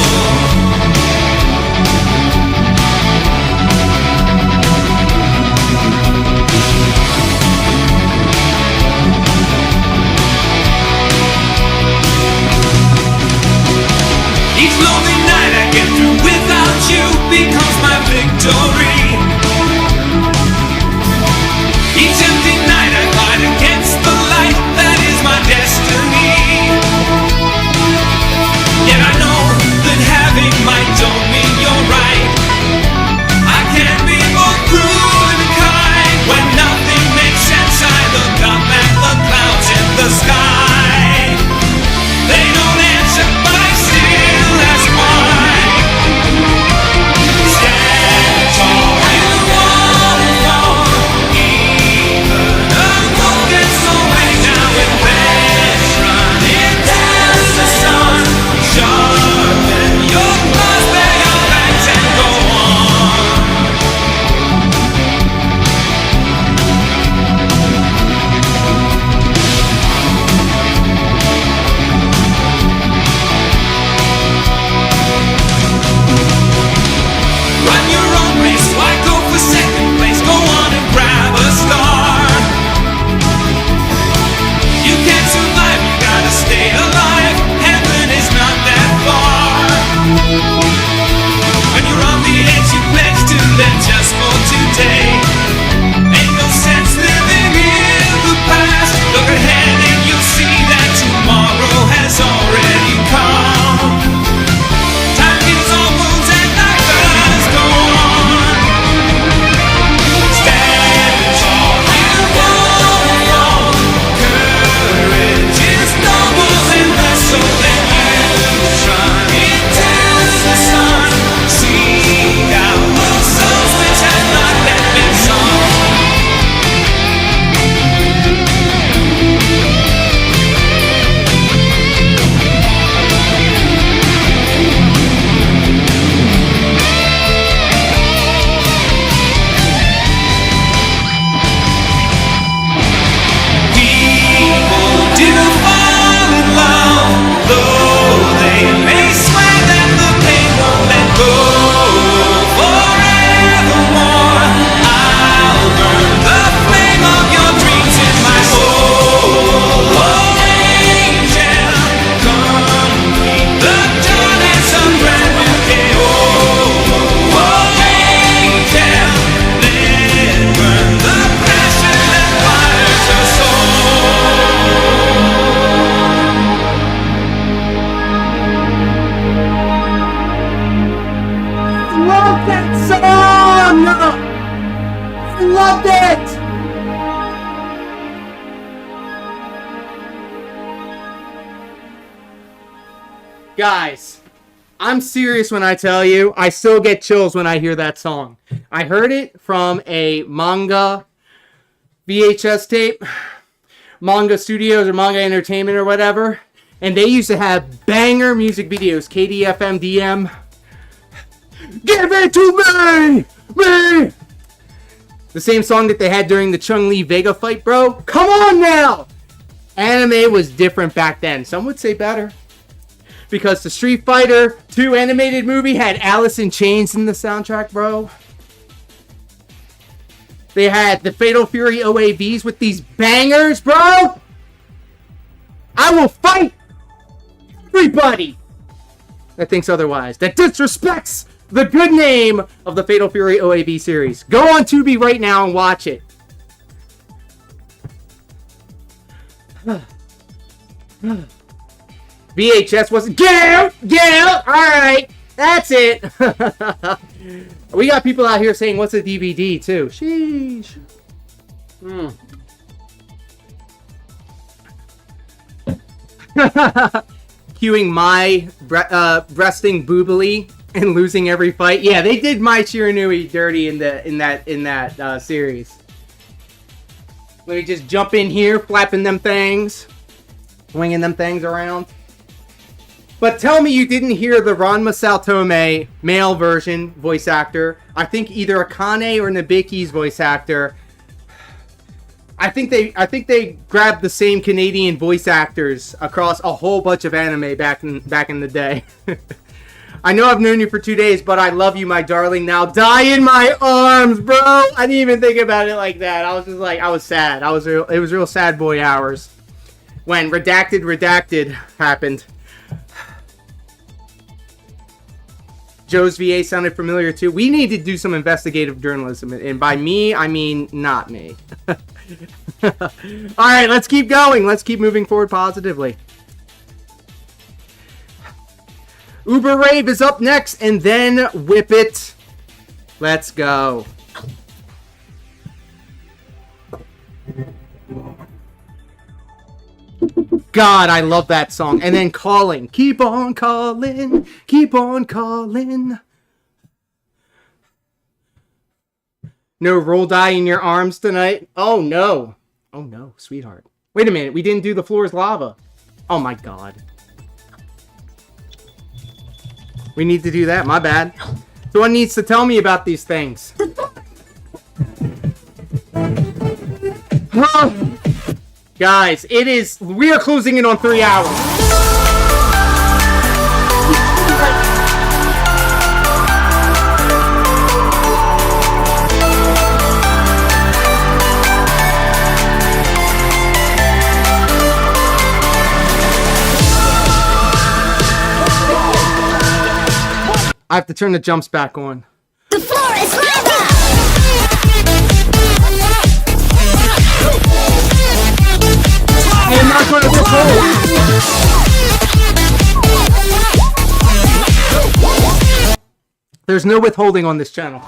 Speaker 6: These
Speaker 2: Loved it! Guys, I'm serious when I tell you, I still get chills when I hear that song. I heard it from a manga VHS tape, Manga Studios or Manga Entertainment or whatever, and they used to have banger music videos, KDFMDM. Give it to me! The same song that they had during the Chun-Li Vega fight, bro. Come on now! Anime was different back then. Some would say better. Because the Street Fighter 2 animated movie had Alice in Chains in the soundtrack, bro. They had the Fatal Fury OAVs with these bangers, bro. I will fight everybody that thinks otherwise, that disrespects the good name of the Fatal Fury OAV series. Go on Tubi right now and watch it. VHS wasn't. Get out! Alright, that's it. We got people out here saying, what's a DVD, too? Sheesh. Queuing my breasting boobily and losing every fight. Yeah, they did my Shiranui dirty in that series. Let me just jump in here, flapping them things, swinging them things around. But tell me you didn't hear the Ranma Saltome male version voice actor. I think either Akane or Nabiki's voice actor. I think they grabbed the same Canadian voice actors across a whole bunch of anime back in the day. I know I've known you for 2 days, but I love you, my darling. Now die in my arms, bro. I didn't even think about it like that. I was just like, I was sad. It was real sad boy hours when Redacted happened. Joe's VA sounded familiar too. We need to do some investigative journalism, and by me, I mean not me. Alright, let's keep going. Let's keep moving forward positively. Uber Rave is up next, and then Whip It. Let's go. God, I love that song. And then Calling. Keep on calling. Keep on calling. No roll die in your arms tonight? Oh, no. Oh, no, sweetheart. Wait a minute. We didn't do The Floor is Lava. Oh, my God. We need to do that. My bad. Someone needs to tell me about these things. Guys, we are closing in on 3 hours. I have to turn the jumps back on.
Speaker 10: The floor is lava!
Speaker 2: I am not going to withhold. There's no withholding on this channel.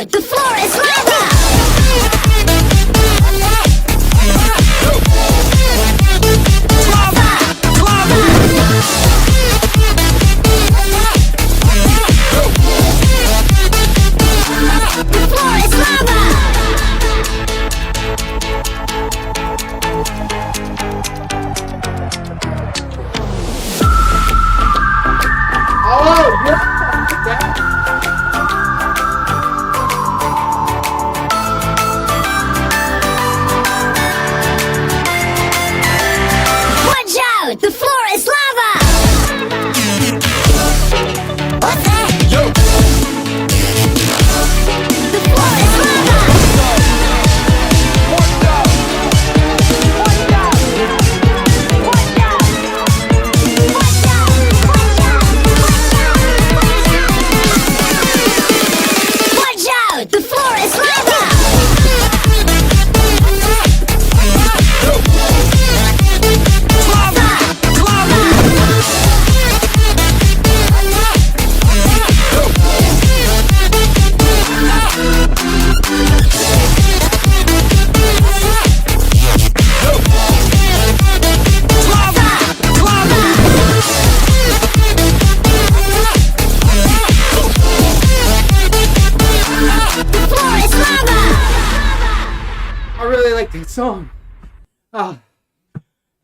Speaker 10: The floor is lava!
Speaker 2: like that song. Oh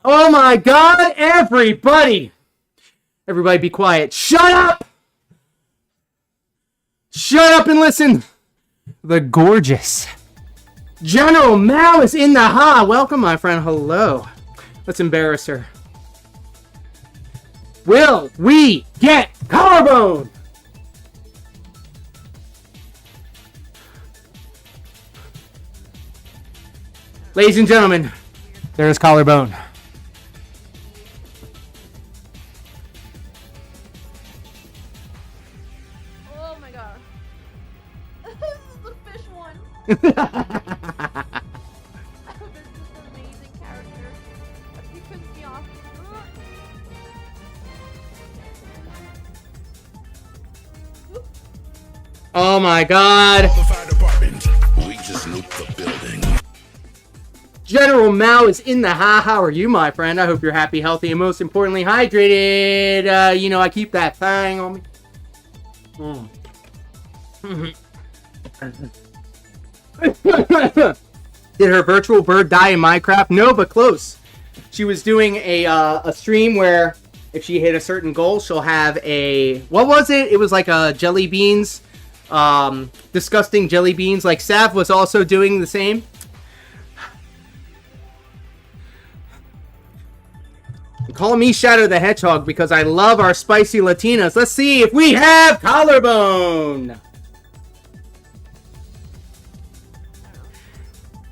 Speaker 2: my God, everybody! Everybody be quiet. Shut up! Shut up and listen. The gorgeous General Mao is in the ha. Welcome, my friend. Hello. Let's embarrass her. Will we get collarbone? Ladies and gentlemen, there is collarbone.
Speaker 20: Oh my god. This is the fish one. This is an amazing character. He pissed me off.
Speaker 2: Oh my God.
Speaker 13: The fire department. We just loot the building.
Speaker 2: General Mao is in the ha. How are you, my friend? I hope you're happy, healthy, and most importantly, hydrated. You know, I keep that thing on me. Did her virtual bird die in Minecraft? No, but close. She was doing a stream where if she hit a certain goal, she'll have a... What was it? It was like a jelly beans. Disgusting jelly beans. Like Sav was also doing the same. Call me Shadow the Hedgehog because I love our spicy Latinas. Let's see if we have collarbone.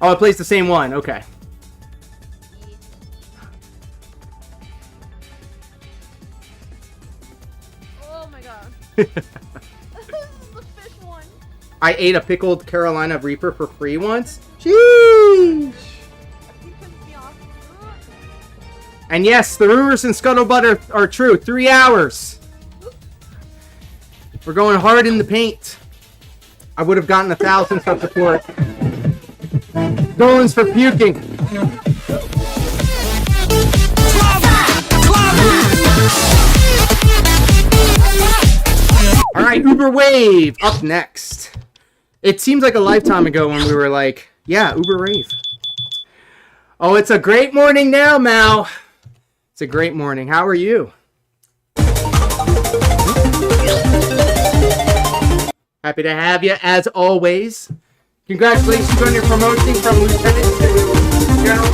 Speaker 2: Oh, it plays the same one. Okay.
Speaker 20: Oh my god. This is the fish one.
Speaker 2: I ate a pickled Carolina Reaper for free once. Sheesh. And yes, the rumors and scuttlebutt are true. 3 hours. We're going hard in the paint. I would have gotten 1,000 sub support. Golan's for puking. Alright, Uber Wave up next. It seems like a lifetime ago when we were like, yeah, Uber Rave. Oh, it's a great morning now, Mao. It's a great morning. How are you? Happy to have you, as always. Congratulations on your promotion from Lieutenant to General.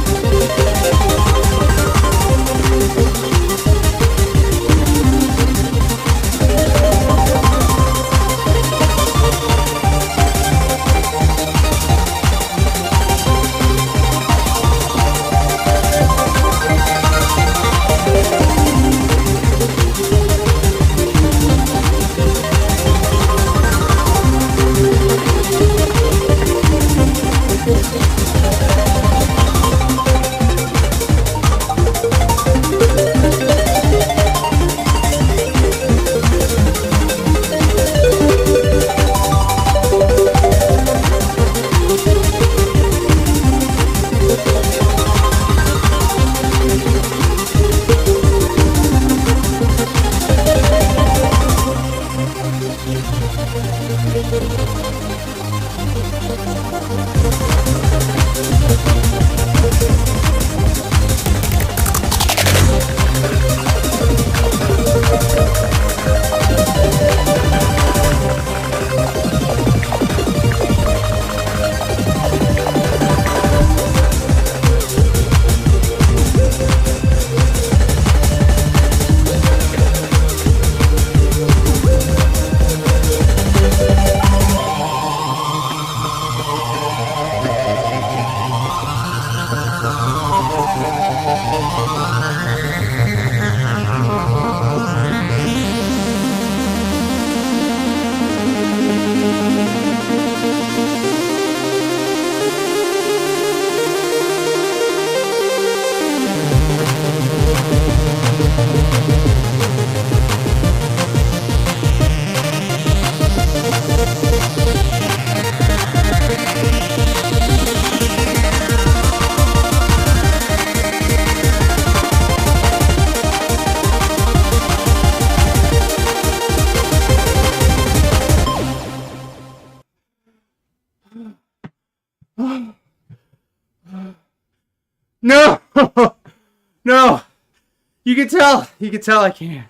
Speaker 2: can tell. You can tell I can't.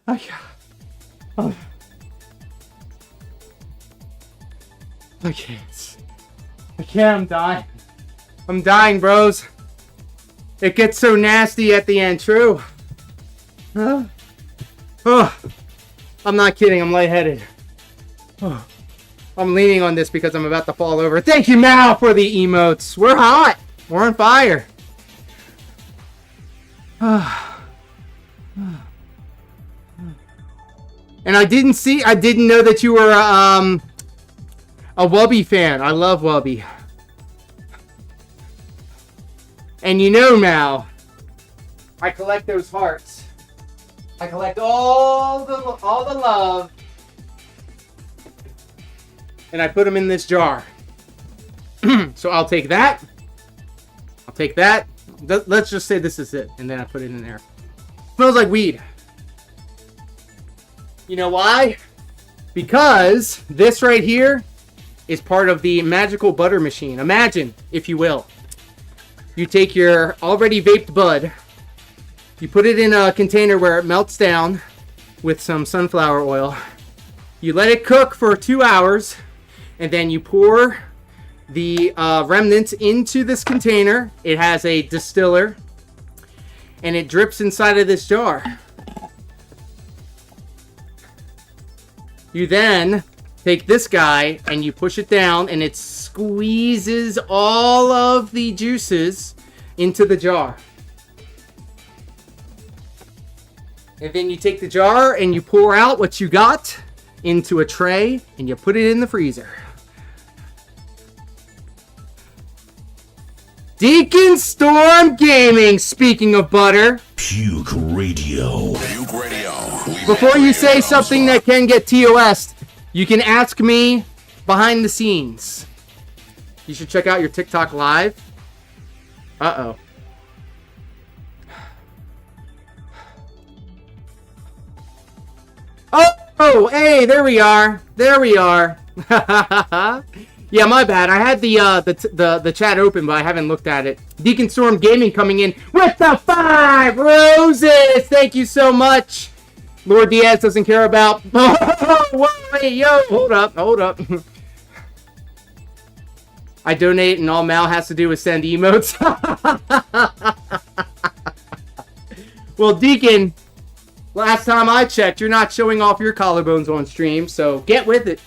Speaker 2: I can't. Oh. I can't. I can't. I'm dying. I'm dying, bros. It gets so nasty at the end. True. Oh. I'm not kidding. I'm lightheaded. Oh. I'm leaning on this because I'm about to fall over. Thank you, Mal, for the emotes. We're hot. We're on fire. And I didn't know that you were a Wubby fan. I love Wubby. And you know, Mal, I collect those hearts. I collect all the love, and I put them in this jar. So I'll take that. I'll take that. Let's just say this is it, and then I put it in there. Smells like weed. You know why? Because this right here is part of the magical butter machine. Imagine, if you will, you take your already vaped bud, you put it in a container where it melts down with some sunflower oil. You let it cook for 2 hours, and then you pour the remnants into this container. It has a distiller, and it drips inside of this jar. You then take this guy and you push it down, and it squeezes all of the juices into the jar. And then you take the jar and you pour out what you got into a tray and you put it in the freezer. DeaconStormGaming, speaking of butter.
Speaker 16: Puke Radio.
Speaker 13: Puke Radio.
Speaker 2: Before you say something that can get TOS'd, you can ask me behind the scenes. You should check out your TikTok live. Uh-oh. Oh, hey, there we are. There we are. Yeah, my bad. I had the chat open, but I haven't looked at it. DeaconStormGaming coming in with the 5 roses. Thank you so much. Lord Diaz doesn't care about... Oh, wait, yo, hold up. I donate and all Mal has to do is send emotes. Well, Deacon, last time I checked, you're not showing off your collarbones on stream, so get with it.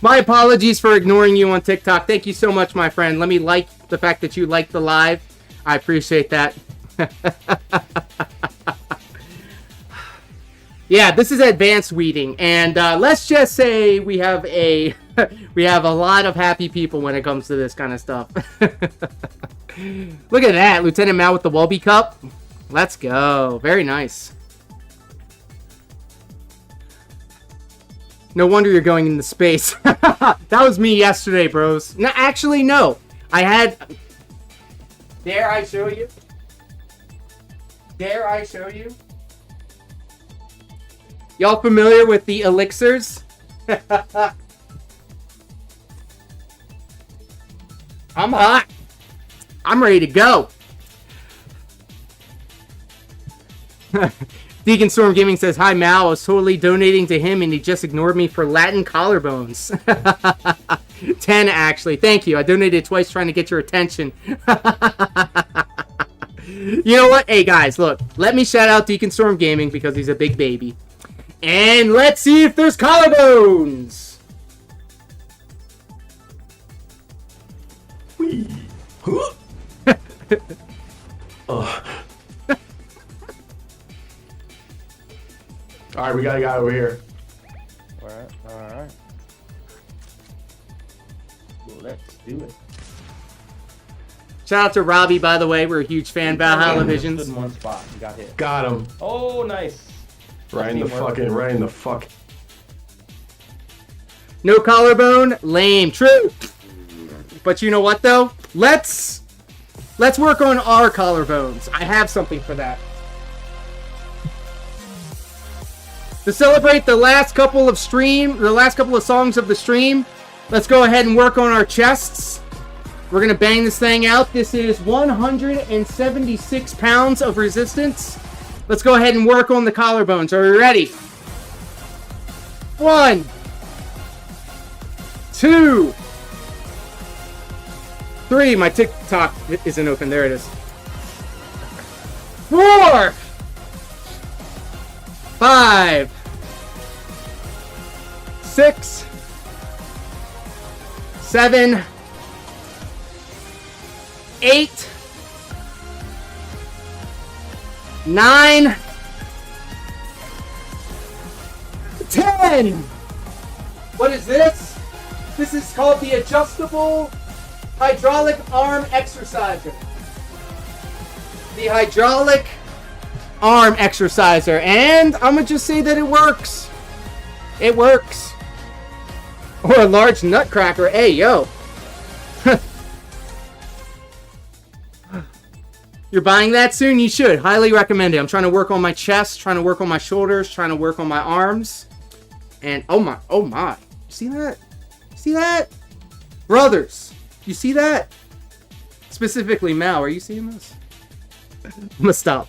Speaker 2: My apologies for ignoring you on TikTok. Thank you so much, my friend. Let me like the fact that you liked the live. I appreciate that. Yeah, this is advanced weeding, and let's just say we have a lot of happy people when it comes to this kind of stuff. Look at that, Lieutenant Mal with the Wubby cup. Let's go. Very nice. No wonder you're going into space. That was me yesterday, bros. No, actually, no. I had... Dare I show you? Dare I show you? Y'all familiar with the elixirs? I'm hot. I'm ready to go. DeaconStormGaming says, hi, Mal. I was totally donating to him, and he just ignored me for Latin collarbones. 10, actually. Thank you. I donated twice trying to get your attention. You know what? Hey, guys, look. Let me shout out DeaconStormGaming because he's a big baby. And let's see if there's collarbones.
Speaker 18: Alright, we got a guy over here.
Speaker 2: Alright. Let's do it. Shout out to Robbie, by the way. We're a huge fan. Valhalla Visions.
Speaker 21: In one spot. You got hit.
Speaker 18: Got him.
Speaker 21: Oh, nice.
Speaker 18: Right in the fuck.
Speaker 2: No collarbone? Lame. True. But you know what, though? Let's work on our collarbones. I have something for that. To celebrate the last couple of songs of the stream, let's go ahead and work on our chests. We're going to bang this thing out. This is 176 pounds of resistance. Let's go ahead and work on the collarbones. Are we ready? 1, 2, 3. My TikTok isn't open. There it is. 4, 5, 6, 7, 8, 9, 10. What is this? This is called the adjustable hydraulic arm exerciser. The hydraulic arm exerciser. And I'm gonna just say that it works. It works. Or a large nutcracker. Hey, yo. You're buying that soon? You should. Highly recommend it. I'm trying to work on my chest, trying to work on my shoulders, trying to work on my arms. And oh my. You see that? See that? Brothers, you see that? Specifically, Mal, are you seeing this? I'm gonna stop.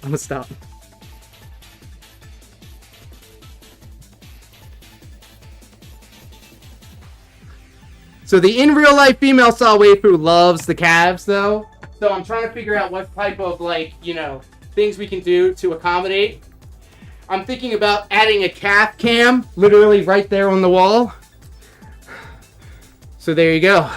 Speaker 2: So the in real life female style waifu loves the calves though. So I'm trying to figure out what type of things we can do to accommodate. I'm thinking about adding a calf cam literally right there on the wall. So there you go.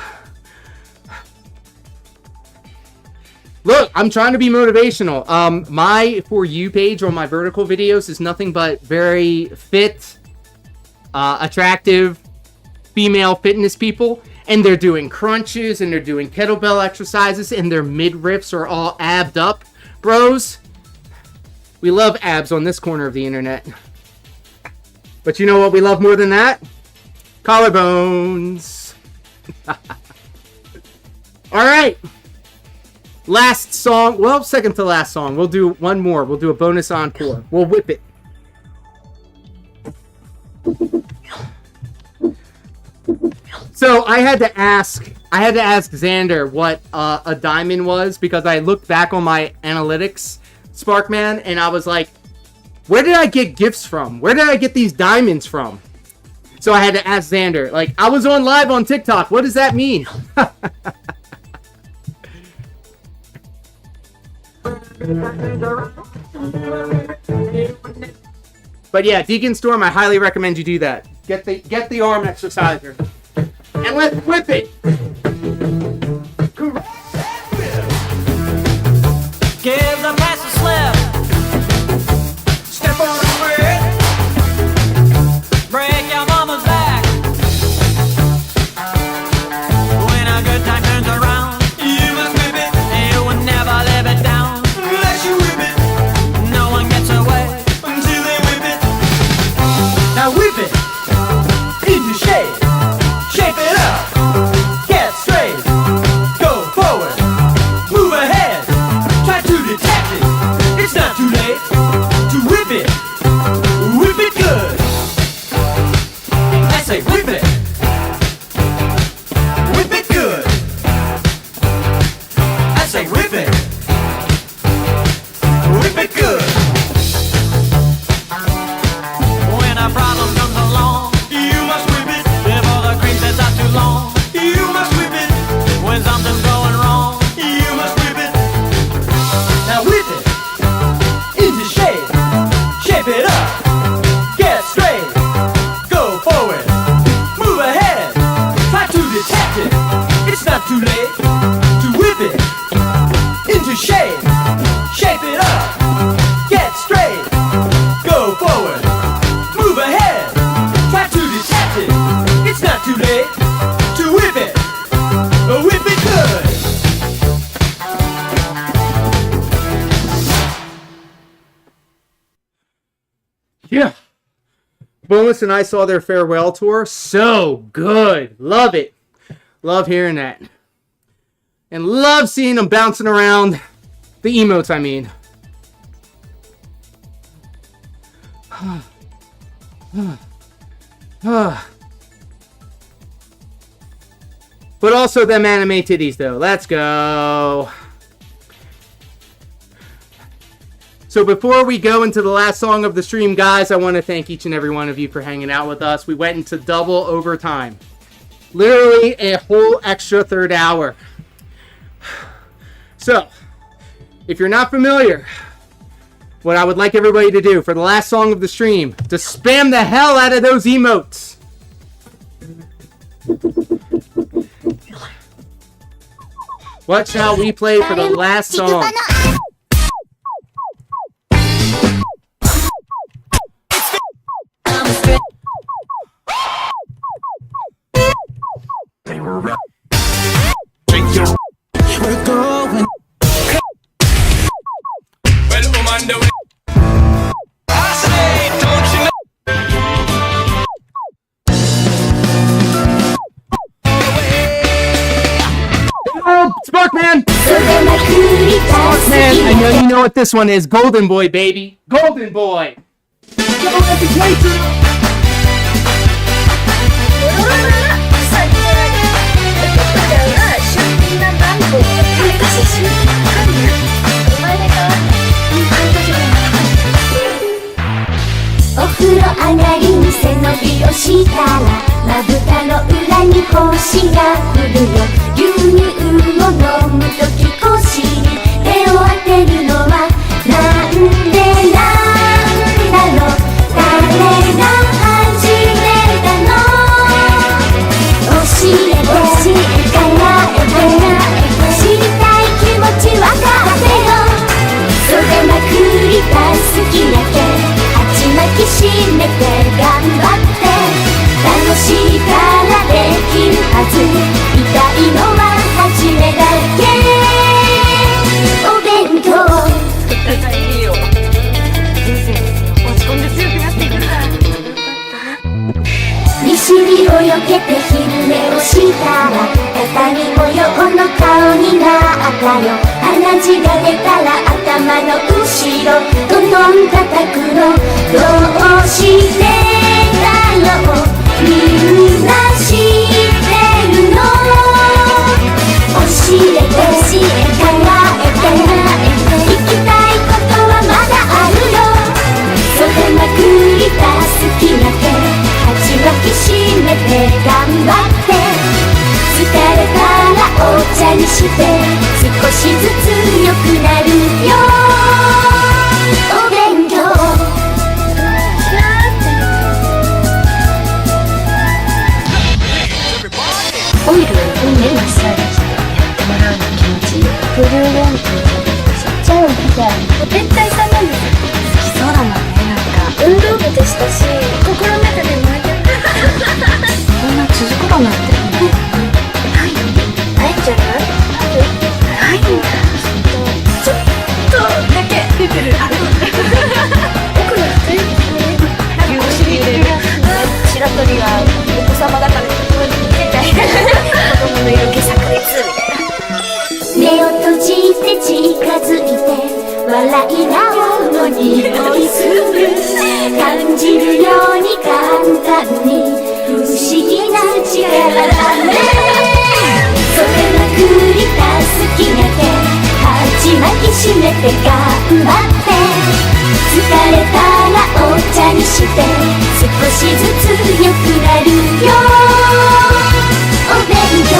Speaker 2: Look, I'm trying to be motivational. My For You page on my vertical videos is nothing but very fit, attractive female fitness people. And they're doing crunches, and they're doing kettlebell exercises, and their midriffs are all abbed up. Bros, we love abs on this corner of the internet. But you know what we love more than that? Collarbones. Alright. Last song. Well, second to last song. We'll do one more. We'll do a bonus encore. We'll whip it. So I had to ask Xander what a diamond was, because I looked back on my analytics, Sparkman, and I was like, where did I get gifts from? Where did I get these diamonds from? So I had to ask Xander, like, I was on live on TikTok. What does that mean? But yeah, Deacon Storm, I highly recommend you do that. Get the arm exerciser. And let's whip it!
Speaker 17: Give the pass a slip. Step on the grid. Break your mama's back. When a good time turns around, you must whip it. You will never live it down. Unless you whip it. No one gets away until they whip it. Now whip it into shape. Shape it up. Get straight. Go forward. Move ahead. Try to detect it. It's not too late to whip it. Whip it good. I say whip it. Whip it good. I say whip it. Whip it good. When a problem comes along, you must whip it. Before the cream sets out too long, you must whip it. When something's going wrong, you must whip it. Now whip it into shape. Shape it up. Get straight. Go forward. Move ahead. Try to detect it. It's not too late to whip it into shape. Shape it up. Get straight. Go forward. Move ahead. Try to detect it. It's not too late to whip it. Whip it good.
Speaker 2: Yeah. Bonus and I saw their farewell tour. So good. Love it. Love hearing that. And love seeing them bouncing around. The emotes, I mean. But also them anime titties, though. Let's go. So before we go into the last song of the stream, guys, I want to thank each and every one of you for hanging out with us. We went into double overtime. Literally a whole extra third hour. So, if you're not familiar, what I would like everybody to do for the last song of the stream, to spam the hell out of those emotes. What shall we play for the last song?
Speaker 6: We're going.
Speaker 17: Well, I say, don't you know?
Speaker 2: Sparkman! Sparkman, I know you know what this one is. Golden Boy, baby. Golden Boy!
Speaker 10: お風呂上がりに背伸びをしたらまぶたの裏に星が降るよ牛乳を飲むとき腰に手を当てるのはなんでなんだろう誰が始めたの教えてから知りたい気持ちわかってよそれまくりた好きだけ巻きしめて頑張って楽しいからできるはず痛いのは初めだけお勉強いいよ落ち込んで強くなっていくから利尻を避けて昼寝をしたら畳模様の顔になったよ鼻血が出たら頭の後ろどんどん叩くのどうしてだろうみんな知ってるの教えて考えて聞きたいことはまだあるよ袖まくりた好きだけ鉢巻きしめて頑張って疲れたらお茶にして少しずつ良くなるよお勉強オイルを踏んでマッサージしてやってもらうの気持ちいいブルーレンズちっちゃいみたいお天体さんなんですよ好きそうだもんねなんか運動部でしたし心の中で燃えてるこんな続くかなってないんじゃないないんだちょっとだけ出てる奥の二人お尻入れる白鳥はお子様だからみたいな子供の色気炸裂みたいな目を閉じて近づいて笑い顔の匂いする感じるように簡単に不思議な力だねそれまくりた好きだけ鉢巻きしめて頑張って疲れたらお茶にして少しずつ良くなるよお勉強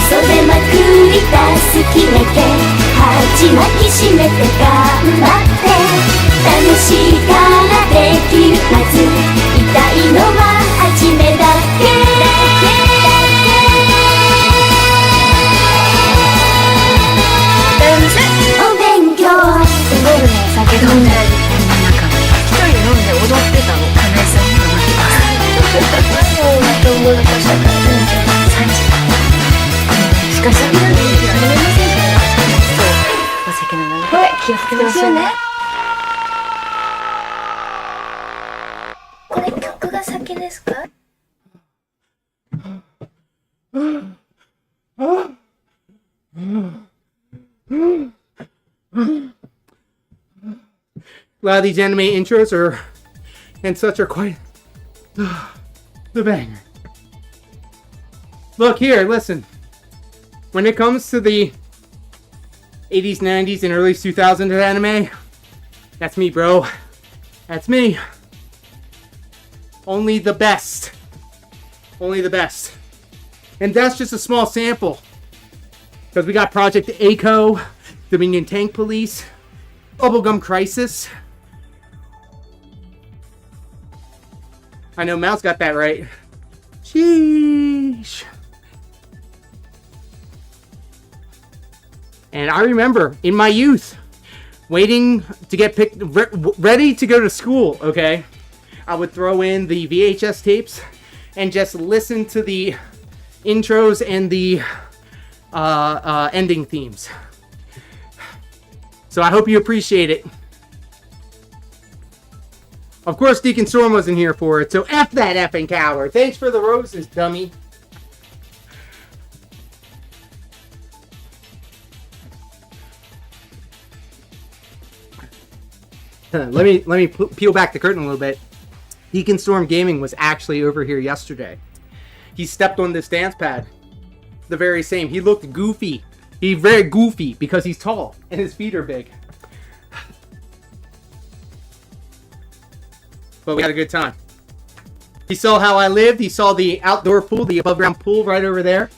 Speaker 10: 袖まくりた好きだけ鉢巻きしめて頑張って楽しいからできるはず痛いのは初めだけお勉強すごいね酒飲んでなんか一人で飲んで踊ってたの金井さんにも待ってますそうまた思い出したから3時しかしそんなにやめませんからそうお酒の飲み方気をつけましょうねこれ曲が先ですか
Speaker 2: A lot of these anime intros are and such are quite the banger. Look here, listen. when it comes to the 80s, 90s, and early 2000s anime, that's me, bro. That's me. Only the best. Only the best. And that's just a small sample. Because we got Project A-ko, Dominion Tank Police, Bubblegum Crisis. I know Mouse got that right. Sheesh. And I remember in my youth, waiting to get picked, ready to go to school, okay? I would throw in the VHS tapes and just listen to the intros and the ending themes. So I hope you appreciate it. Of course, Deacon Storm wasn't here for it, so F that effing coward. Thanks for the roses, dummy. Let me peel back the curtain a little bit. DeaconStormGaming was actually over here yesterday. He stepped on this dance pad. The very same. He looked goofy. He's very goofy because he's tall and his feet are big. But we had a good time. He saw how I lived. He saw the outdoor pool, the above ground pool right over there.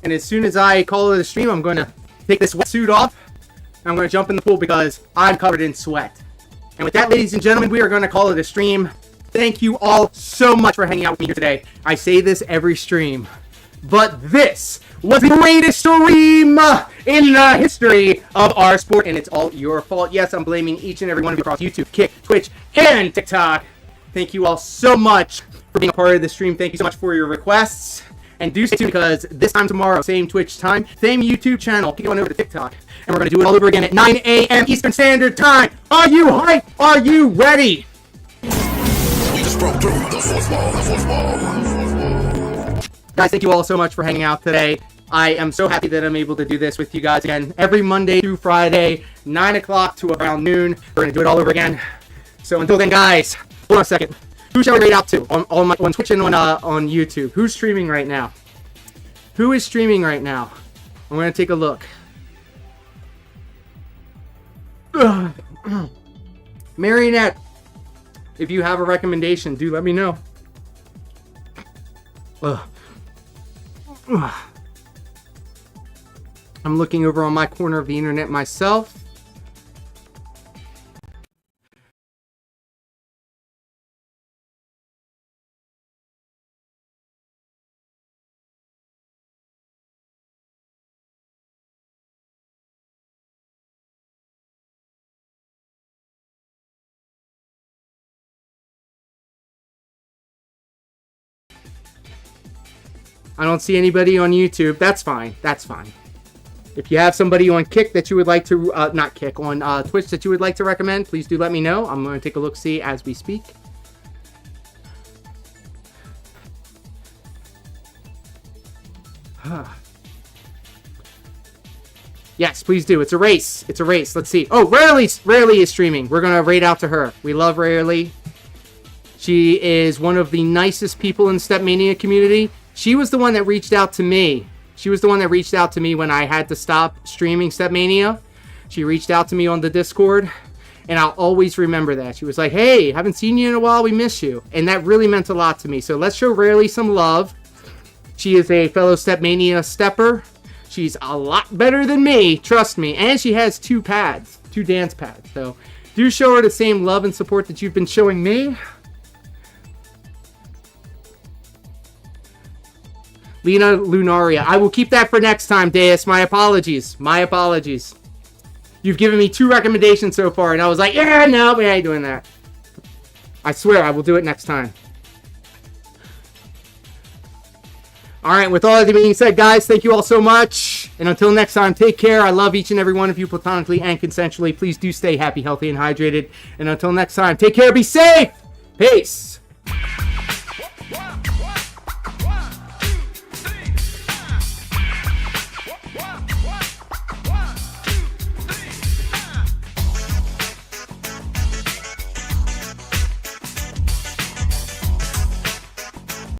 Speaker 2: And as soon as I call it a stream, I'm going to take this wetsuit off. I'm going to jump in the pool because I'm covered in sweat. And with that, ladies and gentlemen, we are going to call it a stream. Thank you all so much for hanging out with me here today. I say this every stream, but this was the greatest stream in the history of our sport, and it's all your fault. Yes, I'm blaming each and every one of you across YouTube, Kick, Twitch, and TikTok. Thank you all so much for being a part of the stream. Thank you so much for your requests. And do stay tuned because this time tomorrow, same Twitch time, same YouTube channel, keep going over to TikTok. And we're going to do it all over again at 9 a.m. Eastern Standard Time. Are you hyped? Are you ready?
Speaker 13: We just broke through the fourth wall, the fourth wall.
Speaker 2: Guys, thank you all so much for hanging out today. I am so happy that I'm able to do this with you guys again every Monday through Friday, 9 o'clock to around noon. We're going to do it all over again. So until then, guys, hold on a second. Who shall we rate out to on Twitch and on YouTube? Who's streaming right now? Who is streaming right now? I'm going to take a look. Marionette, if you have a recommendation, do let me know. I'm looking over on my corner of the internet myself. I don't see anybody on YouTube. That's fine. That's fine. If you have somebody on Kick that you would like to, not Kick, on Twitch that you would like to recommend, please do let me know. I'm going to take a look-see as we speak. Yes, please do. It's a race. It's a race. Let's see. Oh, Rarely is streaming. We're going to rate out to her. We love Rarely. She is one of the nicest people in the Stepmania community. She was the one that reached out to me. She was the one that reached out to me when I had to stop streaming Stepmania. She reached out to me on the Discord, and I'll always remember that. She was like, hey, haven't seen you in a while. We miss you. And that really meant a lot to me. So let's show Rarely some love. She is a fellow Stepmania stepper. She's a lot better than me, trust me. And she has 2 pads, 2 dance pads. So do show her the same love and support that you've been showing me. Lena Lunaria. I will keep that for next time, Deus. My apologies. My apologies. You've given me 2 recommendations so far, and I was like, yeah, no, we ain't doing that. I swear I will do it next time. Alright, with all that being said, guys, thank you all so much. And until next time, take care. I love each and every one of you platonically and consensually. Please do stay happy, healthy, and hydrated. And until next time, take care, be safe. Peace.